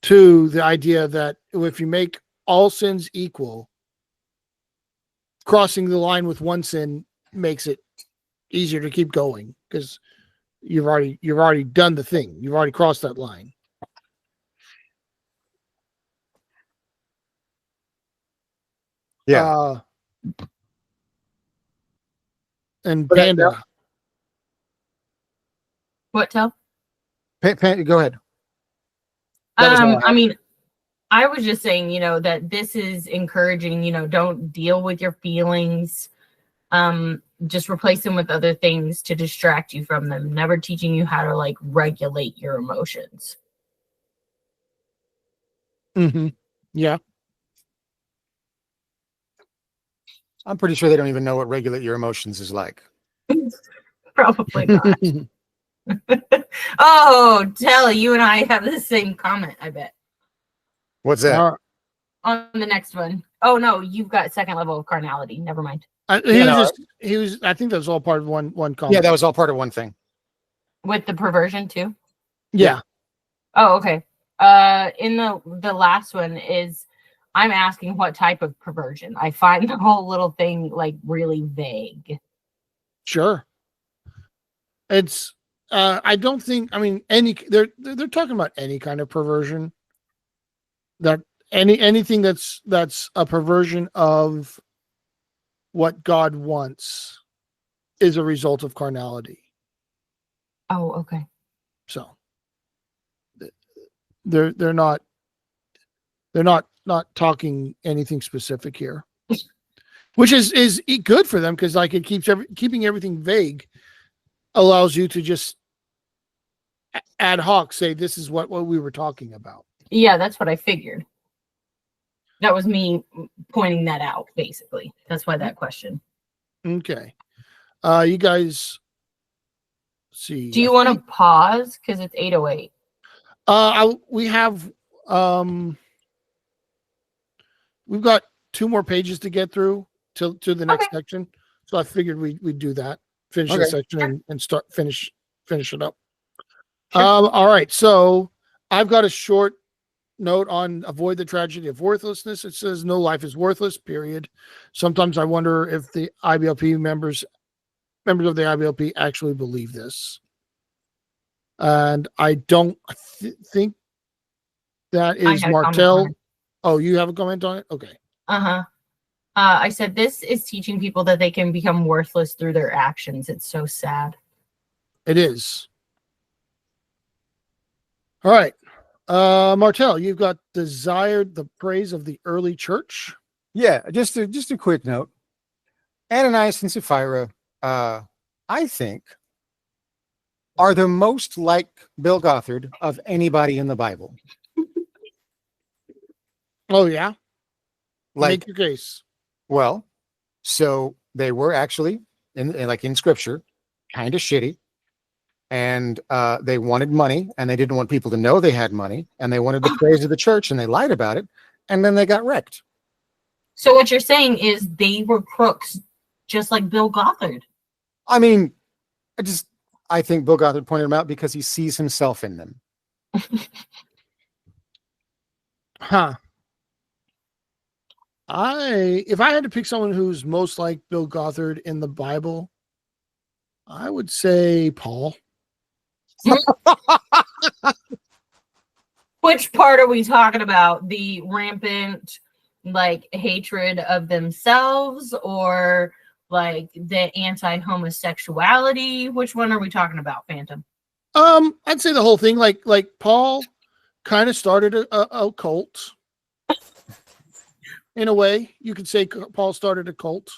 the idea that if you make all sins equal, crossing the line with one sin makes it easier to keep going because you've already done the thing. You've already crossed that line. Yeah. And Panda. What, Tell? Go ahead. I mean, I was just saying, that this is encouraging, don't deal with your feelings. Just replace them with other things to distract you from them. Never teaching you how to like regulate your emotions. Yeah. I'm pretty sure they don't even know what regulate your emotions is like. Probably not. Oh, Tell, you and I have the same comment, I bet. What's that? On the next one. Oh no, you've got second level of carnality. Never mind. I think that was all part of one comment. Yeah, that was all part of one thing. With the perversion too? Yeah. Oh, okay. In the last one is I'm asking what type of perversion. I find the whole little thing like really vague. Sure. It's I don't think, I mean, they're talking about any kind of perversion, that anything that's a perversion of what God wants is a result of carnality. Oh, okay. So they're not talking anything specific here, which is good for them, because like it keeps keeping everything vague allows you to just ad hoc say this is what we were talking about. Yeah, that's what I figured. That was me pointing that out, basically. That's why that question. Okay. You guys see. Do you want to pause? Because it's 8:08. We have we've got 2 more pages to get through to the next section. So I figured we'd do that. Finish the section and finish it up. Sure. All right. So I've got a short note on avoid the tragedy of worthlessness. It says no life is worthless, period. Sometimes I wonder if the IBLP members of the IBLP actually believe this. And I don't think that is Martell. Oh, you have a comment on it? Okay. I said this is teaching people that they can become worthless through their actions. It's so sad. It is. All right. Martell, you've got desired the praise of the early church. Yeah, just a quick note. Ananias and Sapphira, I think, are the most like Bill Gothard of anybody in the Bible. Oh yeah, like make your case. Well, so they were actually in scripture, kind of shitty. And they wanted money, and they didn't want people to know they had money, and they wanted the praise of the church, and they lied about it, and then they got wrecked. So what you're saying is they were crooks, just like Bill Gothard. I mean, I think Bill Gothard pointed them out because he sees himself in them. Huh. If I had to pick someone who's most like Bill Gothard in the Bible, I would say Paul. Which part are we talking about? The rampant like hatred of themselves, or like the anti-homosexuality? Which one are we talking about, Phantom? I'd say the whole thing. Like Paul kind of started a cult. In a way, you could say Paul started a cult.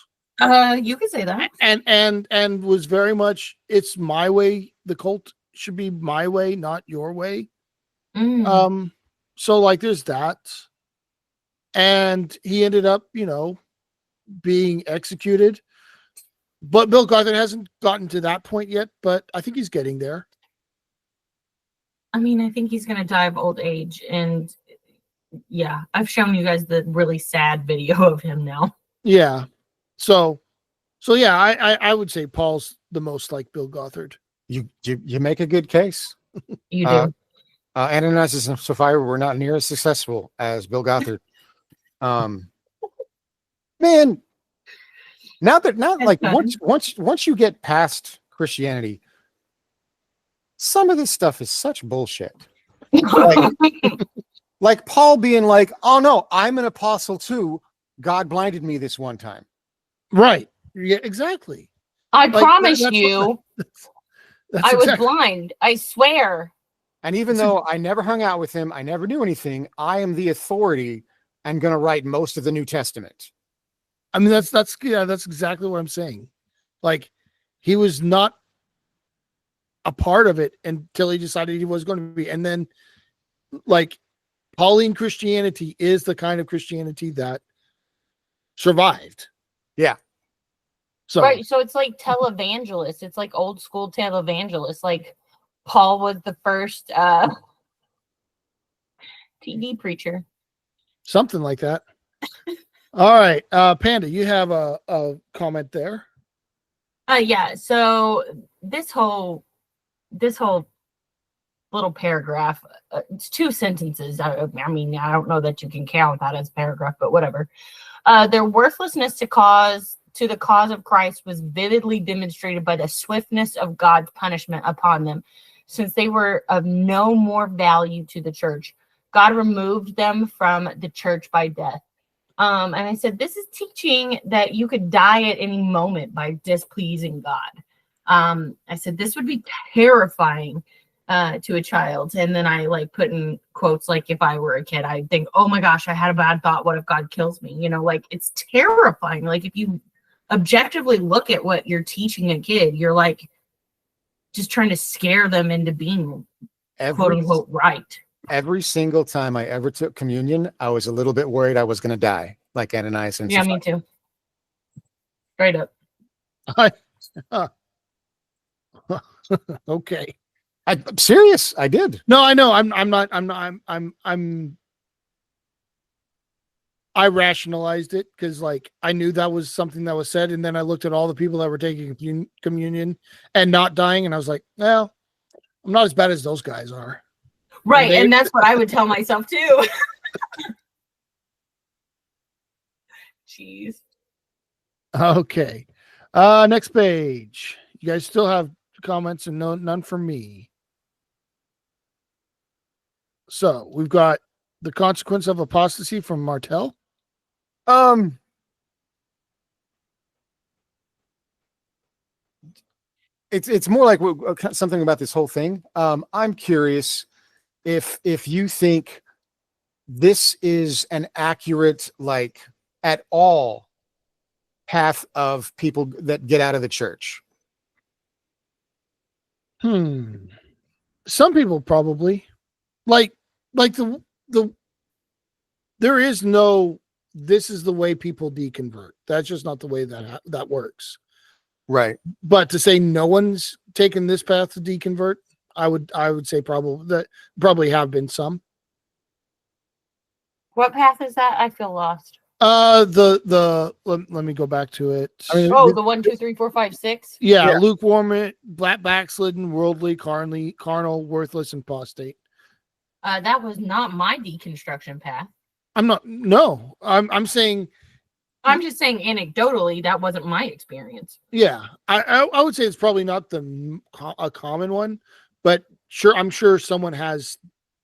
You could say that. And was very much, it's my way. The cult should be my way, not your way. So like there's that. And he ended up, being executed. But Bill Gothard hasn't gotten to that point yet, but I think he's getting there. I mean, I think he's going to die of old age. And yeah, I've shown you guys the really sad video of him now. Yeah. So yeah, I would say Paul's the most like Bill Gothard. You make a good case. You do. Ananias and Sapphira were not near as successful as Bill Gothard. Man, now like once you get past Christianity, some of this stuff is such bullshit. Like Paul being like, "Oh no, I'm an apostle too. God blinded me this one time." Right. Yeah, exactly. I promise you, I was blind. I swear. And even though I never hung out with him, I never knew anything, I am the authority and going to write most of the New Testament. I mean, that's exactly what I'm saying. Like, he was not a part of it until he decided he was going to be. And then, like, Pauline Christianity is the kind of Christianity that survived. So Right. So it's like televangelists. It's like old school televangelists. Like Paul was the first TV preacher. something like that. All right, Panda, you have a comment there. Yeah. So this whole little paragraph, it's 2 sentences. I mean, I don't know that you can count that as a paragraph, but whatever. Their worthlessness to the cause of Christ was vividly demonstrated by the swiftness of God's punishment upon them, since they were of no more value to the church. God removed them from the church by death. And I said, this is teaching that you could die at any moment by displeasing God. I said, this would be terrifying to a child. And then I like put in quotes, like, if I were a kid, I'd think, oh my gosh, I had a bad thought. What if God kills me? You know, like, it's terrifying. Like, if you objectively look at what you're teaching a kid, you're like just trying to scare them into being quote unquote right. Every single time I ever took communion, I was a little bit worried I was going to die, like Ananias and Yeah, Sapphira. me too. Straight up. Okay. I'm serious. I did. No, I know. I rationalized it because, like, I knew that was something that was said, and then I looked at all the people that were taking communion and not dying, and I was like, well, I'm not as bad as those guys are. Right, and that's what I would tell myself too. Jeez. Okay. Next page. You guys still have comments and none from me. So we've got the consequence of apostasy from Martel. It's more like something about this whole thing. I'm curious if you think this is an accurate, like, at all path of people that get out of the church. Some people probably like the there is no, this is the way people deconvert. That's just not the way that works. Right. But to say no one's taken this path to deconvert, I would say probably have been some. What path is that? I feel lost. Let me go back to it. I mean, The 1, 2, 3, 4, 5, 6. Yeah. Lukewarm, backslidden, worldly, carnal, worthless, and apostate. That was not my deconstruction path. I'm saying. I'm just saying anecdotally, that wasn't my experience. Yeah, I would say it's probably not a common one, but I'm sure someone has.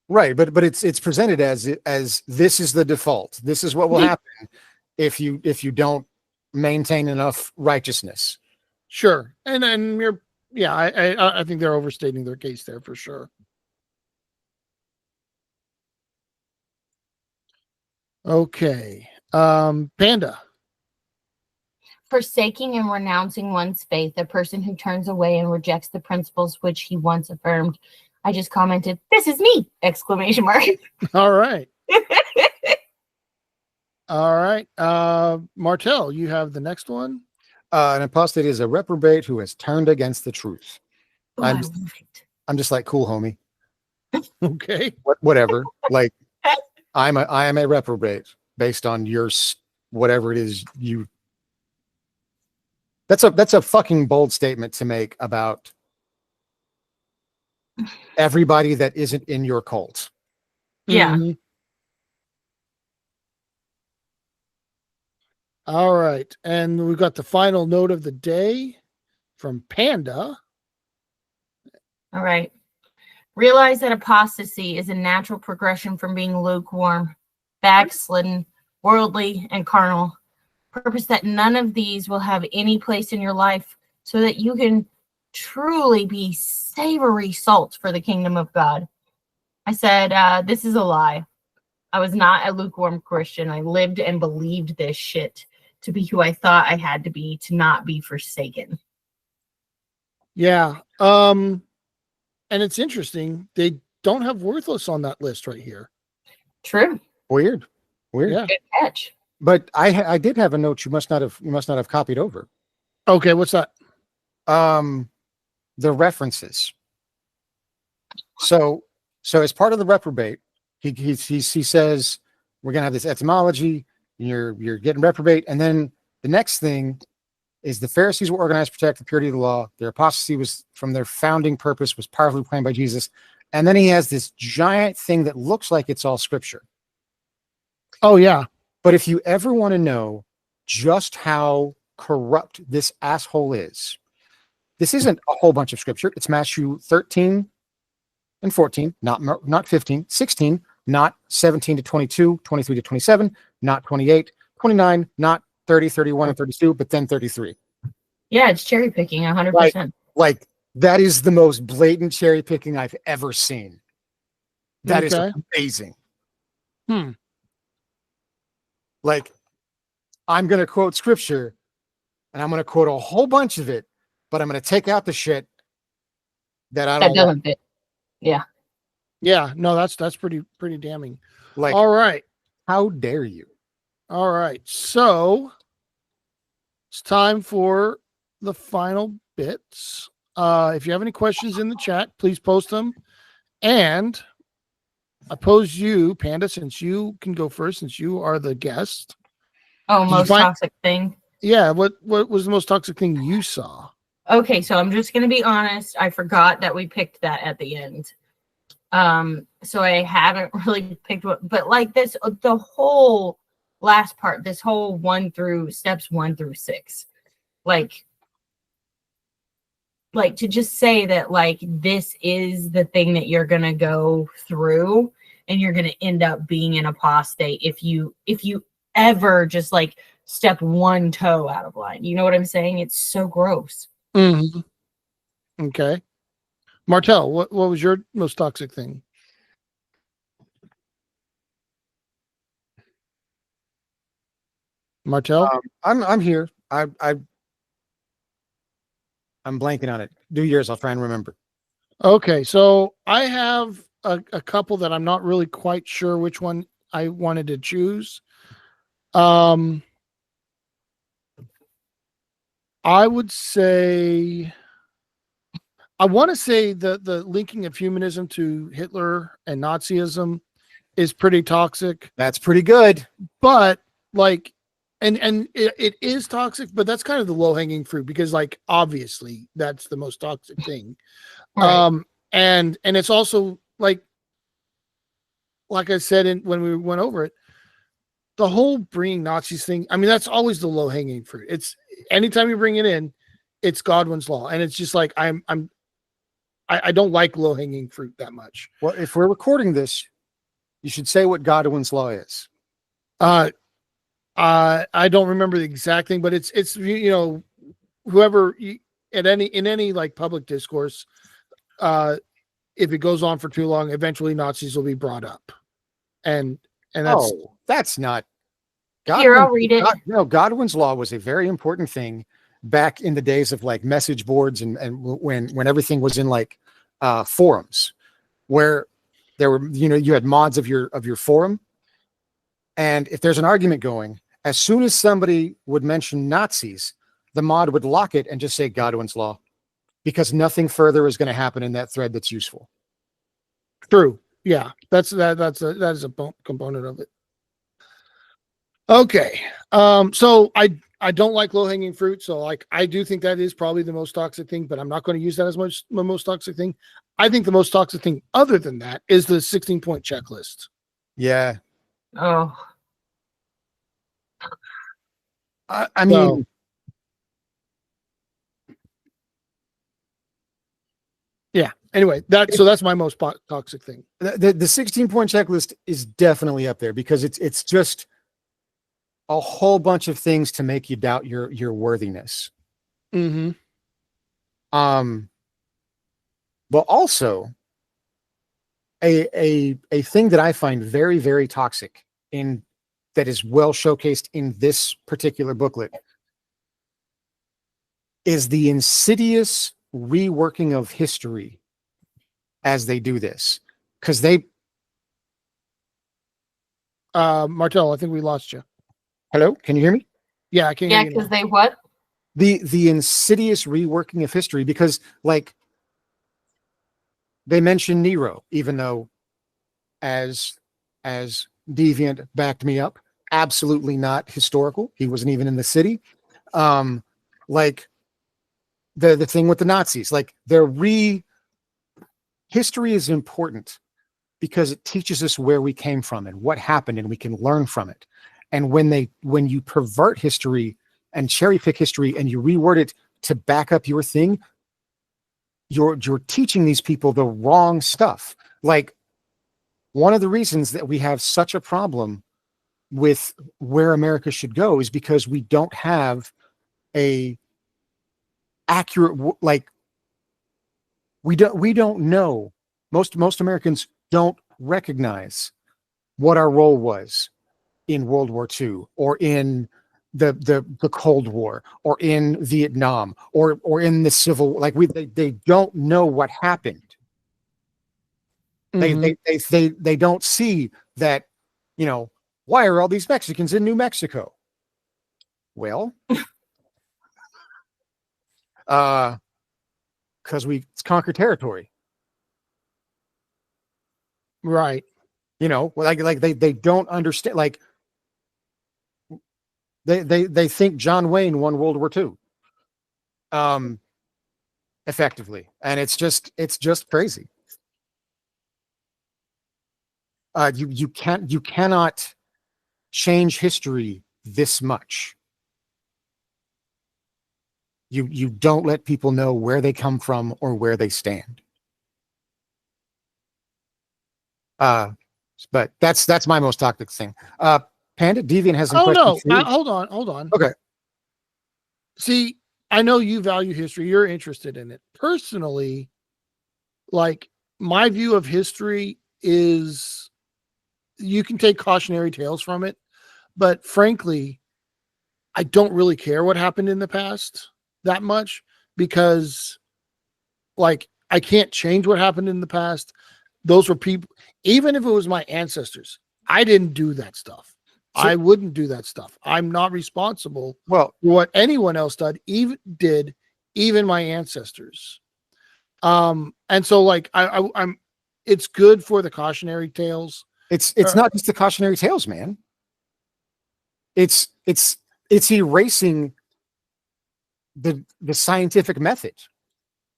Right, but it's presented as this is the default. This is what will happen if you don't maintain enough righteousness. Sure, and I think they're overstating their case there for sure. Okay, Panda. Forsaking and renouncing one's faith, a person who turns away and rejects the principles which he once affirmed. I just commented, "This is me!" Exclamation mark. All right. All right. Martel, you have the next one. An apostate is a reprobate who has turned against the truth. Ooh, I'm just like, cool, homie. Okay. Whatever. Like, I am a reprobate based on your whatever it is you. That's a fucking bold statement to make about everybody that isn't in your cult. Yeah. Mm-hmm. All right. And we've got the final note of the day from Panda. All right. Realize that apostasy is a natural progression from being lukewarm, backslidden, worldly, and carnal. Purpose that none of these will have any place in your life, so that you can truly be savory salt for the kingdom of God. I said, this is a lie. I was not a lukewarm Christian. I lived and believed this shit to be who I thought I had to be, to not be forsaken. Yeah. And it's interesting. They don't have worthless on that list right here. True. Weird. Yeah. Good catch. But I did have a note you must not have copied over. Okay, what's that? The references. So as part of the reprobate, he says we're gonna have this etymology. You're getting reprobate, and then the next thing is the Pharisees were organized to protect the purity of the law. Their apostasy was from their founding purpose was powerfully proclaimed by Jesus. And then he has this giant thing that looks like it's all scripture. Oh yeah. But if you ever want to know just how corrupt this asshole is, this isn't a whole bunch of scripture. It's Matthew 13 and 14, not 15, 16, not 17 to 22, 23 to 27, not 28, 29, not 30, 31, and 32, but then 33. Yeah, it's cherry picking 100%. Like that is the most blatant cherry picking I've ever seen. That is amazing. Like, I'm going to quote scripture and I'm going to quote a whole bunch of it, but I'm going to take out the shit that I don't doesn't fit. Yeah. Yeah. No, that's pretty damning. Like, all right. How dare you? All right. So it's time for the final bits. If you have any questions in the chat, please post them. And I pose you, Panda, since you can go first, since you are the guest. Oh, most toxic thing. Yeah. What was the most toxic thing you saw? Okay, so I'm just gonna be honest. I forgot that we picked that at the end. So I haven't really picked what, but like this, the whole last part, this whole steps 1 through 6, like to just say that like this is the thing that you're gonna go through and you're gonna end up being an apostate if you ever just like step one toe out of line. You know what I'm saying? It's so gross. Mm-hmm. Okay. Martel, what was your most toxic thing? Martel? I'm here. I'm blanking on it. Do yours. I'll try and remember. Okay, so I have a couple that I'm not really quite sure which one I wanted to choose. I would say I want to say the linking of humanism to Hitler and Nazism is pretty toxic. That's pretty good. But like and it is toxic, but that's kind of the low-hanging fruit because like obviously that's the most toxic thing. Right. And it's also like I said when we went over it, the whole bringing Nazis thing, I mean, that's always the low-hanging fruit. It's anytime you bring it in, it's Godwin's law. And it's just like I don't like low-hanging fruit that much. Well, if we're recording this, you should say what Godwin's law is. I don't remember the exact thing, but it's you know, whoever in any like public discourse, if it goes on for too long, eventually Nazis will be brought up. And that's that's not here, I'll read it. Godwin's law was a very important thing back in the days of like message boards and when everything was in like forums where there were, you know, you had mods of your forum. And if there's an argument going, as soon as somebody would mention Nazis, the mod would lock it and just say Godwin's law, because nothing further is going to happen in that thread that's useful. True. Yeah, that is a component of it. Okay. So I don't like low-hanging fruit. So like I do think that is probably the most toxic thing, but I'm not going to use that as much the most toxic thing. I think the most toxic thing other than that is the 16-point checklist. Yeah. Oh. I mean, yeah. Anyway, that's my most toxic thing. The 16-point checklist is definitely up there because it's just a whole bunch of things to make you doubt your worthiness. Mm-hmm. But also a thing that I find very, very toxic that is well showcased in this particular booklet is the insidious reworking of history as they do this. Because Martel, I think we lost you. Hello, can you hear me? Yeah, I can hear Yeah, you because now. they what? The insidious reworking of history, because like they mention Nero, even though as Deviant backed me up, absolutely not historical. He wasn't even in the city. Like the thing with the Nazis, like history is important because it teaches us where we came from and what happened, and we can learn from it. And when you pervert history and cherry pick history and you reword it to back up your thing, you're teaching these people the wrong stuff. Like, one of the reasons that we have such a problem with where America should go is because we don't have a accurate, like, we don't know, most Americans don't recognize what our role was in World War II, or in the Cold War, or in Vietnam, or in the Civil. Like, they don't know what happened. They, Mhm. they don't see that, why are all these Mexicans in New Mexico? Well, because we conquer territory. Right. Like they don't understand. Like, they think John Wayne won World War II, effectively, and it's just crazy. You cannot change history this much. You don't let people know where they come from or where they stand. Uh, but that's my most toxic thing. Panda Deviant has some Oh questions no. for you. Hold on. Okay. See, I know you value history. You're interested in it. Personally, like, my view of history is you can take cautionary tales from it, but frankly, I don't really care what happened in the past that much, because, like, I can't change what happened in the past. Those were people, even if it was my ancestors, I didn't do that stuff. So, I wouldn't do that stuff. I'm not responsible well, for what anyone else did, even my ancestors. And so, like, I'm it's good for the cautionary tales. it's not just the cautionary tales, man. It's erasing the scientific method.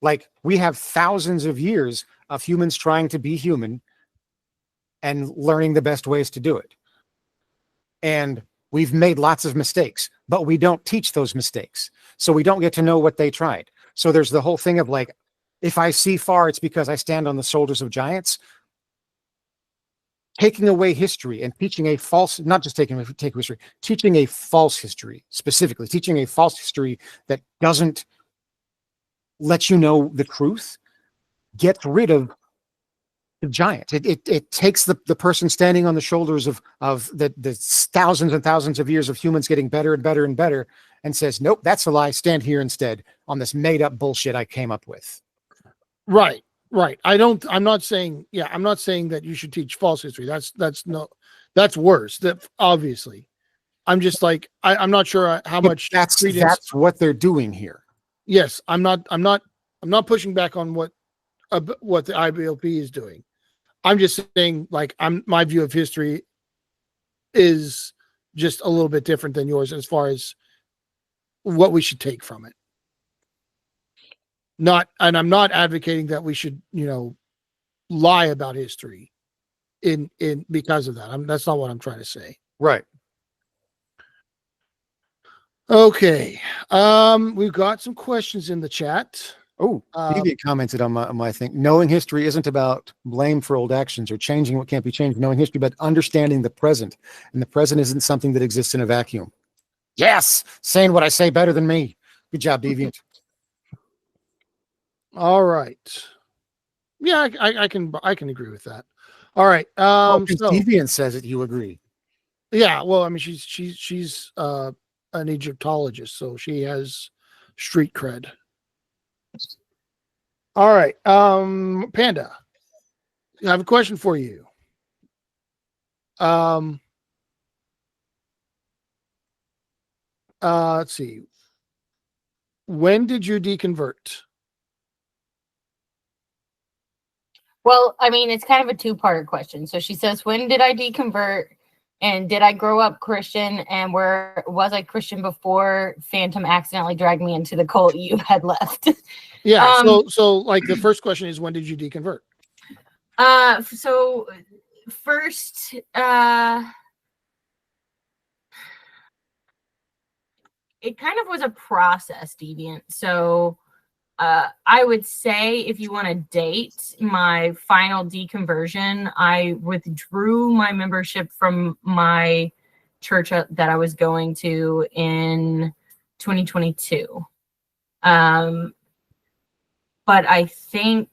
Like, we have thousands of years of humans trying to be human and learning the best ways to do it. And we've made lots of mistakes, but we don't teach those mistakes. So we don't get to know what they tried. So there's the whole thing of, like, if I see far, it's because I stand on the shoulders of giants. Taking away history and teaching a false, not just taking history, teaching a false history, specifically teaching a false history that doesn't let you know the truth, gets rid of the giant. It takes the person standing on the shoulders of the thousands and thousands of years of humans getting better and better and better, and says, nope, that's a lie. Stand here instead on this made up bullshit I came up with. Right, right. I'm not saying, yeah, I'm not saying that you should teach false history. That's worse. That, obviously. I'm just like, I'm not sure how But much that's credence. what they're doing here. Yes, I'm not pushing back on what the IBLP is doing. I'm just saying, like, my view of history is just a little bit different than yours as far as what we should take from it. And I'm not advocating that we should, lie about history in because of that. That's not what I'm trying to say. Right. Okay. We've got some questions in the chat. Oh, Deviant commented on my thing. Knowing history isn't about blame for old actions or changing what can't be changed. Knowing history, but understanding the present. And the present isn't something that exists in a vacuum. Yes, saying what I say better than me. Good job, Deviant. All right. Yeah, I can agree with that. All right. Because So Deviant says it, you agree. yeah, well, I mean, she's an Egyptologist, so she has street cred. All right. Panda, I have a question for you. let's see. When did you deconvert? Well, I mean, it's kind of a two-part question. So she says, when did I deconvert? And did I grow up Christian? And where was I Christian before Phantom accidentally dragged me into the cult you had left? Yeah. So like the first question is, when did you deconvert? So first, it kind of was a process, Deviant. So I would say if you want to date my final deconversion, I withdrew my membership from my church that I was going to in 2022. But I think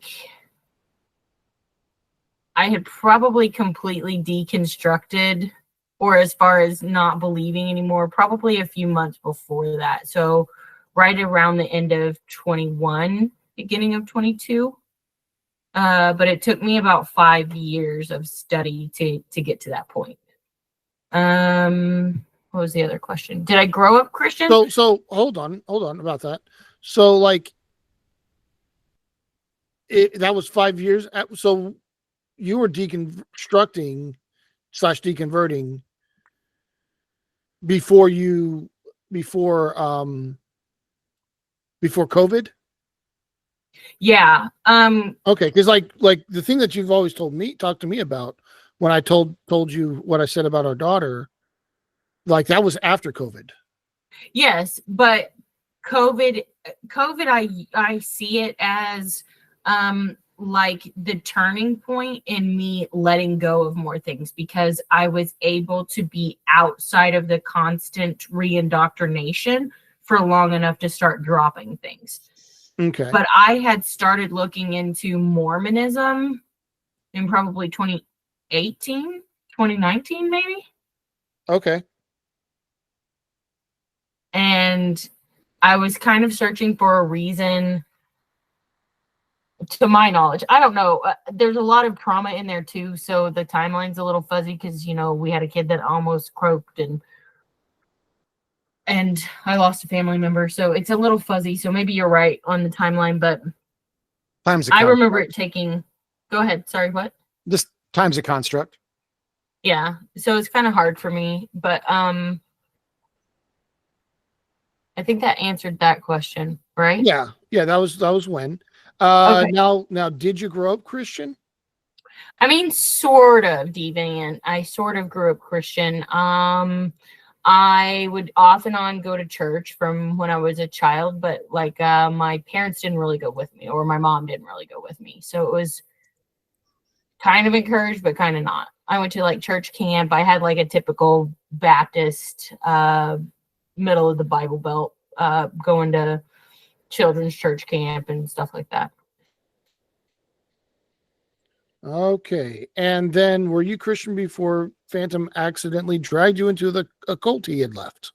I had probably completely deconstructed, or as far as not believing anymore, probably a few months before that. So right around the end of 21, beginning of 22. But it took me about 5 years of study to get to that point. What was the other question? Did I grow up Christian? So hold on about that. So like that was 5 years. So you were deconstructing / deconverting before COVID. Yeah. Okay, because like the thing that you've always talked to me about when I told you what I said about our daughter, like that was after COVID. Yes, but COVID, I see it as like the turning point in me letting go of more things, because I was able to be outside of the constant re-indoctrination for long enough to start dropping things. Okay. But I had started looking into Mormonism in probably 2018, 2019, maybe. Okay. And I was kind of searching for a reason, to my knowledge. I don't know. There's a lot of trauma in there too. So the timeline's a little fuzzy because, we had a kid that almost croaked and I lost a family member. So it's a little fuzzy. So maybe you're right on the timeline, but I remember it taking, go ahead. Sorry, what? Just time's a construct. Yeah. So it's kind of hard for me, but I think that answered that question, right? Yeah. That was when. Okay. Now, did you grow up Christian? I mean, sort of, Deviant. I sort of grew up Christian. I would off and on go to church from when I was a child, but like my parents didn't really go with me, or my mom didn't really go with me. So it was kind of encouraged, but kind of not. I went to like church camp. I had like a typical Baptist, middle of the Bible Belt, going to children's church camp and stuff like that. Okay. And then were you Christian before Phantom accidentally dragged you into the cult he had left?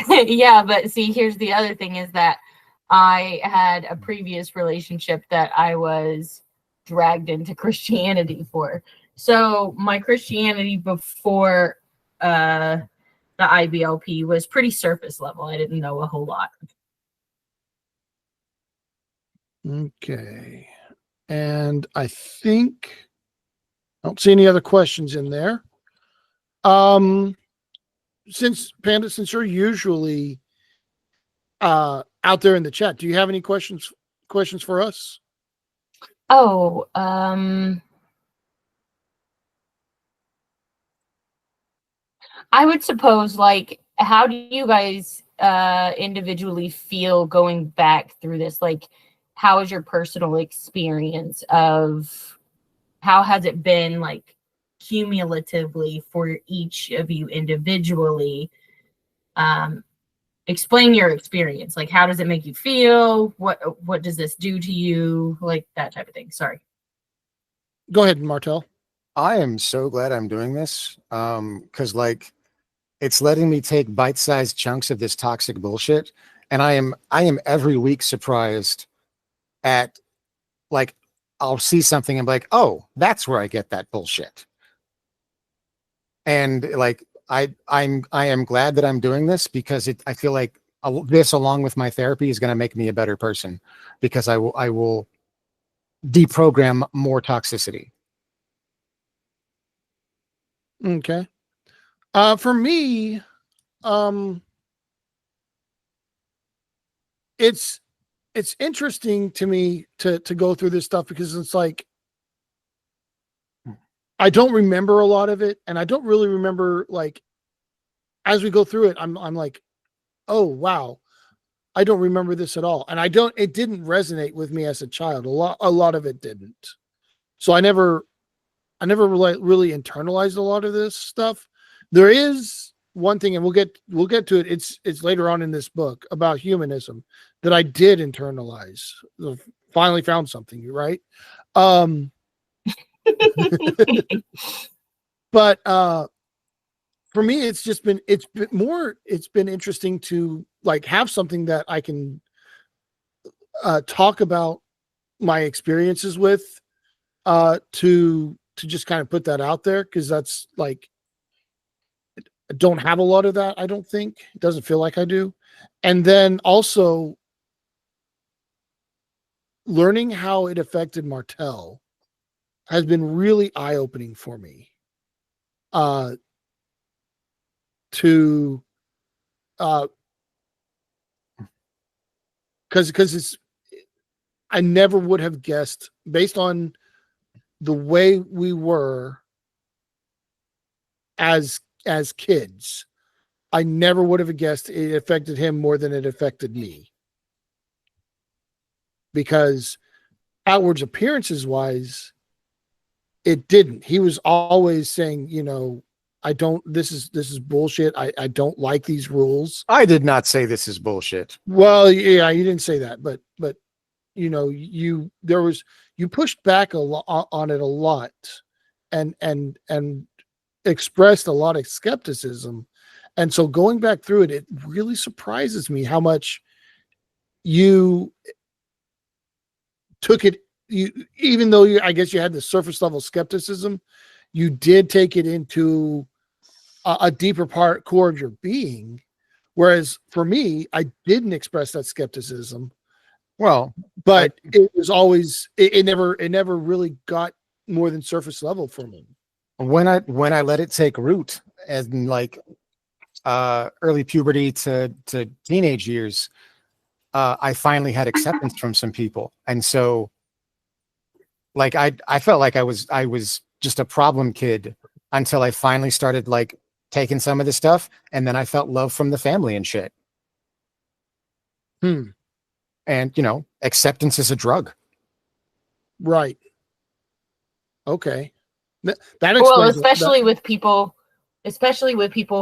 Yeah, but see, here's the other thing is that I had a previous relationship that I was dragged into Christianity for. So my Christianity before the IBLP was pretty surface level. I didn't know a whole lot. Okay. And I think I don't see any other questions in there. Since Panda, since you're usually out there in the chat, do you have any questions for us? Oh, I would suppose, like, how do you guys individually feel going back through this? Like, how is your personal experience of how has it been, like, cumulatively for each of you individually? Explain your experience. Like, how does it make you feel? What does this do to you? Like, that type of thing. Sorry. Go ahead, Martel. I am so glad I'm doing this. Because like it's letting me take bite-sized chunks of this toxic bullshit. And I am every week surprised at, like, I'll see something and be like, oh, that's where I get that bullshit. And like I am glad that I'm doing this because I feel like this, along with my therapy, is going to make me a better person, because I will deprogram more toxicity. Okay. For me, um, it's interesting to me to go through this stuff, because it's like I don't remember a lot of it, and I don't really remember, like, as we go through it, I'm like, oh wow, I don't remember this at all, and it didn't resonate with me as a child. A lot of it didn't. So I never really internalized a lot of this stuff. There is one thing, and we'll get to it. It's later on in this book about humanism that I did internalize. Finally found something, right? But for me, it's been interesting to, like, have something that I can talk about my experiences with, to just kind of put that out there, because that's like, I don't have a lot of that. I don't think it doesn't feel like I do. And then also learning how it affected Martell has been really eye-opening for me. To because it's I never would have guessed, based on the way we were as kids. I never would have guessed it affected him more than it affected me, because outwards appearances wise, it didn't. He was always saying, I don't, this is bullshit. I don't like these rules. I did not say this is bullshit. Well, yeah, you didn't say that, but you pushed back a lot on it a lot, and expressed a lot of skepticism. And so going back through it, it really surprises me how much you took it. Even though I guess you had the surface level skepticism, you did take it into a deeper core of your being. Whereas for me, I didn't express that skepticism. Well, but it was always, it never really got more than surface level for me. When I let it take root, and like early puberty to teenage years, I finally had acceptance from some people. And so, like, I felt like I was just a problem kid until I finally started, like, taking some of the stuff, and then I felt love from the family and shit. And acceptance is a drug. Right. Okay. That explains well, especially with people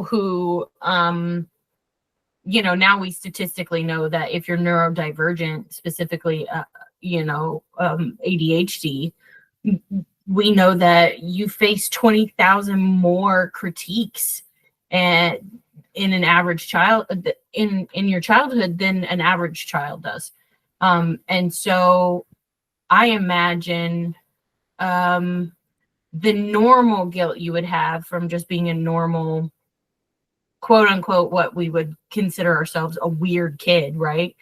who now we statistically know that if you're neurodivergent, specifically ADHD, we know that you face 20,000 more critiques and in an average child in your childhood than an average child does. And so I imagine the normal guilt you would have from just being a normal, quote unquote, what we would consider ourselves a weird kid, right?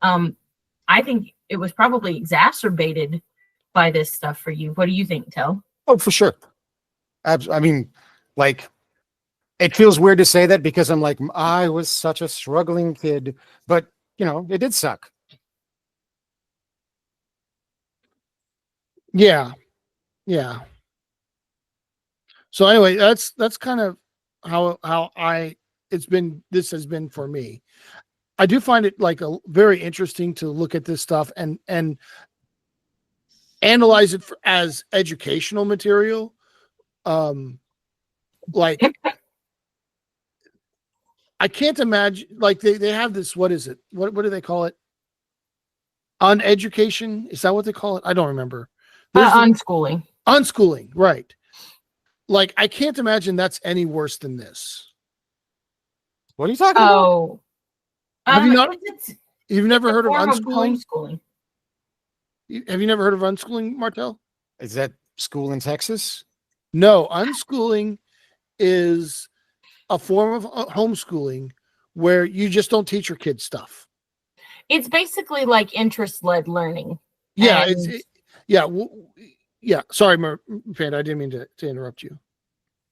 I think it was probably exacerbated by this stuff for you. What do you think, Tel? Oh, for sure. I mean, like, it feels weird to say that because I'm like, I was such a struggling kid, but it did suck. Yeah. So anyway, that's kind of how this has been for me. I do find it like very interesting to look at this stuff and analyze it as educational material. Like, I can't imagine, like, they have this, what is it? What do they call it? Uneducation? Is that what they call it? I don't remember. Unschooling. Unschooling, right. Like, I can't imagine that's any worse than this. What are you talking about? Oh. Have you not? You've never heard of unschooling? Homeschooling. Have you never heard of unschooling, Martell? Is that school in Texas? No, unschooling is a form of homeschooling where you just don't teach your kids stuff. It's basically like interest-led learning. Yeah, And yeah. Sorry, Panda, I didn't mean to interrupt you.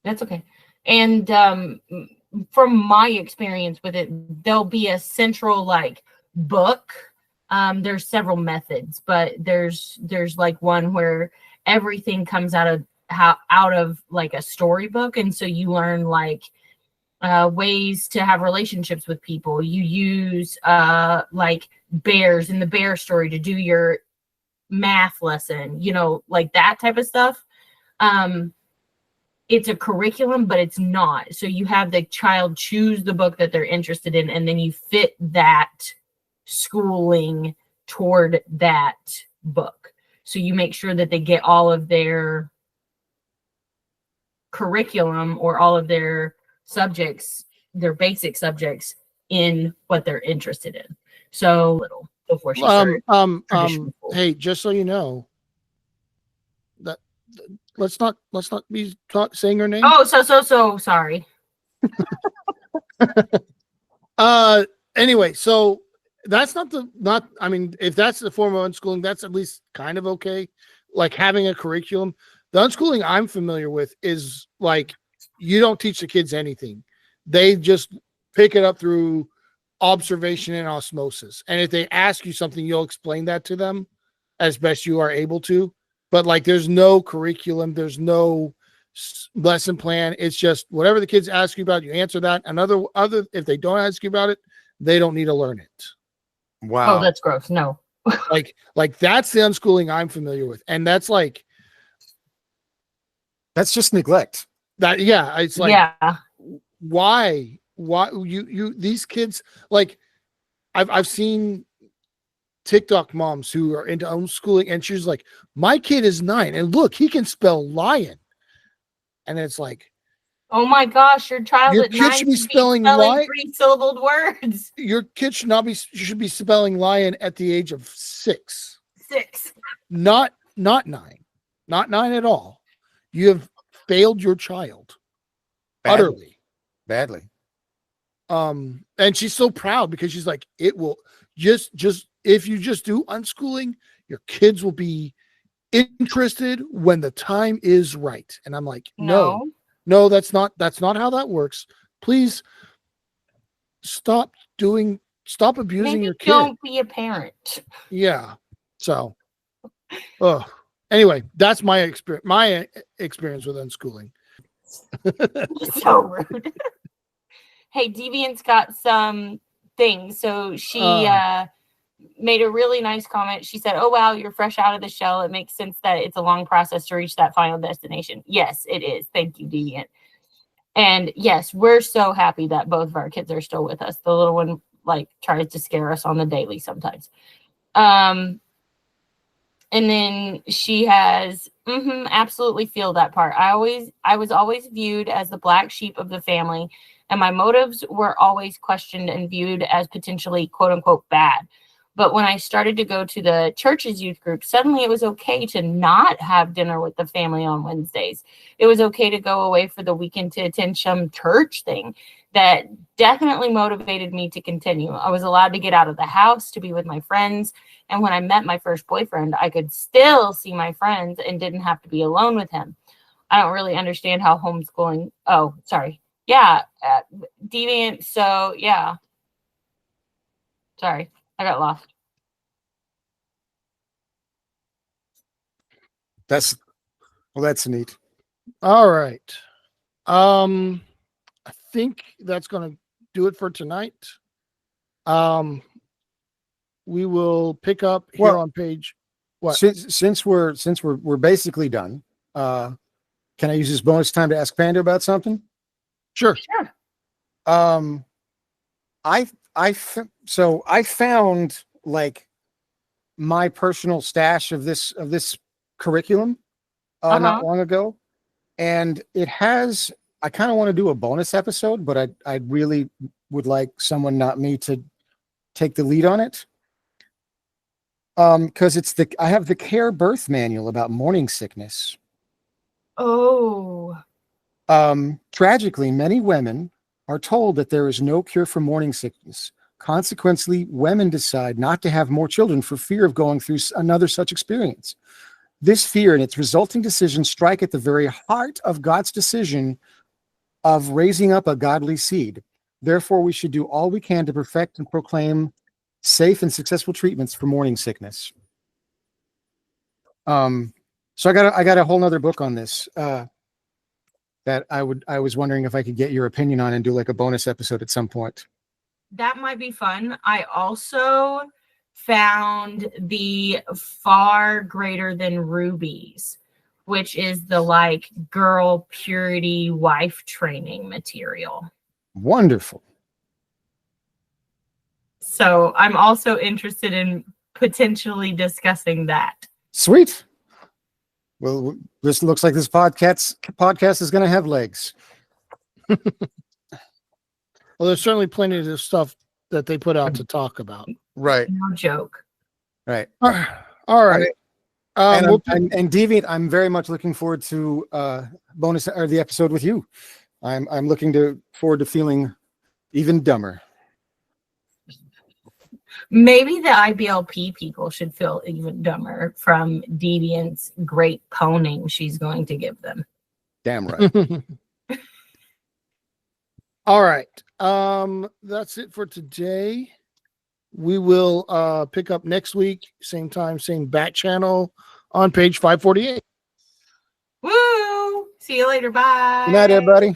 that's okay. And from my experience with it, there'll be a central like book. There's several methods, but there's like one where everything comes out of like a storybook, and so you learn like ways to have relationships with people. You use like bears in the bear story to do your math lesson, like that type of stuff. It's a curriculum, but it's not. So you have the child choose the book that they're interested in, and then you fit that schooling toward that book. So you make sure that they get all of their curriculum or all of their subjects, their basic subjects, in what they're interested in. So little before she started traditional school. Hey, just so you know, that let's not be saying her name. Oh, so sorry. Anyway, so that's not I mean, if that's the form of unschooling, that's at least kind of okay. Like having a curriculum. The unschooling I'm familiar with is like you don't teach the kids anything. They just pick it up through observation and osmosis. And if they ask you something, you'll explain that to them as best you are able to. But like there's no curriculum, there's no lesson plan. It's just whatever the kids ask you about, you answer that. Another if they don't ask you about it, they don't need to learn it. Wow. Oh, that's gross. No. like that's the unschooling I'm familiar with. And that's just neglect. That, yeah, it's like, yeah. Why you these kids, like I've seen TikTok moms who are into homeschooling, and she's like, my kid is 9 and look, he can spell lion. And it's like, oh my gosh, your child your at kid 9 should be spelling lion. 3-syllabled words. Your kid should be spelling lion at the age of 6. 6. Not 9. Not 9 at all. You have failed your child utterly. Badly. And she's so proud because she's like, it will just if you just do unschooling, your kids will be interested when the time is right. And I'm like, no, that's not how that works. Please stop abusing your kid. Don't be a parent. Yeah. So anyway, that's my experience with unschooling. So rude. Hey, Deviant's got some things. So she made a really nice comment. She said, oh, wow, you're fresh out of the shell. It makes sense that it's a long process to reach that final destination. Yes, it is. Thank you, Deviant. And yes, we're so happy that both of our kids are still with us. The little one like tries to scare us on the daily sometimes. And then she has, absolutely feel that part. I was always viewed as the black sheep of the family, and my motives were always questioned and viewed as potentially quote unquote bad. But when I started to go to the church's youth group, suddenly it was okay to not have dinner with the family on Wednesdays. It was okay to go away for the weekend to attend some church thing. That definitely motivated me to continue. I was allowed to get out of the house to be with my friends. And when I met my first boyfriend, I could still see my friends and didn't have to be alone with him. I don't really understand how homeschooling. Oh, sorry. Yeah. Deviant. So yeah. Sorry. I got lost. That's neat. All right. I think that's going to do it for tonight. We will pick up here on page what? Since we're basically done, can I use this bonus time to ask Panda about something? Sure. I found like my personal stash of this curriculum not long ago, and it has. I kind of want to do a bonus episode, but I really would like someone, not me, to take the lead on it. Because I have the Care Birth Manual about morning sickness. Oh. Tragically, many women are told that there is no cure for morning sickness. Consequently, women decide not to have more children for fear of going through another such experience. This fear and its resulting decision strike at the very heart of God's decision of raising up a godly seed. Therefore, we should do all we can to perfect and proclaim safe and successful treatments for morning sickness. So I got a whole nother book on this that I was wondering if I could get your opinion on and do like a bonus episode at some point. That might be fun. I also found the Far Greater Than Rubies, which is the like girl purity wife training material. Wonderful. So I'm also interested in potentially discussing that. Sweet. Well, this looks like this podcast is going to have legs. Well, there's certainly plenty of stuff that they put out to talk about. Right. No joke. Right. All right. And Deviant, I'm very much looking forward to bonus or the episode with you. I'm looking forward to feeling even dumber. Maybe the IBLP people should feel even dumber from Deviant's great poning she's going to give them. Damn right. All right. That's it for today. We will pick up next week, same time, same bat channel on page 548. Woo! See you later. Bye. Good night, everybody.